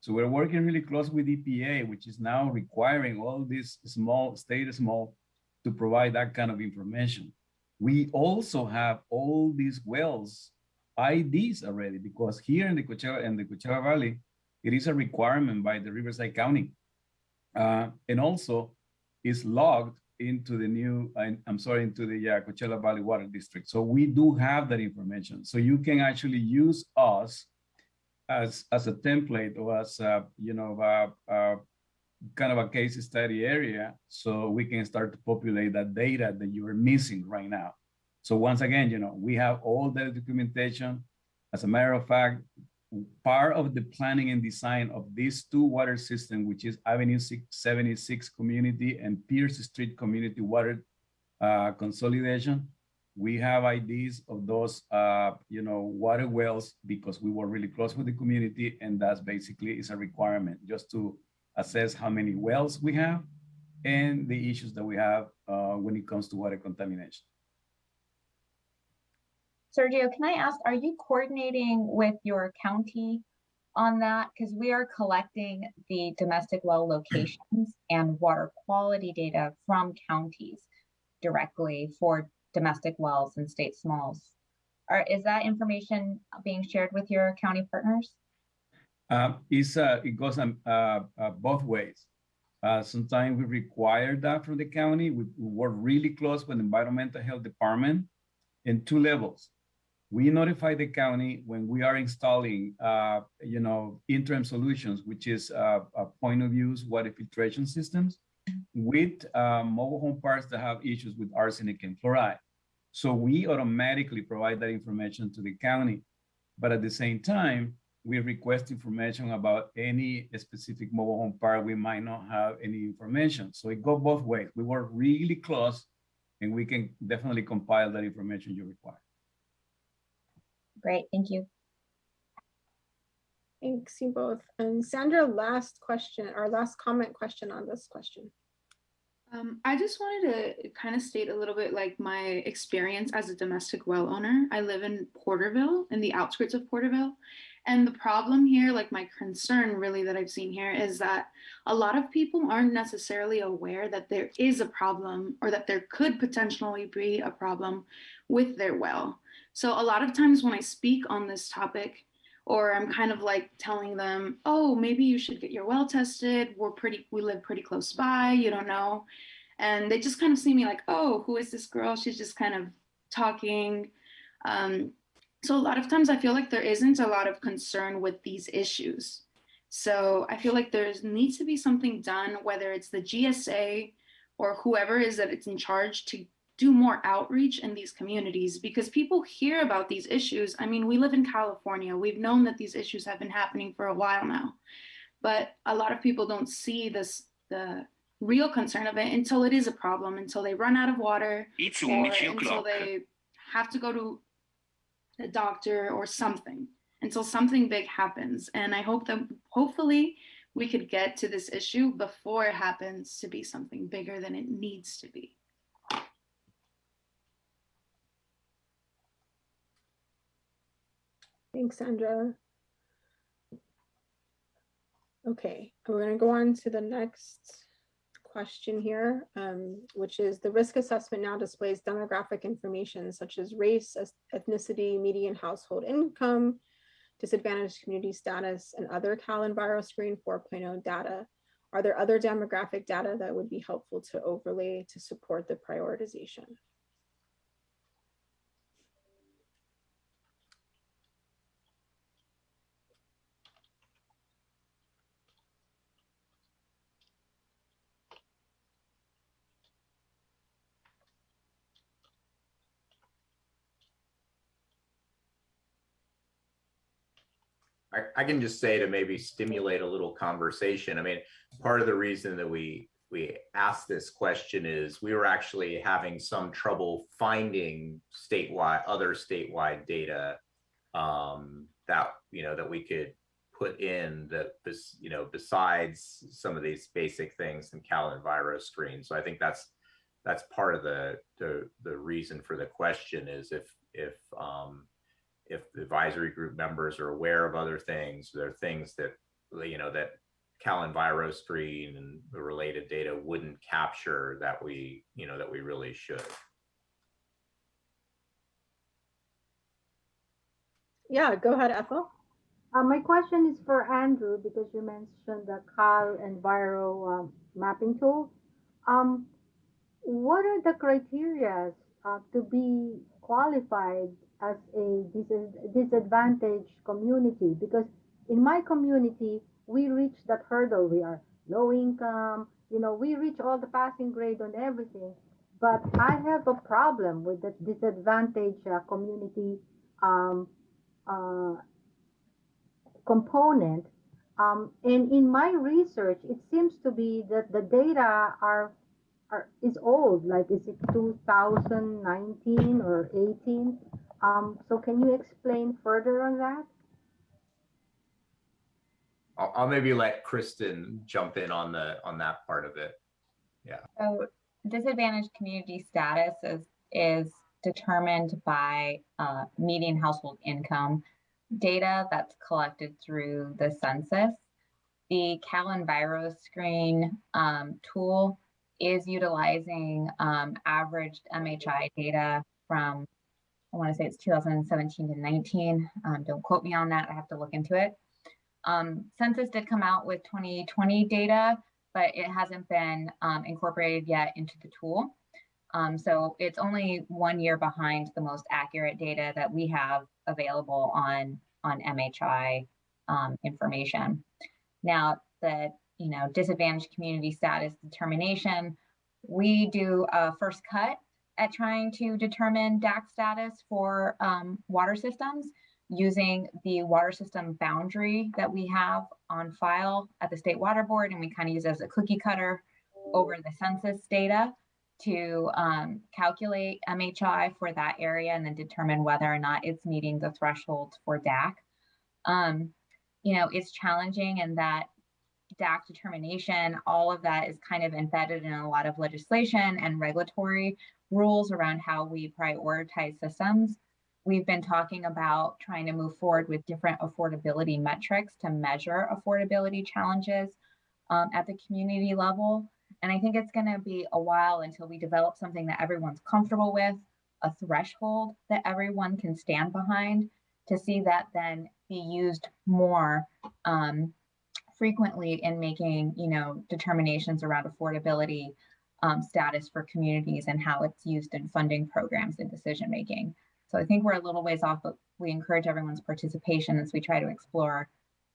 So we're working really close with EPA, which is now requiring all these state to provide that kind of information. We also have all these wells IDs already, because here in the Coachella Valley, it is a requirement by the Riverside County. And also is logged into the into the Coachella Valley Water District. So we do have that information. So you can actually use us as a template or as kind of a case study area, so we can start to populate that data that you are missing right now. So once again, we have all the documentation. As a matter of fact, part of the planning and design of these 2 water systems, which is Avenue 76 Community and Pierce Street Community Water Consolidation, we have IDs of those, water wells because we were really close with the community, and that's basically is a requirement just to assess how many wells we have and the issues that we have when it comes to water contamination. Sergio, can I ask, are you coordinating with your county on that? Because we are collecting the domestic well locations and water quality data from counties directly for domestic wells and state smalls. Is that information being shared with your county partners? It goes both ways. Sometimes we require that from the county. We work really close with the Environmental Health Department in 2 levels. We notify the county when we are installing, interim solutions, which is a point of use water filtration systems with mobile home parks that have issues with arsenic and fluoride. So we automatically provide that information to the county. But at the same time, we request information about any specific mobile home park we might not have any information. So it goes both ways. We work really close, and we can definitely compile that information you require. Great, thank you. Thanks, you both. And Sandra, last question, our last comment question on this question. I just wanted to kind of state a little bit like my experience as a domestic well owner. I live in Porterville, in the outskirts of Porterville. And the problem here, like my concern really that I've seen here, is that a lot of people aren't necessarily aware that there is a problem or that there could potentially be a problem with their well. So a lot of times when I speak on this topic, or I'm kind of like telling them, oh, maybe you should get your well tested. We live pretty close by, you don't know. And they just kind of see me like, oh, who is this girl? She's just kind of talking. So a lot of times I feel like there isn't a lot of concern with these issues. So I feel like there needs to be something done, whether it's the GSA or whoever is that it's in charge, to do more outreach in these communities, because people hear about these issues. I mean, we live in California. We've known that these issues have been happening for a while now, but a lot of people don't see the real concern of it until it is a problem, until they run out of water, or until they have to go to the doctor or something, until something big happens. And I hope that hopefully we could get to this issue before it happens to be something bigger than it needs to be. Thanks, Sandra. Okay, we're going to go on to the next question here, which is the risk assessment now displays demographic information such as race, ethnicity, median household income, disadvantaged community status, and other CalEnviro-Screen 4.0 data. Are there other demographic data that would be helpful to overlay to support the prioritization? I can just say to maybe stimulate a little conversation. I mean, part of the reason that we asked this question is we were actually having some trouble finding other statewide data that that we could put in this besides some of these basic things in CalEnviro-Screen. So I think that's part of the reason for the question is if the advisory group members are aware of other things, there are things that that CalEnviro-Screen and the related data wouldn't capture that we really should. Yeah, go ahead, Ethel. My question is for Andrew because you mentioned the CalEnviro mapping tool. What are the criteria to be qualified as a disadvantaged community? Because in my community, we reach that hurdle. We are low income, we reach all the passing grade on everything. But I have a problem with the disadvantaged community component. And in my research, it seems to be that the data is old, like is it 2019 or 18? So can you explain further on that? I'll maybe let Kristen jump in on that part of it. Yeah. So disadvantaged community status is determined by median household income data that's collected through the census. The CalEnviro-Screen tool is utilizing averaged MHI data from, I want to say it's 2017 to 19. Don't quote me on that. I have to look into it. Census did come out with 2020 data, but it hasn't been incorporated yet into the tool. So it's only 1 year behind the most accurate data that we have available on MHI information. Now, the disadvantaged community status determination, we do a first cut at trying to determine DAC status for water systems using the water system boundary that we have on file at the State Water Board, and we kind of use it as a cookie cutter over the census data to calculate MHI for that area and then determine whether or not it's meeting the thresholds for DAC. It's challenging in that DAC determination, all of that is kind of embedded in a lot of legislation and regulatory rules around how we prioritize systems. We've been talking about trying to move forward with different affordability metrics to measure affordability challenges at the community level. And I think it's going to be a while until we develop something that everyone's comfortable with, a threshold that everyone can stand behind, to see that then be used more frequently in making, determinations around affordability status for communities and how it's used in funding programs and decision making. So I think we're a little ways off, but we encourage everyone's participation as we try to explore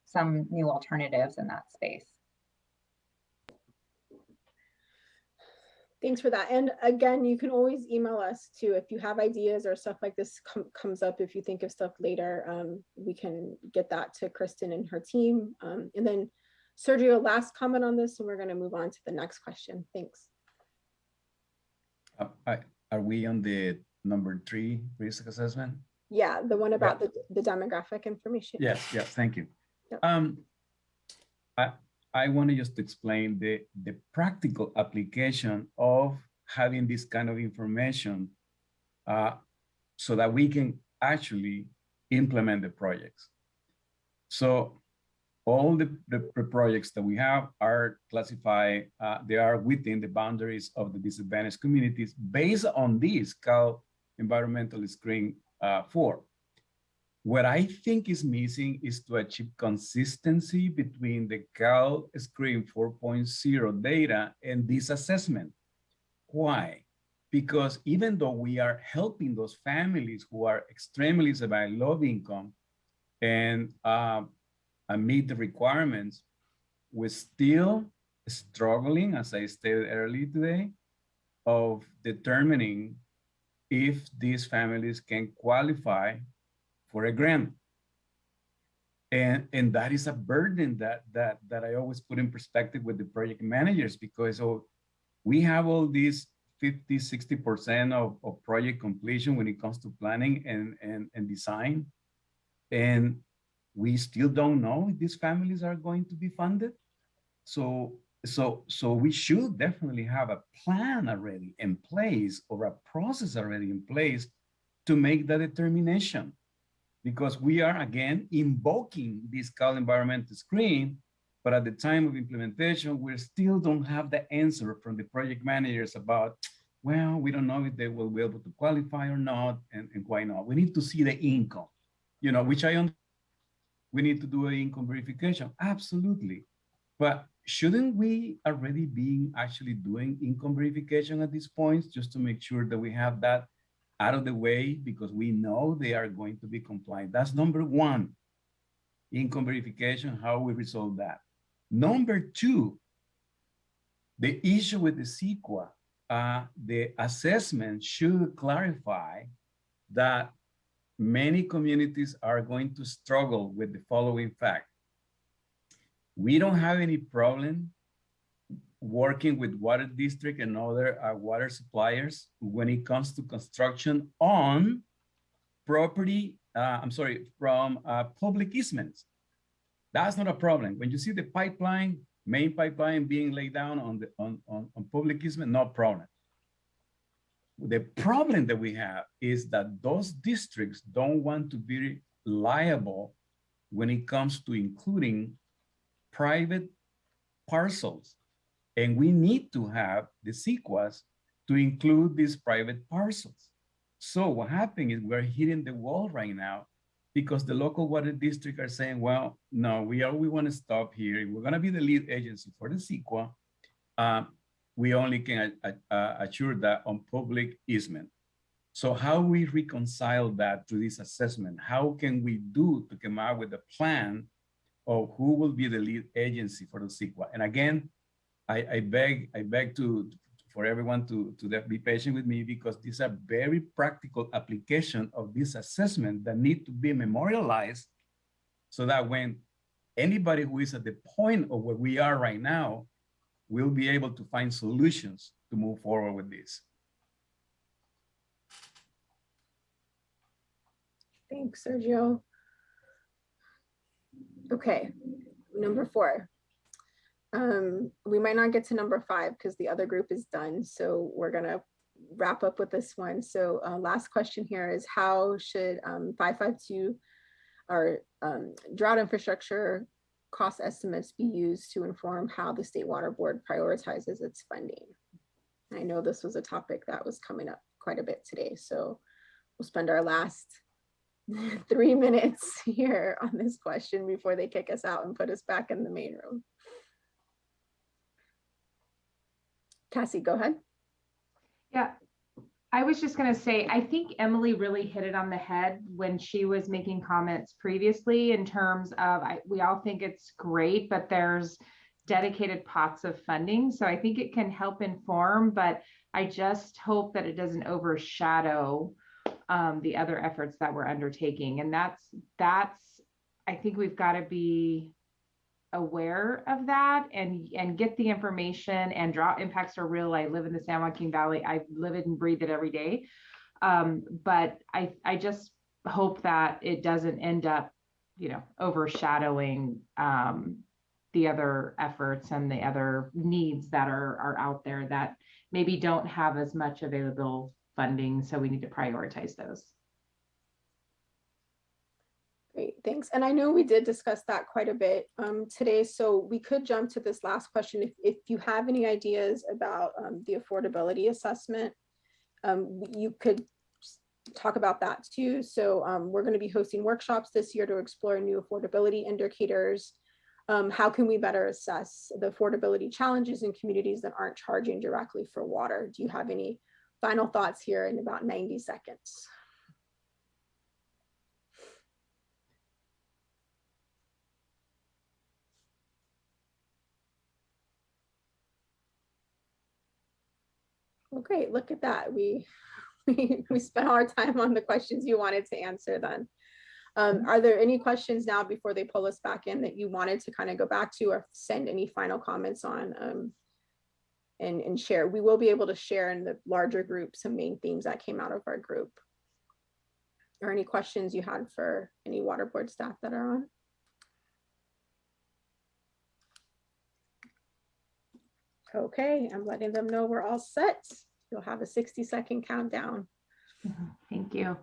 some new alternatives in that space. Thanks for that. And again, you can always email us too if you have ideas or stuff like this comes up. If you think of stuff later, we can get that to Kristen and her team. And then Sergio, last comment on this, and we're going to move on to the next question. Thanks. Are we on the number 3 risk assessment? Yeah, the one about the demographic information. Yes, thank you. Yep. I want to just explain the practical application of having this kind of information so that we can actually implement the projects. So all the projects that we have are classified, they are within the boundaries of the disadvantaged communities based on this Cal Environmental Screen 4. What I think is missing is to achieve consistency between the Cal Screen 4.0 data and this assessment. Why? Because even though we are helping those families who are extremely severe low income and meet the requirements, we're still struggling, as I stated earlier today, of determining if these families can qualify for a grant. And that is a burden that I always put in perspective with the project managers, because we have all these 50, 60% of project completion when it comes to planning and design. And we still don't know if these families are going to be funded. So we should definitely have a plan already in place, or a process already in place to make that determination. Because we are, again, invoking this Cal Environmental Screen, but at the time of implementation, we still don't have the answer from the project managers about, well, we don't know if they will be able to qualify or not, and why not. We need to see the income, which we need to do an income verification, absolutely. But shouldn't we already be actually doing income verification at this point, just to make sure that we have that out of the way, because we know they are going to be compliant? That's number one, income verification, how we resolve that. Number two, the issue with the CEQA, the assessment should clarify that many communities are going to struggle with the following fact. We don't have any problem working with water district and other water suppliers when it comes to construction on property, from public easements. That's not a problem. When you see the pipeline, main pipeline being laid down on public easement, no problem. The problem that we have is that those districts don't want to be liable when it comes to including private parcels. And we need to have the CEQAs to include these private parcels. So what happened is we're hitting the wall right now, because the local water district are saying, well, no, we want to stop here. We're going to be the lead agency for the CEQA. We only can assure that on public easement. So how we reconcile that to this assessment? How can we do to come out with a plan of who will be the lead agency for the CEQA? And again, I beg for everyone to be patient with me, because these are very practical application of this assessment that need to be memorialized, so that when anybody who is at the point of where we are right now will be able to find solutions to move forward with this. Thanks, Sergio. Okay, number 4. We might not get to number 5 because the other group is done. So we're gonna wrap up with this one. So last question here is, how should 552 or drought infrastructure cost estimates be used to inform how the State Water Board prioritizes its funding? I know this was a topic that was coming up quite a bit today. So we'll spend our last 3 minutes here on this question before they kick us out and put us back in the main room. Cassie, go ahead. Yeah, I was just going to say, I think Emily really hit it on the head when she was making comments previously, in terms of, we all think it's great, but there's dedicated pots of funding. So I think it can help inform, but I just hope that it doesn't overshadow the other efforts that we're undertaking. And that's, I think we've got to be aware of that and get the information. And drought impacts are real. I live in the San Joaquin Valley. I live it and breathe it every day. But I just hope that it doesn't end up, overshadowing the other efforts and the other needs that are out there that maybe don't have as much available funding. So we need to prioritize those. Great, thanks. And I know we did discuss that quite a bit today, so we could jump to this last question. If you have any ideas about the affordability assessment, you could talk about that too. So we're going to be hosting workshops this year to explore new affordability indicators. How can we better assess the affordability challenges in communities that aren't charging directly for water? Do you have any final thoughts here in about 90 seconds? Well, great, look at that. We spent all our time on the questions you wanted to answer then. Are there any questions now before they pull us back in that you wanted to kind of go back to or send any final comments on and share? We will be able to share in the larger group some main themes that came out of our group. Or any questions you had for any water board staff that are on? Okay, I'm letting them know we're all set. You'll have a 60-second countdown. Thank you.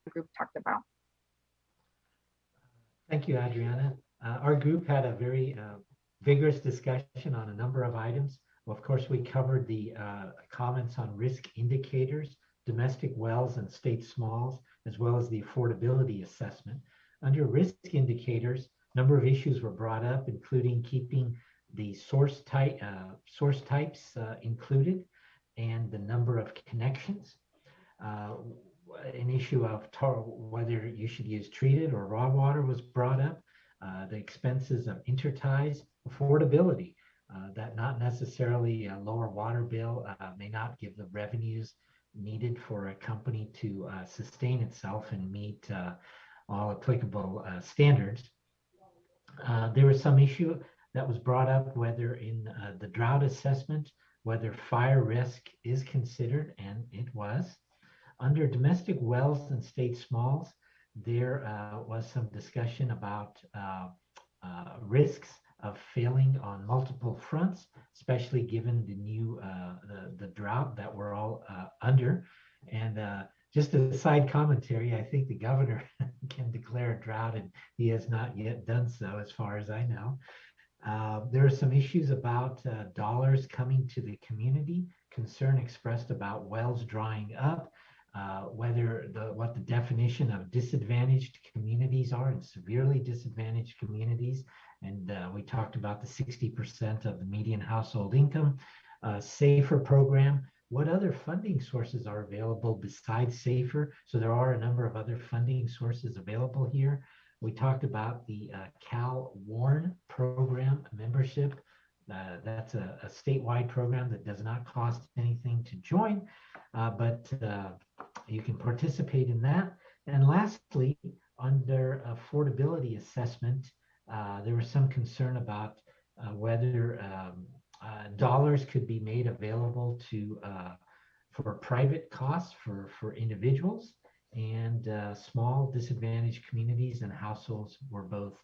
Group talked about. Thank you, Adriana. Our group had a very vigorous discussion on a number of items. Well, of course, we covered the comments on risk indicators, domestic wells and state smalls, as well as the affordability assessment. Under risk indicators, a number of issues were brought up, including keeping the source types included and the number of connections. An issue of whether you should use treated or raw water was brought up. The expenses of interties, affordability, that not necessarily a lower water bill may not give the revenues needed for a company to sustain itself and meet all applicable standards. There was some issue that was brought up whether in the drought assessment, whether fire risk is considered, and it was. Under domestic wells and state smalls, there was some discussion about risks of failing on multiple fronts, especially given the new the drought that we're all under. And just a side commentary, I think the governor can declare a drought, and he has not yet done so, as far as I know. There are some issues about dollars coming to the community, concern expressed about wells drying up. Whether what the definition of disadvantaged communities are and severely disadvantaged communities. And we talked about the 60% of the median household income, SAFER program. What other funding sources are available besides SAFER? So there are a number of other funding sources available here. We talked about the Cal Warn program membership. That's a statewide program that does not cost anything to join, but you can participate in that. And lastly, under affordability assessment, there was some concern about whether dollars could be made available to for private costs for individuals, and small disadvantaged communities and households were both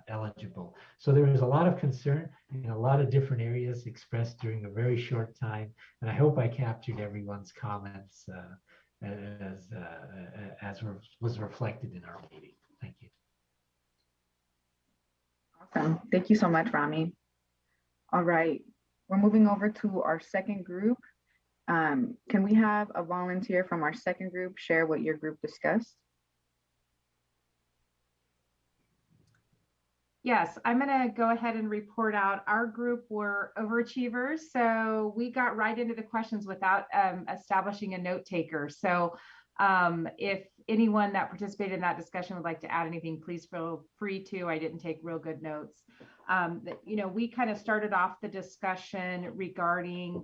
eligible. So there was a lot of concern in a lot of different areas expressed during a very short time, and I hope I captured everyone's comments as was reflected in our meeting. Thank you. Awesome. Thank you so much, Rami. All right, we're moving over to our second group. Can we have a volunteer from our second group share what your group discussed? Yes, I'm going to go ahead and report out. Our group were overachievers, so we got right into the questions without establishing a note taker. So if anyone that participated in that discussion would like to add anything, please feel free to. I didn't take real good notes. We kind of started off the discussion regarding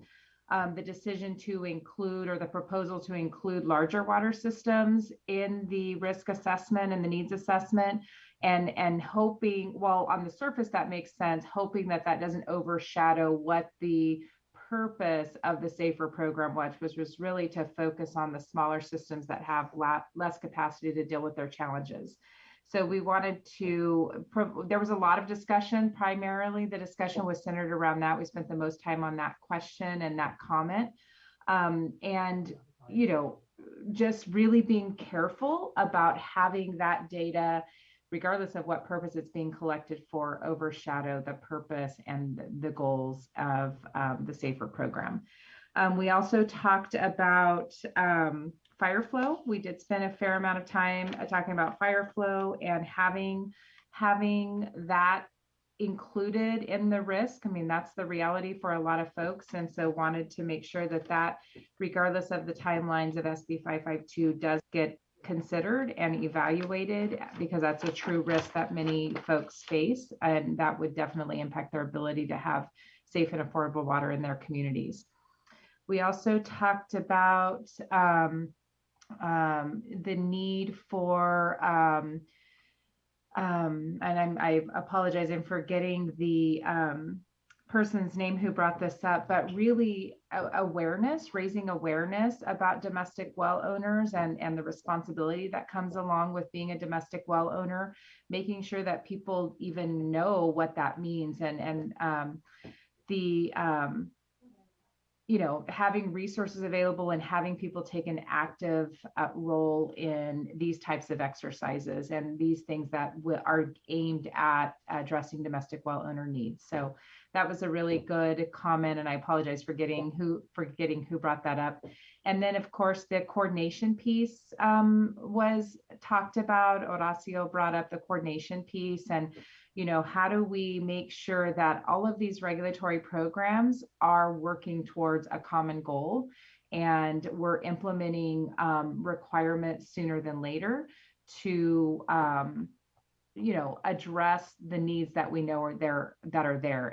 the decision to include, or the proposal to include, larger water systems in the risk assessment and the needs assessment, and hoping, well, on the surface that makes sense, hoping that that doesn't overshadow what the purpose of the SAFER program was, which was really to focus on the smaller systems that have less capacity to deal with their challenges. So we wanted to, there was a lot of discussion. Primarily, the discussion was centered around that. We spent the most time on that question and that comment. Just really being careful about having that data, regardless of what purpose it's being collected for, overshadow the purpose and the goals of the SAFER program. We also talked about fire flow. We did spend a fair amount of time talking about fire flow and having that included in the risk. I mean, that's the reality for a lot of folks. And so wanted to make sure that regardless of the timelines of SB 552, does get considered and evaluated, because that's a true risk that many folks face. And that would definitely impact their ability to have safe and affordable water in their communities. We also talked about the need for, and I apologize, I'm forgetting the person's name who brought this up, but really raising awareness about domestic well owners and the responsibility that comes along with being a domestic well owner, making sure that people even know what that means, and having resources available and having people take an active role in these types of exercises and these things that are aimed at addressing domestic well owner needs. So that was a really good comment, and I apologize for forgetting who brought that up. And then, of course, the coordination piece was talked about. Horacio brought up the coordination piece, and how do we make sure that all of these regulatory programs are working towards a common goal, and we're implementing requirements sooner than later to address the needs that we know are there.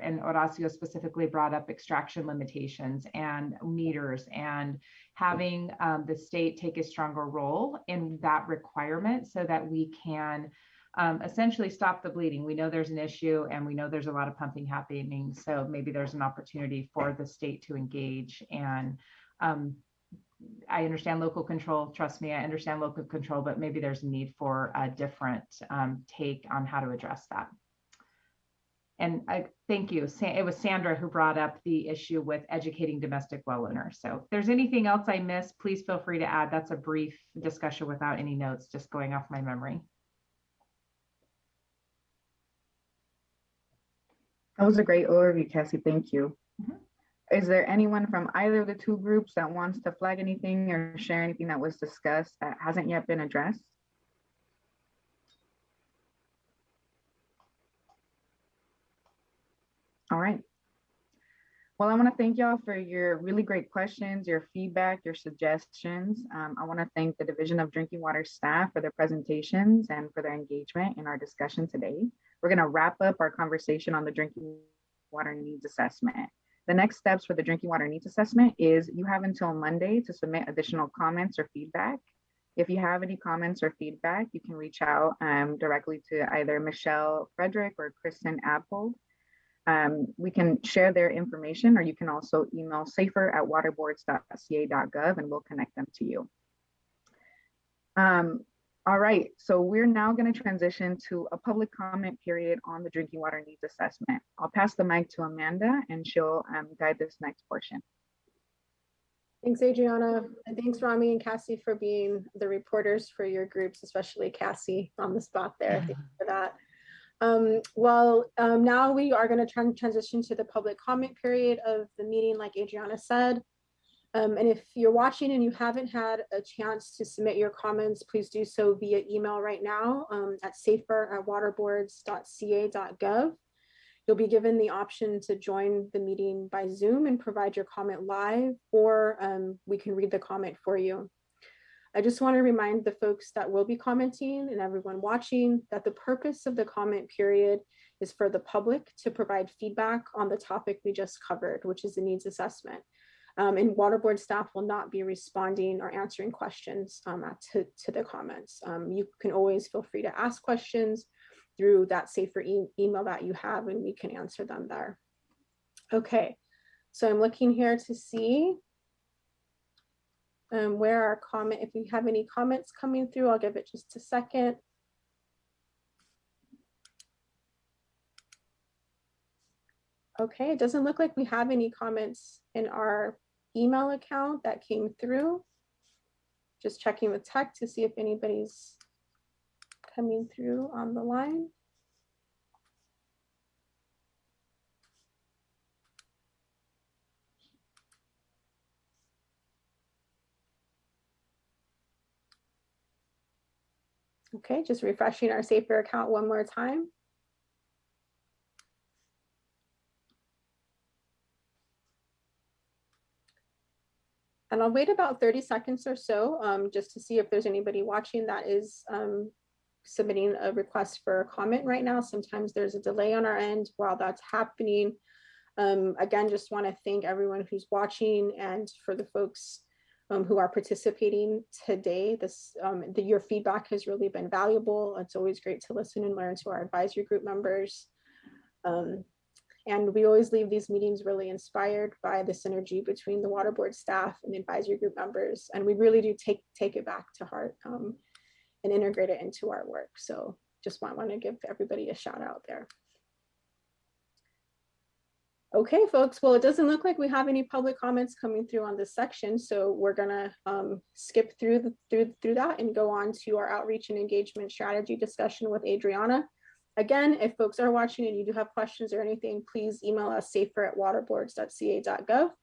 And Horacio specifically brought up extraction limitations and meters, and having the state take a stronger role in that requirement so that we can essentially stop the bleeding. We know there's an issue, and we know there's a lot of pumping happening. So maybe there's an opportunity for the state to engage. And I understand local control. Trust me, I understand local control, but maybe there's a need for a different take on how to address that. And thank you. It was Sandra who brought up the issue with educating domestic well owners. So if there's anything else I missed, please feel free to add. That's a brief discussion without any notes, just going off my memory. That was a great overview, Cassie. Thank you. Mm-hmm. Is there anyone from either of the two groups that wants to flag anything or share anything that was discussed that hasn't yet been addressed? All right. Well, I want to thank y'all for your really great questions, your feedback, your suggestions. I want to thank the Division of Drinking Water staff for their presentations and for their engagement in our discussion today. We're going to wrap up our conversation on the Drinking Water Needs Assessment. The next steps for the Drinking Water Needs Assessment is you have until Monday to submit additional comments or feedback. If you have any comments or feedback, you can reach out directly to either Michelle Frederick or Kristen Appold. We can share their information, or you can also email safer@waterboards.ca.gov and we'll connect them to you. All right, so we're now going to transition to a public comment period on the Drinking Water Needs Assessment. I'll pass the mic to Amanda and she'll guide this next portion. Thanks, Adriana, and thanks, Rami and Cassie, for being the reporters for your groups, especially Cassie on the spot there. Thank you for that. Now we are going to transition to the public comment period of the meeting, like Adriana said. And if you're watching and you haven't had a chance to submit your comments, please do so via email right now at safer@waterboards.ca.gov. You'll be given the option to join the meeting by Zoom and provide your comment live, or we can read the comment for you. I just want to remind the folks that will be commenting and everyone watching that the purpose of the comment period is for the public to provide feedback on the topic we just covered, which is the needs assessment. And water board staff will not be responding or answering questions to the comments. You can always feel free to ask questions through that safer email that you have, and we can answer them there. Okay, so I'm looking here to see where our comment, if we have any comments coming through, I'll give it just a second. Okay, it doesn't look like we have any comments in our email account that came through. Just checking with tech to see if anybody's coming through on the line. Okay, just refreshing our Safer account one more time. And I'll wait about 30 seconds or so just to see if there's anybody watching that is submitting a request for a comment right now. Sometimes there's a delay on our end while that's happening. Again, just want to thank everyone who's watching, and for the folks who are participating today. Your feedback has really been valuable. It's always great to listen and learn to our advisory group members. And we always leave these meetings really inspired by the synergy between the water board staff and the advisory group members. And we really do take it back to heart and integrate it into our work. So just want to give everybody a shout out there. Okay, folks, well, it doesn't look like we have any public comments coming through on this section. So we're gonna skip through that and go on to our outreach and engagement strategy discussion with Adriana. Again, if folks are watching and you do have questions or anything, please email us safer@waterboards.ca.gov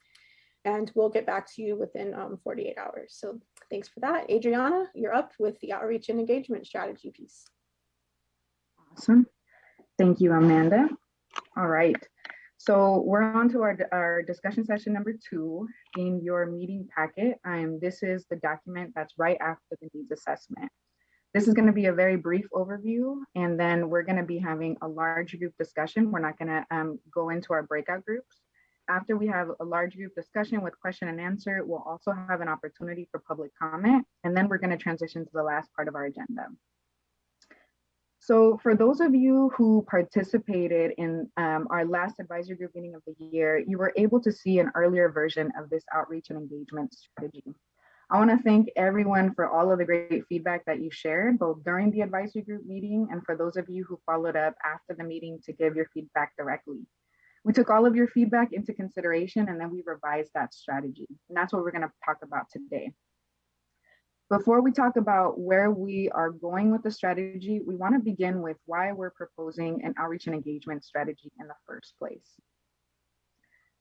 and we'll get back to you within 48 hours. So thanks for that. Adriana, you're up with the outreach and engagement strategy piece. Awesome. Thank you, Amanda. All right. So we're on to our discussion session number 2 in your meeting packet. This is the document that's right after the needs assessment. This is going to be a very brief overview, and then we're going to be having a large group discussion. We're not going to go into our breakout groups. After we have a large group discussion with question and answer, we'll also have an opportunity for public comment, and then we're going to transition to the last part of our agenda. So for those of you who participated in our last advisory group meeting of the year, you were able to see an earlier version of this outreach and engagement strategy. I want to thank everyone for all of the great feedback that you shared, both during the advisory group meeting and for those of you who followed up after the meeting to give your feedback directly. We took all of your feedback into consideration and then we revised that strategy. And that's what we're going to talk about today. Before we talk about where we are going with the strategy, we want to begin with why we're proposing an outreach and engagement strategy in the first place.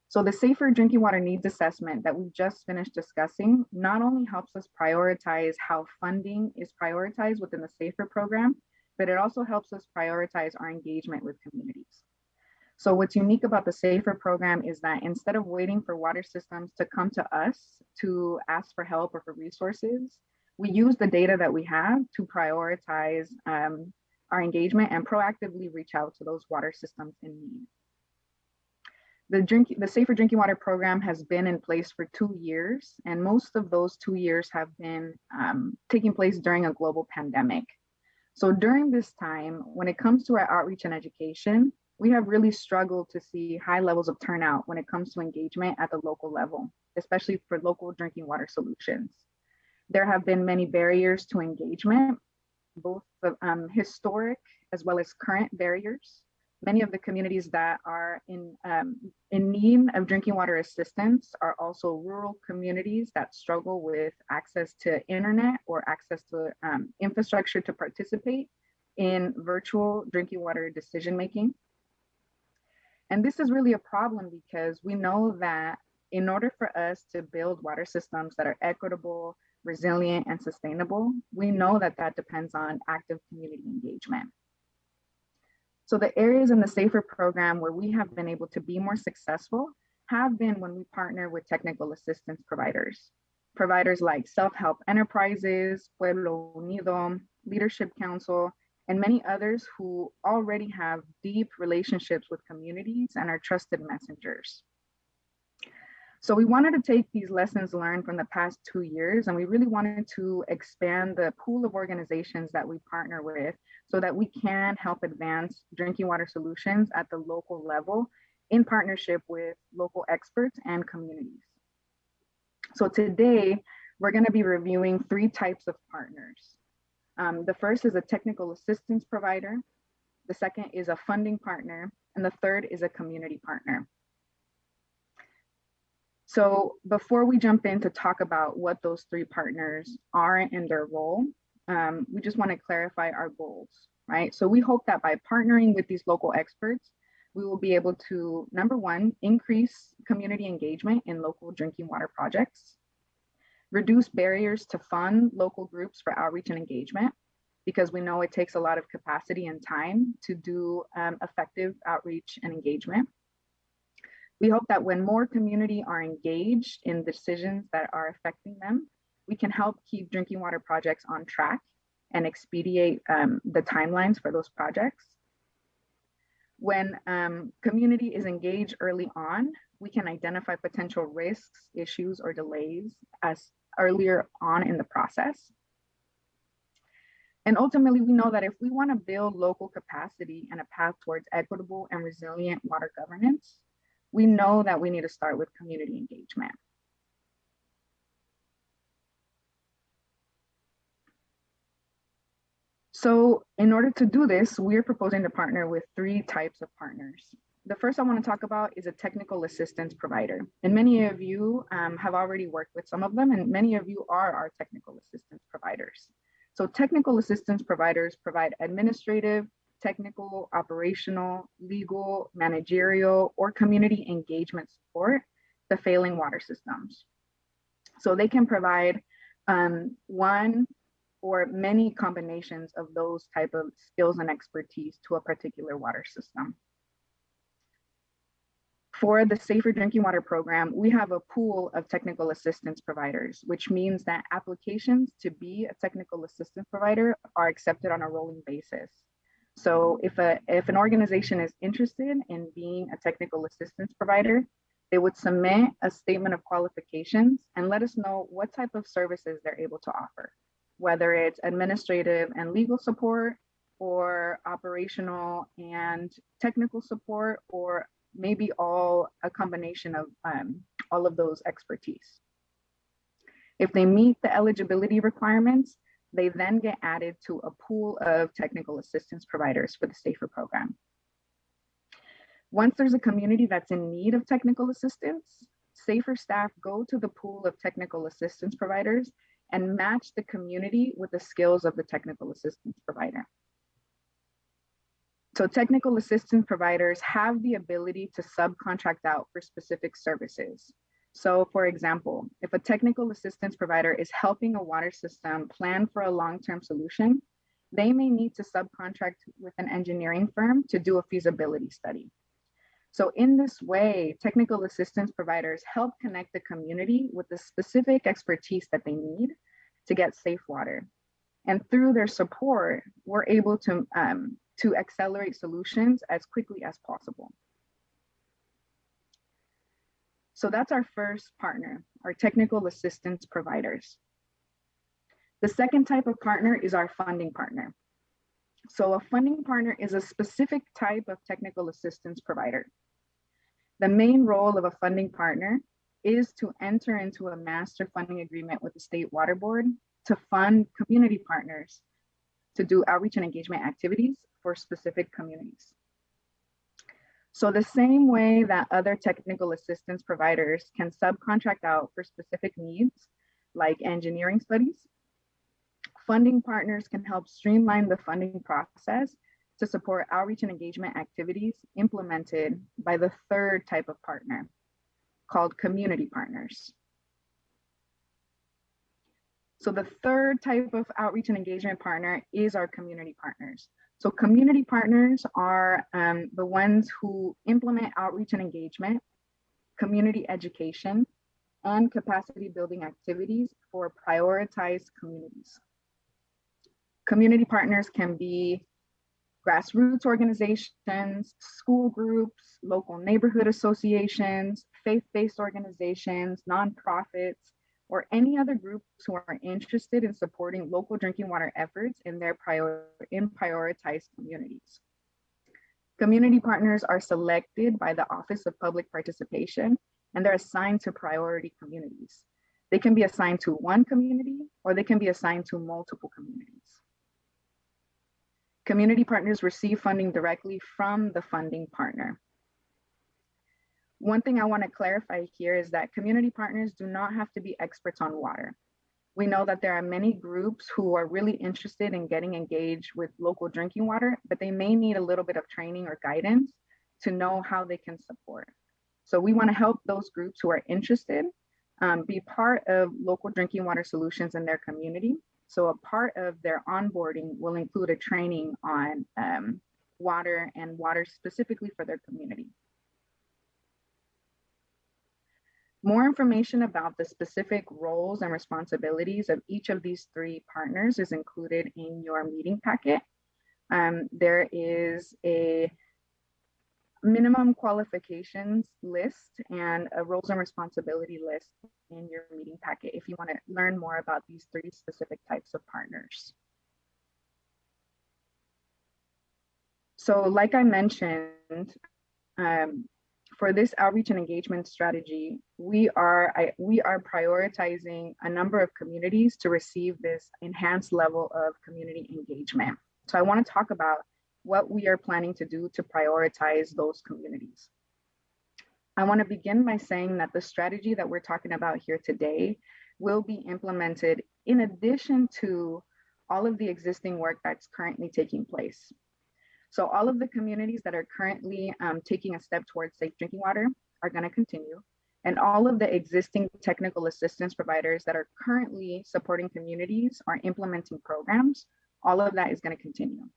So the Safer Drinking Water Needs Assessment that we just finished discussing not only helps us prioritize how funding is prioritized within the Safer program, but it also helps us prioritize our engagement with communities. So what's unique about the Safer program is that instead of waiting for water systems to come to us to ask for help or for resources, we use the data that we have to prioritize our engagement and proactively reach out to those water systems in need. The Safer Drinking Water program has been in place for 2 years, and most of those 2 years have been taking place during a global pandemic. So during this time, when it comes to our outreach and education, we have really struggled to see high levels of turnout when it comes to engagement at the local level, especially for local drinking water solutions. There have been many barriers to engagement, both historic as well as current barriers. Many of the communities that are in need of drinking water assistance are also rural communities that struggle with access to internet or access to infrastructure to participate in virtual drinking water decision making. And this is really a problem because we know that in order for us to build water systems that are equitable, resilient, and sustainable, we know that that depends on active community engagement. So the areas in the SAFER program where we have been able to be more successful have been when we partner with technical assistance providers. Providers like Self-Help Enterprises, Pueblo Unido, Leadership Council, and many others who already have deep relationships with communities and are trusted messengers. So we wanted to take these lessons learned from the past 2 years, and we really wanted to expand the pool of organizations that we partner with so that we can help advance drinking water solutions at the local level in partnership with local experts and communities. So today, we're going to be reviewing 3 types of partners. The first is a technical assistance provider. The second is a funding partner. And the third is a community partner. So before we jump in to talk about what those 3 partners are and their role, we just want to clarify our goals, right? So we hope that by partnering with these local experts, we will be able to, number one, increase community engagement in local drinking water projects, reduce barriers to fund local groups for outreach and engagement, because we know it takes a lot of capacity and time to do effective outreach and engagement. We hope that when more community are engaged in decisions that are affecting them, we can help keep drinking water projects on track and expedite the timelines for those projects. When community is engaged early on, we can identify potential risks, issues, or delays as earlier on in the process. And ultimately, we know that if we want to build local capacity and a path towards equitable and resilient water governance, we know that we need to start with community engagement. So in order to do this, we're proposing to partner with 3 types of partners. The first I want to talk about is a technical assistance provider. And many of you have already worked with some of them, and many of you are our technical assistance providers. So technical assistance providers provide administrative, technical, operational, legal, managerial, or community engagement support to failing water systems. So they can provide one or many combinations of those type of skills and expertise to a particular water system. For the Safer Drinking Water Program, we have a pool of technical assistance providers, which means that applications to be a technical assistance provider are accepted on a rolling basis. So if an organization is interested in being a technical assistance provider, they would submit a statement of qualifications and let us know what type of services they're able to offer, whether it's administrative and legal support, or operational and technical support, or maybe a combination of all of those expertise. If they meet the eligibility requirements, they then get added to a pool of technical assistance providers for the SAFER program. Once there's a community that's in need of technical assistance, SAFER staff go to the pool of technical assistance providers and match the community with the skills of the technical assistance provider. So technical assistance providers have the ability to subcontract out for specific services. So for example, if a technical assistance provider is helping a water system plan for a long-term solution, they may need to subcontract with an engineering firm to do a feasibility study. So in this way, technical assistance providers help connect the community with the specific expertise that they need to get safe water. And through their support, we're able to accelerate solutions as quickly as possible. So that's our first partner, our technical assistance providers. The second type of partner is our funding partner. So a funding partner is a specific type of technical assistance provider. The main role of a funding partner is to enter into a master funding agreement with the State Water Board to fund community partners to do outreach and engagement activities for specific communities. So the same way that other technical assistance providers can subcontract out for specific needs, like engineering studies, funding partners can help streamline the funding process to support outreach and engagement activities implemented by the third type of partner, called community partners. So the third type of outreach and engagement partner is our community partners. So community partners are the ones who implement outreach and engagement, community education, and capacity building activities for prioritized communities. Community partners can be grassroots organizations, school groups, local neighborhood associations, faith-based organizations, nonprofits, or any other groups who are interested in supporting local drinking water efforts in their prioritized communities. Community partners are selected by the Office of Public Participation, and they're assigned to priority communities. They can be assigned to one community, or they can be assigned to multiple communities. Community partners receive funding directly from the funding partner. One thing I want to clarify here is that community partners do not have to be experts on water. We know that there are many groups who are really interested in getting engaged with local drinking water, but they may need a little bit of training or guidance to know how they can support. So we want to help those groups who are interested be part of local drinking water solutions in their community. So a part of their onboarding will include a training on water and water specifically for their community. More information about the specific roles and responsibilities of each of these three partners is included in your meeting packet. There is a minimum qualifications list and a roles and responsibility list in your meeting packet if you want to learn more about these three specific types of partners. So like I mentioned, for this outreach and engagement strategy, we are prioritizing a number of communities to receive this enhanced level of community engagement. So I want to talk about what we are planning to do to prioritize those communities. I want to begin by saying that the strategy that we're talking about here today will be implemented in addition to all of the existing work that's currently taking place. So all of the communities that are currently taking a step towards safe drinking water are going to continue. And all of the existing technical assistance providers that are currently supporting communities or implementing programs, all of that is going to continue.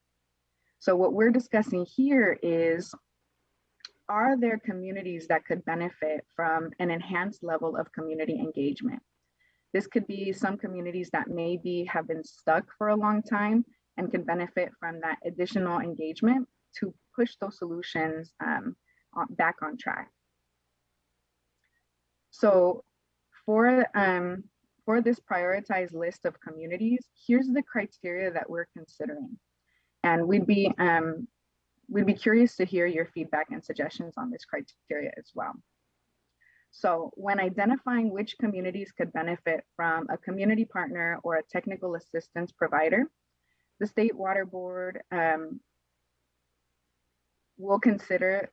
So what we're discussing here is, are there communities that could benefit from an enhanced level of community engagement? This could be some communities that maybe have been stuck for a long time and can benefit from that additional engagement to push those solutions back on track. So for this prioritized list of communities, here's the criteria that we're considering. And we'd be curious to hear your feedback and suggestions on this criteria as well. So when identifying which communities could benefit from a community partner or a technical assistance provider, the State Water Board will consider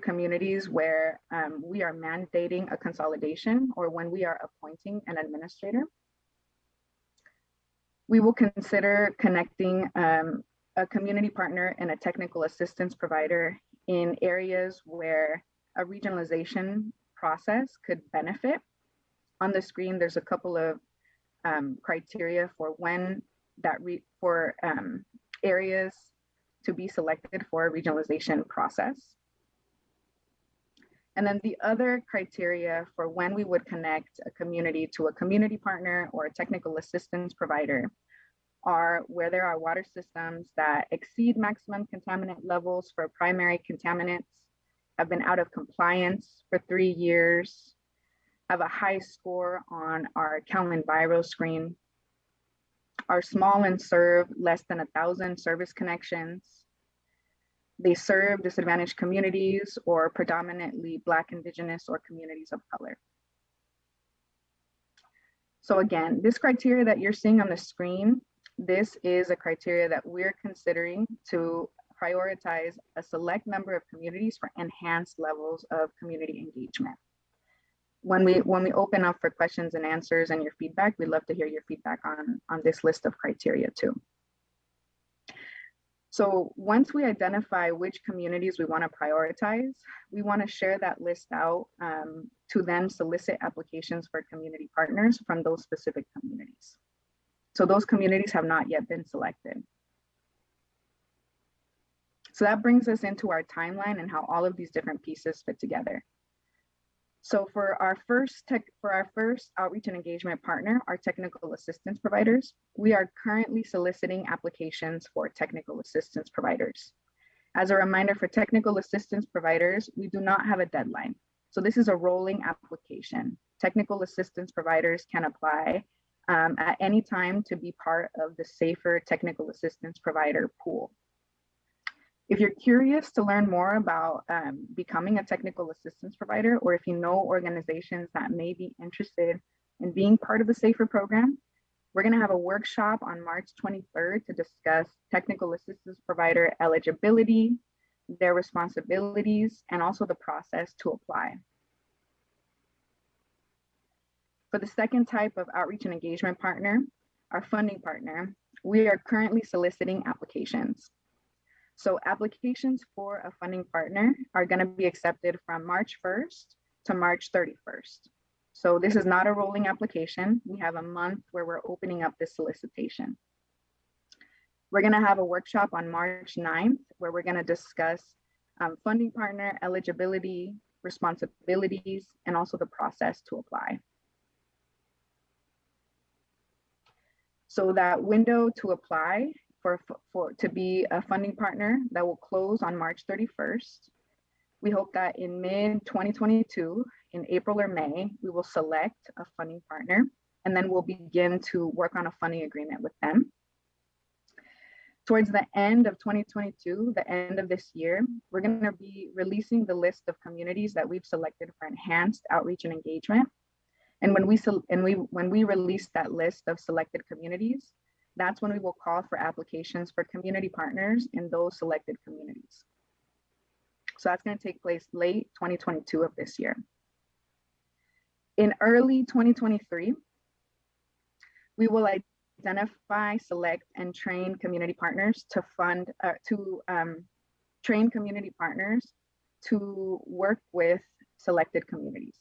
communities where we are mandating a consolidation or when we are appointing an administrator. We will consider connecting a community partner and a technical assistance provider in areas where a regionalization process could benefit. On the screen, there's a couple of criteria for when that areas to be selected for a regionalization process. And then the other criteria for when we would connect a community to a community partner or a technical assistance provider are where there are water systems that exceed maximum contaminant levels for primary contaminants, have been out of compliance for 3 years, have a high score on our CalEnviro screen, are small and serve less than 1,000 service connections. They serve disadvantaged communities or predominantly Black, Indigenous, or communities of color. So again, this criteria that you're seeing on the screen, this is a criteria that we're considering to prioritize a select number of communities for enhanced levels of community engagement. When we open up for questions and answers and your feedback, we'd love to hear your feedback on this list of criteria too. So once we identify which communities we want to prioritize, we want to share that list out to then solicit applications for community partners from those specific communities. So those communities have not yet been selected. So that brings us into our timeline and how all of these different pieces fit together. So for our first outreach and engagement partner, our technical assistance providers, we are currently soliciting applications for technical assistance providers. As a reminder, for technical assistance providers, we do not have a deadline. So this is a rolling application. Technical assistance providers can apply at any time to be part of the SAFER technical assistance provider pool. If you're curious to learn more about becoming a technical assistance provider, or if you know organizations that may be interested in being part of the SAFER program, we're going to have a workshop on March 23rd to discuss technical assistance provider eligibility, their responsibilities, and also the process to apply. For the second type of outreach and engagement partner, our funding partner, we are currently soliciting applications. So applications for a funding partner are going to be accepted from March 1st to March 31st. So this is not a rolling application. We have a month where we're opening up this solicitation. We're going to have a workshop on March 9th where we're going to discuss funding partner eligibility, responsibilities, and also the process to apply. So that window to apply to be a funding partner that will close on March 31st. We hope that in mid-2022, in April or May, we will select a funding partner, and then we'll begin to work on a funding agreement with them. Towards the end of 2022, the end of this year, we're going to be releasing the list of communities that we've selected for enhanced outreach and engagement. And when we release that list of selected communities, that's when we will call for applications for community partners in those selected communities. So that's going to take place late 2022 of this year. In early 2023, we will identify, select, and train community partners to train community partners to work with selected communities.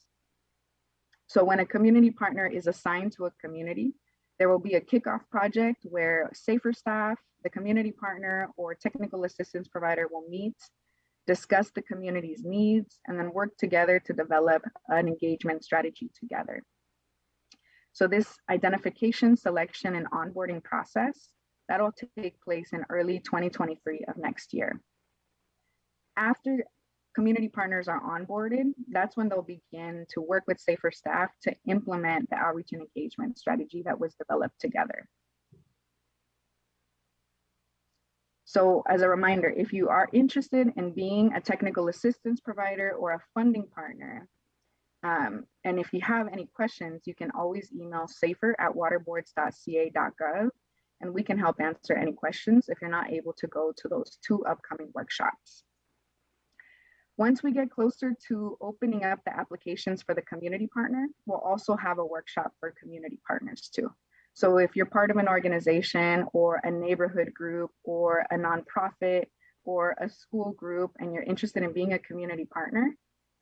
So when a community partner is assigned to a community, there will be a kickoff project where SAFER staff, the community partner, or technical assistance provider will meet, discuss the community's needs, and then work together to develop an engagement strategy together. So this identification, selection, and onboarding process, that'll take place in early 2023 of next year. After community partners are onboarded, that's when they'll begin to work with SAFER staff to implement the outreach and engagement strategy that was developed together. So as a reminder, if you are interested in being a technical assistance provider or a funding partner, and if you have any questions, you can always email safer@waterboards.ca.gov, and we can help answer any questions if you're not able to go to those 2 upcoming workshops. Once we get closer to opening up the applications for the community partner, we'll also have a workshop for community partners too. So if you're part of an organization or a neighborhood group or a nonprofit or a school group and you're interested in being a community partner,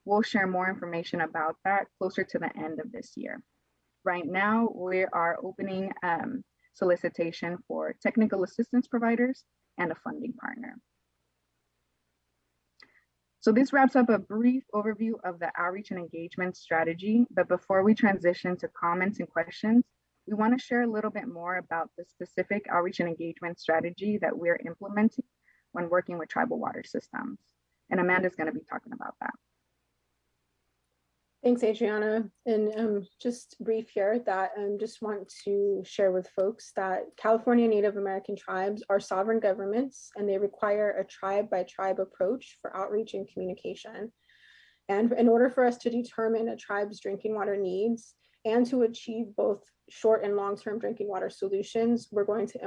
we'll share more information about that closer to the end of this year. Right now, we are opening solicitation for technical assistance providers and a funding partner. So this wraps up a brief overview of the outreach and engagement strategy. But before we transition to comments and questions, we want to share a little bit more about the specific outreach and engagement strategy that we're implementing when working with tribal water systems. And Amanda's going to be talking about that. Thanks, Adriana. And just brief here that I just want to share with folks that California Native American tribes are sovereign governments, and they require a tribe-by-tribe approach for outreach and communication. And in order for us to determine a tribe's drinking water needs and to achieve both short and long-term drinking water solutions, we're going to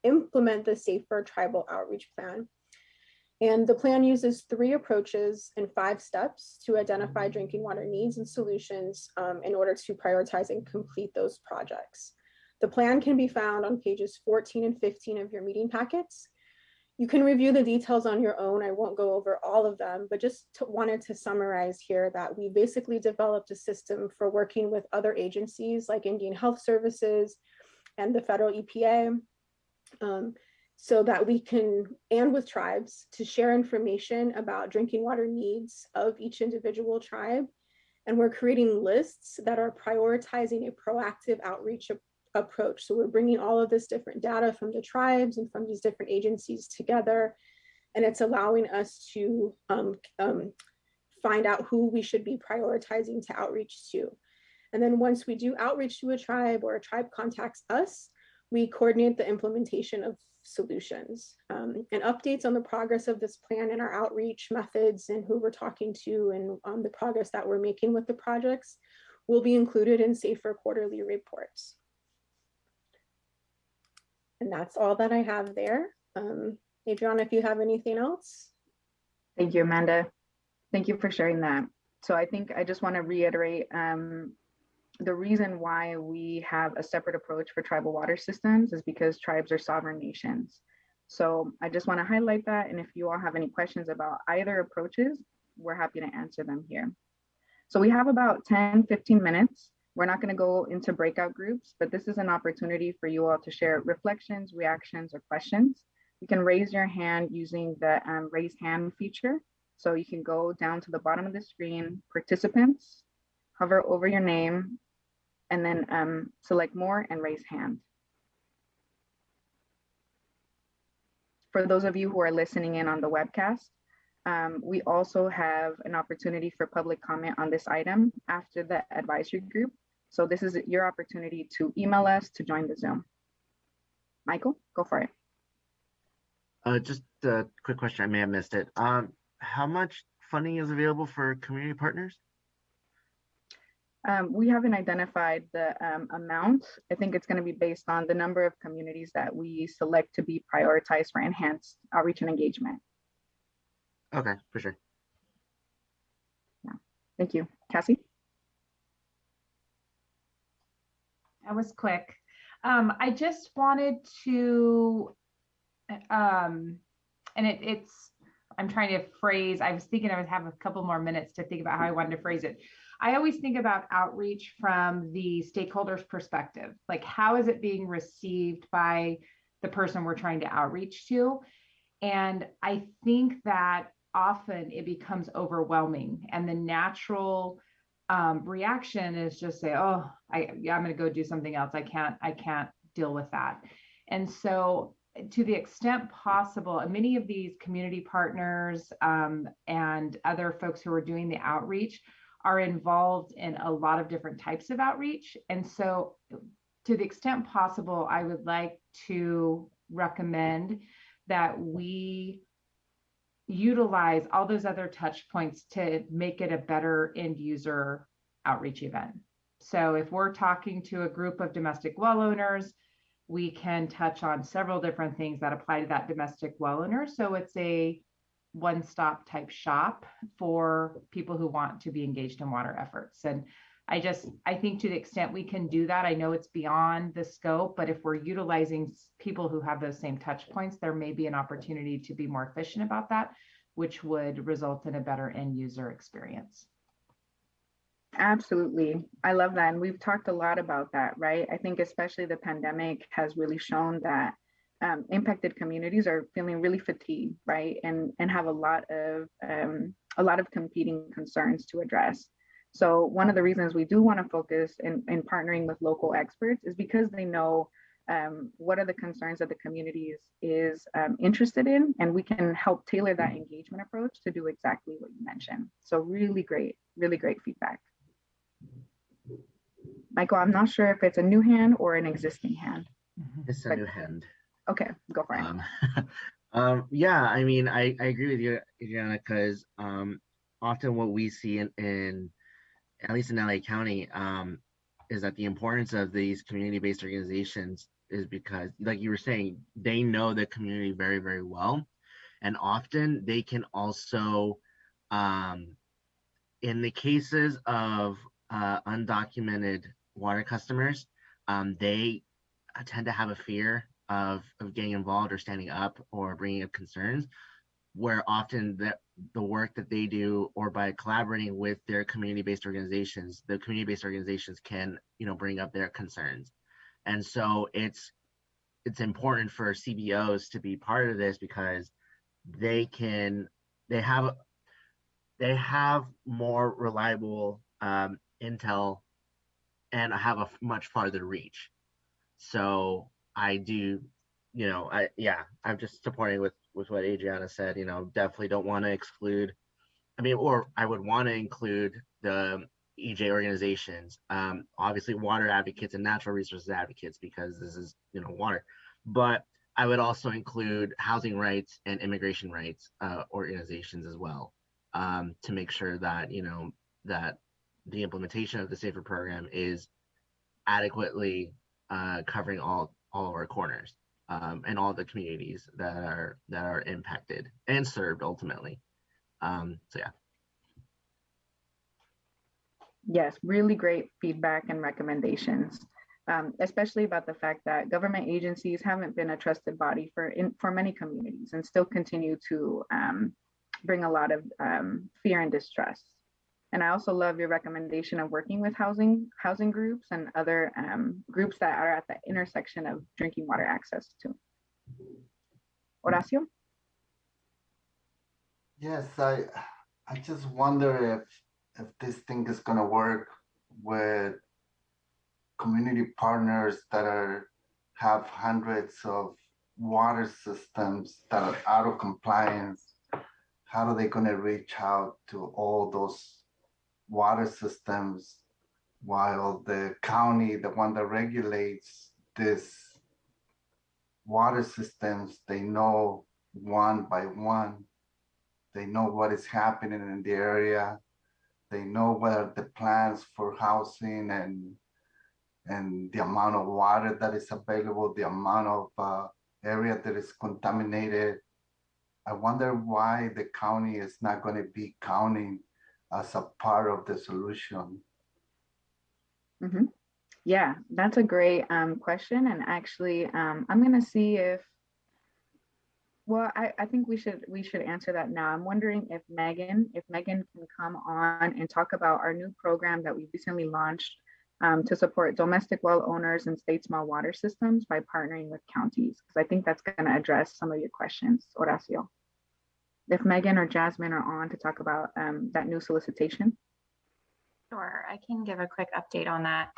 implement the SAFER Tribal Outreach Plan. And the plan uses 3 approaches and 5 steps to identify drinking water needs and solutions in order to prioritize and complete those projects. The plan can be found on pages 14 and 15 of your meeting packets. You can review the details on your own. I won't go over all of them, but just wanted to summarize here that we basically developed a system for working with other agencies like Indian Health Services and the federal EPA, so that we can, and with tribes, to share information about drinking water needs of each individual tribe. And we're creating lists that are prioritizing a proactive outreach approach. So we're bringing all of this different data from the tribes and from these different agencies together, and it's allowing us to find out who we should be prioritizing to outreach to. And then once we do outreach to a tribe or a tribe contacts us, we coordinate the implementation of solutions. And updates on the progress of this plan and our outreach methods and who we're talking to and the progress that we're making with the projects will be included in SAFER quarterly reports. And that's all that I have there. Adriana, if you have anything else. Thank you, Amanda. Thank you for sharing that. So I think I just want to reiterate the reason why we have a separate approach for tribal water systems is because tribes are sovereign nations. So I just want to highlight that. And if you all have any questions about either approaches, we're happy to answer them here. So we have about 10-15 minutes. We're not going to go into breakout groups, but this is an opportunity for you all to share reflections, reactions, or questions. You can raise your hand using the raise hand feature. So you can go down to the bottom of the screen, participants, hover over your name, and then select more and raise hand. For those of you who are listening in on the webcast, we also have an opportunity for public comment on this item after the advisory group. So this is your opportunity to email us to join the Zoom. Michael, go for it. Just a quick question, I may have missed it. How much funding is available for community partners? We haven't identified the amount. I think it's going to be based on the number of communities that we select to be prioritized for enhanced outreach and engagement. Okay, for sure. Yeah, thank you. Cassie? That was quick. I just wanted to, and I'm trying to phrase, I was thinking I would have a couple more minutes to think about how I wanted to phrase it. I always think about outreach from the stakeholders' perspective, like how is it being received by the person we're trying to outreach to? And I think that often it becomes overwhelming, and the natural reaction is just say, oh, I'm going to go do something else. I can't deal with that. And so to the extent possible, many of these community partners and other folks who are doing the outreach are involved in a lot of different types of outreach. And so to the extent possible, I would like to recommend that we utilize all those other touch points to make it a better end user outreach event. So if we're talking to a group of domestic well owners, we can touch on several different things that apply to that domestic well owner. So it's a one-stop type shop for people who want to be engaged in water efforts. And I think to the extent we can do that, I know it's beyond the scope, but if we're utilizing people who have those same touch points, there may be an opportunity to be more efficient about that, which would result in a better end user experience. Absolutely. I love that. And we've talked a lot about that, right? I think especially the pandemic has really shown that impacted communities are feeling really fatigued, right? And have a lot of competing concerns to address. So one of the reasons we do want to focus in partnering with local experts is because they know what are the concerns that the community is interested in, and we can help tailor that engagement approach to do exactly what you mentioned. So really great feedback. Michael, I'm not sure if it's a new hand or an existing hand. It's a new hand. Okay, go for it. Yeah, I mean, I agree with you, Adriana, because often what we see in at least in LA County, is that the importance of these community-based organizations is because, like you were saying, they know the community very, very well. And often they can also, in the cases of undocumented water customers, they tend to have a fear of getting involved or standing up or bringing up concerns, where often the work that they do, or by collaborating with their community-based organizations, the community-based organizations can, bring up their concerns. And so it's important for CBOs to be part of this, because they have more reliable intel and have a much farther reach. So I do, I'm just supporting with what Adriana said. Definitely don't want to exclude. Or I would want to include the EJ organizations, obviously water advocates and natural resources advocates, because this is, water. But I would also include housing rights and immigration rights organizations as well, to make sure that, that the implementation of the SAFER program is adequately covering all of our corners, and all the communities that are impacted and served ultimately. So yeah. Yes, really great feedback and recommendations, especially about the fact that government agencies haven't been a trusted body for many communities, and still continue to bring a lot of fear and distrust. And I also love your recommendation of working with housing groups and other groups that are at the intersection of drinking water access too. Horacio? Yes, I just wonder if this thing is going to work with community partners that have hundreds of water systems that are out of compliance. How are they going to reach out to all those water systems, while the county, the one that regulates this water systems, they know one by one, they know what is happening in the area, they know what are the plans for housing and the amount of water that is available, the amount of area that is contaminated. I wonder why the county is not going to be counting as a part of the solution. Mm-hmm. Yeah, that's a great question. And actually, I'm going to see if, well, I think we should answer that now. I'm wondering if Megan can come on and talk about our new program that we recently launched to support domestic well owners and state small water systems by partnering with counties, because I think that's going to address some of your questions, Horacio. If Megan or Jasmine are on to talk about that new solicitation. Sure, I can give a quick update on that.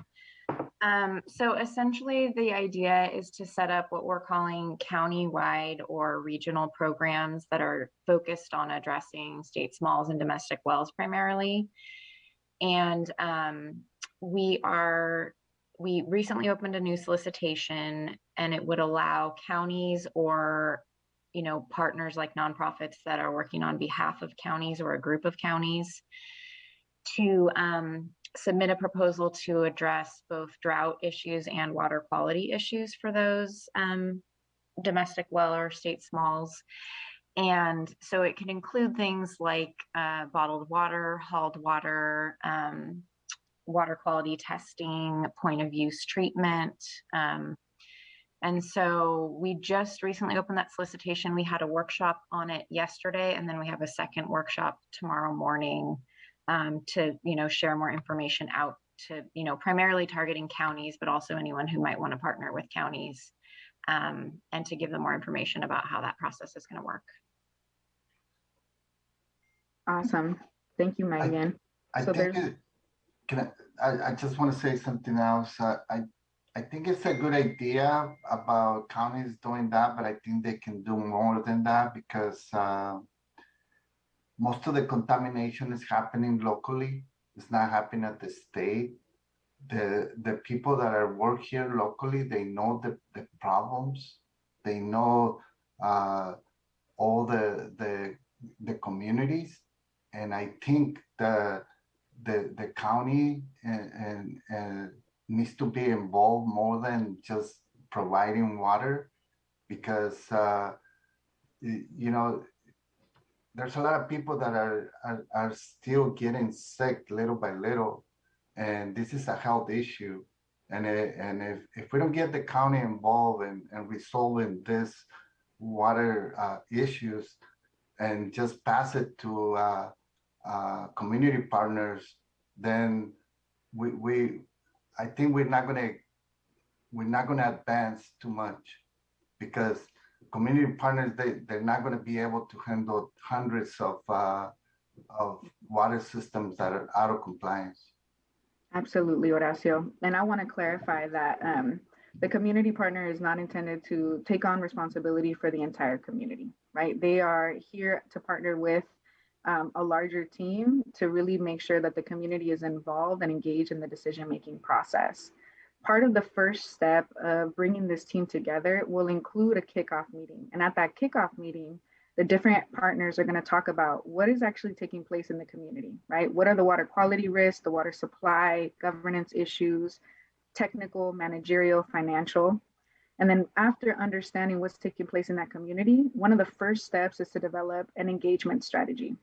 So essentially the idea is to set up what we're calling county-wide or regional programs that are focused on addressing state smalls and domestic wells primarily. And we recently opened a new solicitation, and it would allow counties or partners like nonprofits that are working on behalf of counties or a group of counties to submit a proposal to address both drought issues and water quality issues for those domestic well or state smalls. And so it can include things like bottled water, hauled water, water quality testing, point of use treatment. And so we just recently opened that solicitation. We had a workshop on it yesterday, and then we have a second workshop tomorrow morning to share more information out to primarily targeting counties, but also anyone who might want to partner with counties, and to give them more information about how that process is going to work. Awesome, thank you, Megan. I just want to say something else. I think it's a good idea about counties doing that, but I think they can do more than that, because most of the contamination is happening locally. It's not happening at the state. The people that are work here locally, they know the problems. They know all the communities, and I think the county and needs to be involved more than just providing water, because there's a lot of people that are still getting sick little by little, and this is a health issue. And if we don't get the county involved and resolving this water issues and just pass it to community partners, then I think we're not gonna advance too much, because community partners, they're not gonna be able to handle hundreds of water systems that are out of compliance. Absolutely, Horacio. And I want to clarify that the community partner is not intended to take on responsibility for the entire community, right? They are here to partner with a larger team to really make sure that the community is involved and engaged in the decision-making process. Part of the first step of bringing this team together will include a kickoff meeting. And at that kickoff meeting, the different partners are going to talk about what is actually taking place in the community, right? What are the water quality risks, the water supply, governance issues, technical, managerial, financial. And then after understanding what's taking place in that community, one of the first steps is to develop an engagement strategy.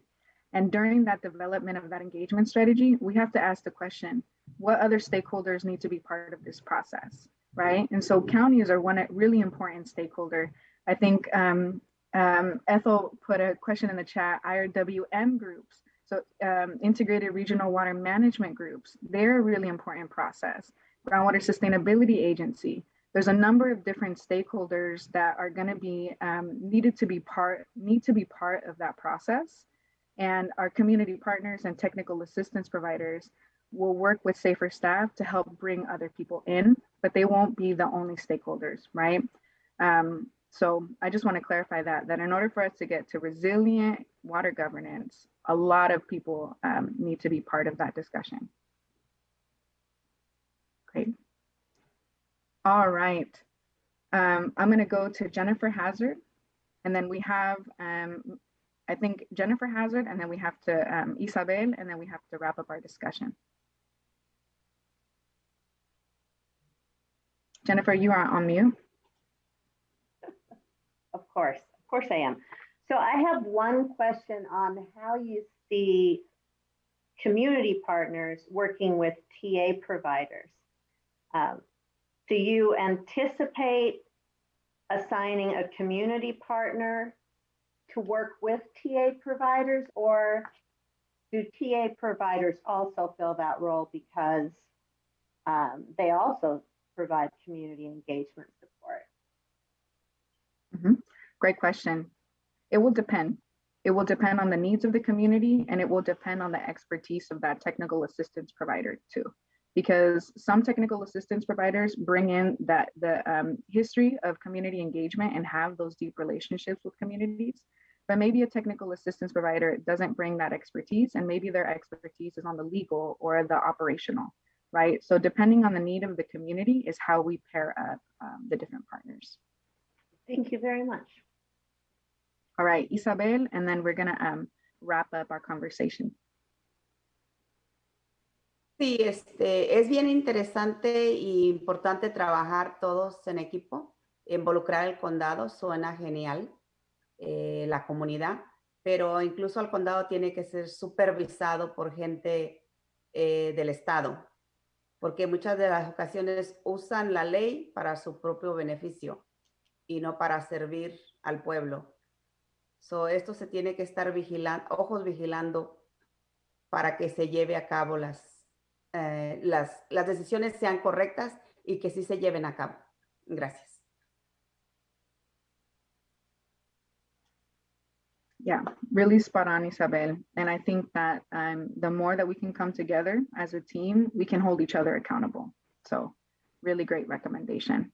And during that development of that engagement strategy, we have to ask the question, what other stakeholders need to be part of this process, right? And so counties are one really important stakeholder. I think Ethel put a question in the chat, IRWM groups, so integrated regional water management groups, they're a really important process. Groundwater Sustainability Agency, there's a number of different stakeholders that are going to be need to be part of that process. And our community partners and technical assistance providers will work with Safer staff to help bring other people in, but they won't be the only stakeholders, right? So I just want to clarify that in order for us to get to resilient water governance, a lot of people need to be part of that discussion. Great. All right. I'm going to go to Jennifer Hazard, and then we have, I think Jennifer Hazard, and then we have to Isabel, and then we have to wrap up our discussion. Jennifer, you are on mute. Of course I am. So I have one question on how you see community partners working with TA providers. Do you anticipate assigning a community partner to work with TA providers, or do TA providers also fill that role because they also provide community engagement support? Great question. It will depend. It will depend on the needs of the community, and it will depend on the expertise of that technical assistance provider too. Because some technical assistance providers bring in the history of community engagement and have those deep relationships with communities, but maybe a technical assistance provider doesn't bring that expertise, and maybe their expertise is on the legal or the operational, right? So depending on the need of the community is how we pair up the different partners. Thank you very much. All right, Isabel, and then we're gonna wrap up our conversation. Sí, es bien interesante e importante trabajar todos en equipo. Involucrar el condado suena genial, la comunidad, pero incluso el condado tiene que ser supervisado por gente del estado, porque muchas de las ocasiones usan la ley para su propio beneficio y no para servir al pueblo. So, esto se tiene que estar ojos vigilando para que se lleve a cabo las decisiones sean correctas y que sí se lleven a cabo. Gracias. Yeah, really spot on, Isabel. And I think that the more that we can come together as a team, we can hold each other accountable. So really great recommendation.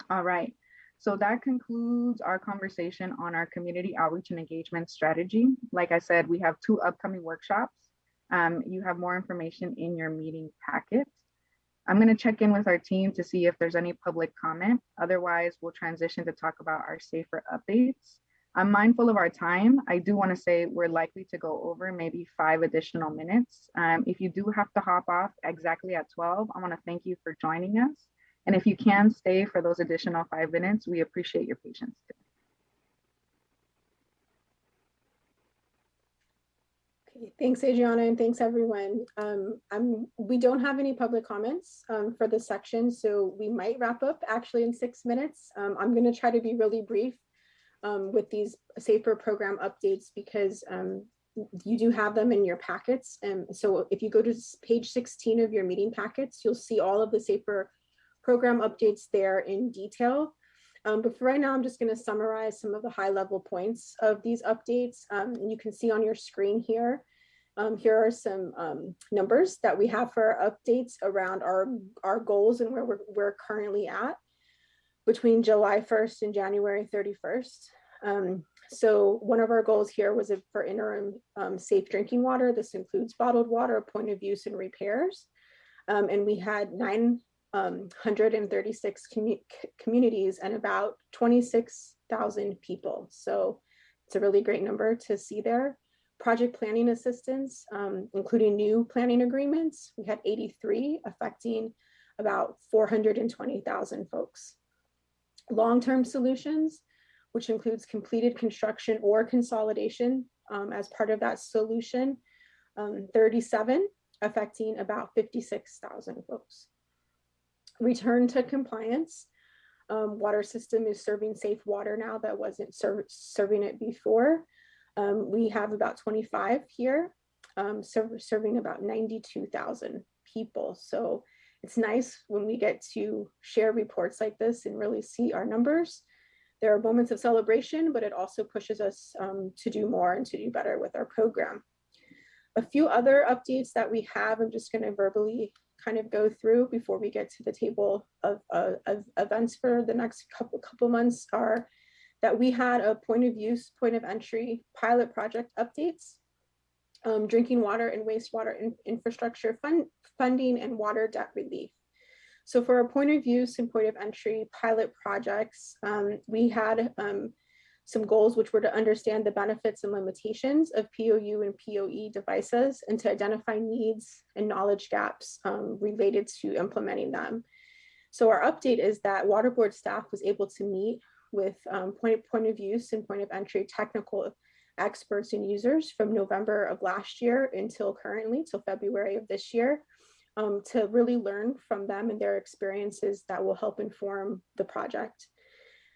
All right. So that concludes our conversation on our community outreach and engagement strategy. Like I said, we have 2 upcoming workshops. You have more information in your meeting packet. I'm going to check in with our team to see if there's any public comment. Otherwise, we'll transition to talk about our safer updates. I'm mindful of our time. I do want to say we're likely to go over maybe 5 additional minutes. If you do have to hop off exactly at 12, I want to thank you for joining us. And if you can stay for those additional 5 minutes, we appreciate your patience today. Thanks, Adriana, and thanks everyone. We don't have any public comments for this section, so we might wrap up actually in 6 minutes. I'm going to try to be really brief with these SAFER program updates because you do have them in your packets. And so if you go to page 16 of your meeting packets, you'll see all of the SAFER program updates there in detail. But for right now, I'm just going to summarize some of the high level points of these updates. And you can see on your screen here. Here are some numbers that we have for our updates around our goals and where we're currently at between July 1st and January 31st. So one of our goals here was for interim safe drinking water. This includes bottled water, point of use, and repairs. And we had 936 communities and about 26,000 people. So it's a really great number to see there. Project planning assistance, including new planning agreements, we had 83 affecting about 420,000 folks. Long-term solutions, which includes completed construction or consolidation as part of that solution, 37 affecting about 56,000 folks. Return to compliance. Water system is serving safe water now that wasn't serving it before. We have about 25 here, serving about 92,000 people. So it's nice when we get to share reports like this and really see our numbers. There are moments of celebration, but it also pushes us to do more and to do better with our program. A few other updates that we have, I'm just going to verbally kind of go through before we get to the table of events for the next couple months are that we had a point of use, point of entry pilot project updates, drinking water and wastewater infrastructure funding and water debt relief. So for our point of use and point of entry pilot projects, we had some goals which were to understand the benefits and limitations of POU and POE devices and to identify needs and knowledge gaps related to implementing them. So our update is that water board staff was able to meet with point of use and point of entry technical experts and users from November of last year until currently, till February of this year, to really learn from them and their experiences that will help inform the project.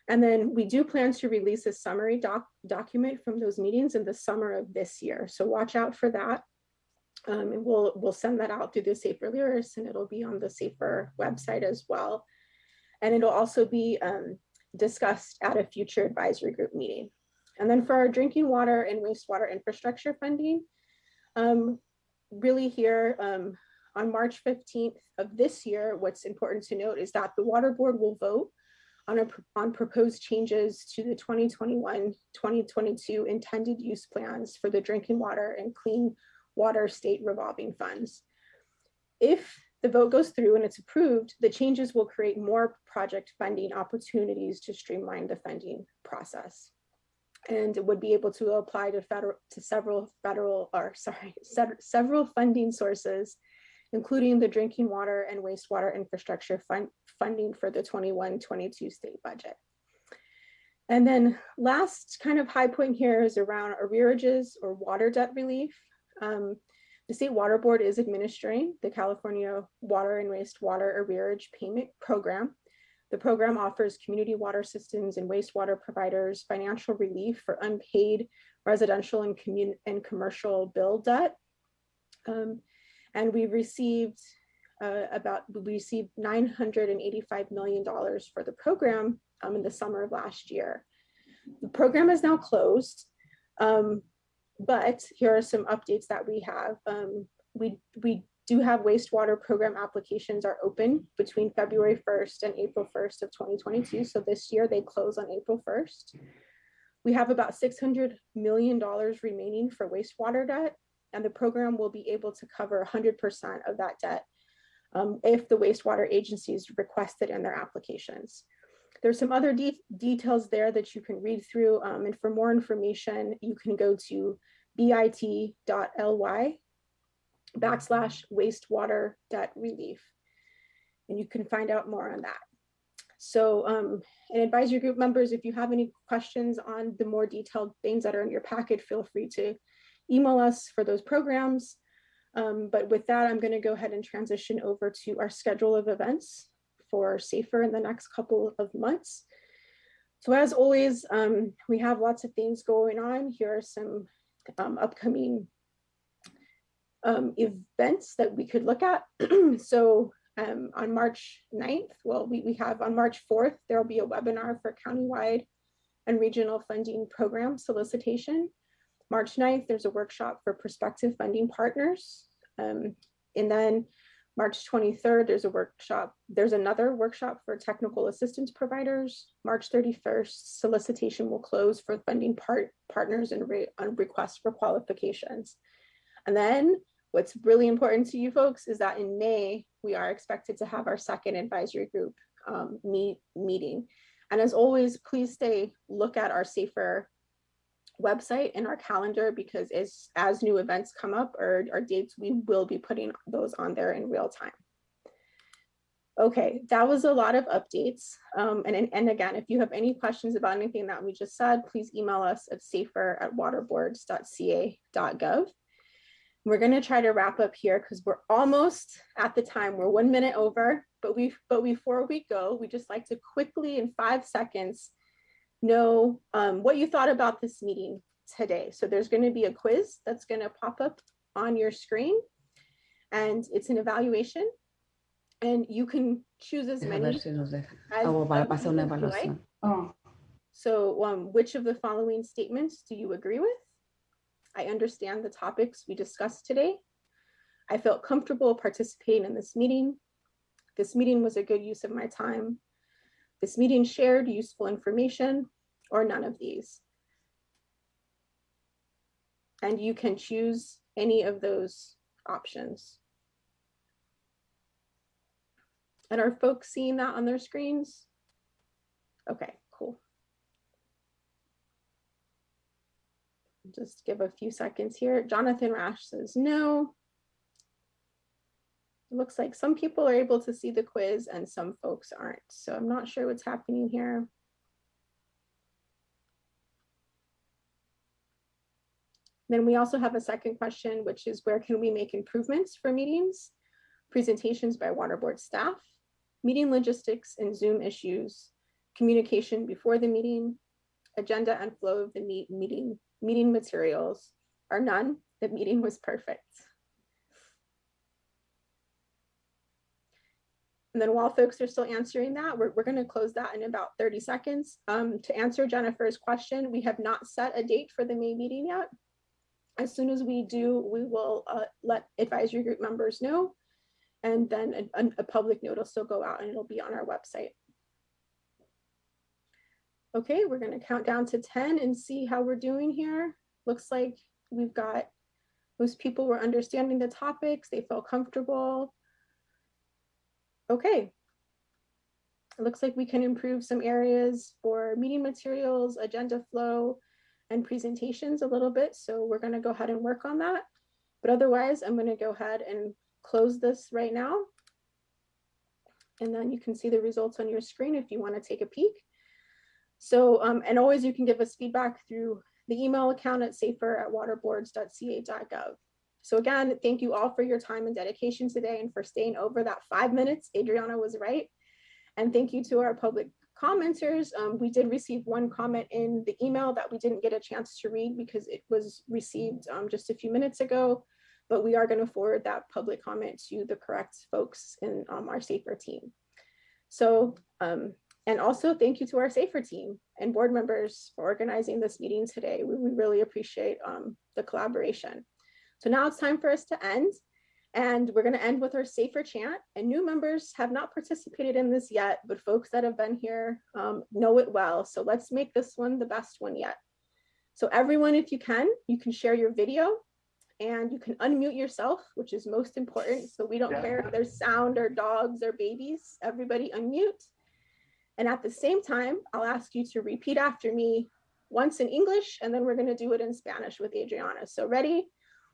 And then we do plan to release a summary document from those meetings in the summer of this year. So watch out for that. And we'll send that out through the SAFER Lyris, and it'll be on the SAFER website as well. And it'll also be discussed at a future advisory group meeting. And then for our drinking water and wastewater infrastructure funding, really here on March 15th of this year, what's important to note is that the water board will vote on proposed changes to the 2021-2022 intended use plans for the drinking water and clean water state revolving funds. If the vote goes through and it's approved, the changes will create more project funding opportunities to streamline the funding process. And it would be able to apply to several funding sources, including the drinking water and wastewater infrastructure funding for the 21-22 state budget. And then last kind of high point here is around arrearages or water debt relief. The State Water Board is administering the California Water and Wastewater Arrearage Payment Program. The program offers community water systems and wastewater providers financial relief for unpaid residential and commercial bill debt. And we received $985 million for the program in the summer of last year. The program is now closed, but here are some updates that we have. We do have wastewater program applications are open between February 1st and April 1st of 2022. So this year they close on April 1st. We have about $600 million remaining for wastewater debt, and the program will be able to cover 100% of that debt if the wastewater agencies request it in their applications. There's some other details there that you can read through, and for more information, you can go to bit.ly/wastewater debt relief, and you can find out more on that. So, and advisory group members, if you have any questions on the more detailed things that are in your packet, feel free to email us for those programs. But with that, I'm going to go ahead and transition over to our schedule of events for SAFER in the next couple of months. So as always, we have lots of things going on. Here are some upcoming events that we could look at. So on March 9th, well, we have on March 4th, there will be a webinar for countywide and regional funding program solicitation. March 9th, there's a workshop for prospective funding partners. And then March 23rd, there's another workshop for technical assistance providers. March 31st, solicitation will close for funding partners and on requests for qualifications. And then what's really important to you folks is that in May, we are expected to have our second advisory group meeting. And as always, please look at our SAFER website and our calendar, because as new events come up or dates, we will be putting those on there in real time. Okay, that was a lot of updates. And again, if you have any questions about anything that we just said, please email us at safer@waterboards.ca.gov. We're going to try to wrap up here because we're almost at the time. We're 1 minute over, but before we go, we just like to quickly in 5 seconds know what you thought about this meeting today. So there's going to be a quiz that's going to pop up on your screen, and it's an evaluation, and you can choose as many as you like. So which of the following statements do you agree with? I understand the topics we discussed today. I felt comfortable participating in this meeting. This meeting was a good use of my time. This meeting shared useful information, or none of these. And you can choose any of those options. And are folks seeing that on their screens? Okay, cool. Just give a few seconds here. Jonathan Rash says no. It looks like some people are able to see the quiz and some folks aren't. So I'm not sure what's happening here. Then we also have a second question, which is where can we make improvements for meetings, presentations by water board staff, meeting logistics and Zoom issues, communication before the meeting, agenda and flow of the meeting materials, or none. The meeting was perfect. And then while folks are still answering that, we're going to close that in about 30 seconds. To answer Jennifer's question, we have not set a date for the May meeting yet. As soon as we do, we will let advisory group members know. And then a public note will still go out and it'll be on our website. Okay, we're going to count down to 10 and see how we're doing here. Looks like we've got, most people were understanding the topics. They felt comfortable. Okay. It looks like we can improve some areas for meeting materials, agenda flow, and presentations a little bit. So we're going to go ahead and work on that. But otherwise, I'm going to go ahead and close this right now. And then you can see the results on your screen if you want to take a peek. So, and always you can give us feedback through the email account at safer@waterboards.ca.gov. So again, thank you all for your time and dedication today and for staying over that 5 minutes. Adriana was right. And thank you to our public commenters. We did receive one comment in the email that we didn't get a chance to read because it was received just a few minutes ago, but we are going to forward that public comment to the correct folks in our SAFER team. So, and also thank you to our SAFER team and board members for organizing this meeting today. We really appreciate the collaboration. So now it's time for us to end, and we're going to end with our SAFER chant. And new members have not participated in this yet, but folks that have been here know it well. So let's make this one the best one yet. So everyone, if you can share your video and you can unmute yourself, which is most important. So we don't care if there's sound or dogs or babies, everybody unmute. And at the same time, I'll ask you to repeat after me once in English, and then we're going to do it in Spanish with Adriana. So ready?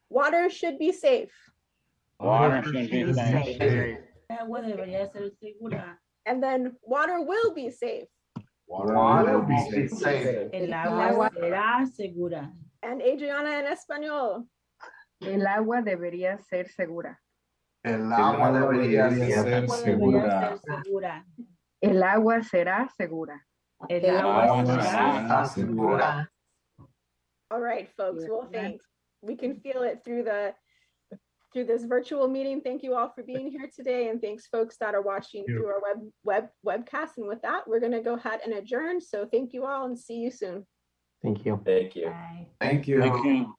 Water should be safe. Water should be safe. Agua debería ser segura. And then water will be safe. Water will be safe. El agua será segura. And Adriana en español. El agua debería ser segura. El agua debería ser segura. El agua será segura. El agua será segura. All right, folks. Well, thanks. We can feel it through this virtual meeting. Thank you all for being here today, and thanks, folks that are watching through our webcast. And with that, we're going to go ahead and adjourn. So thank you all, and see you soon. Thank you. Thank you. Bye. Thank you. Thank you.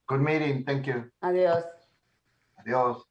Good meeting. Thank you. Adiós. Adios.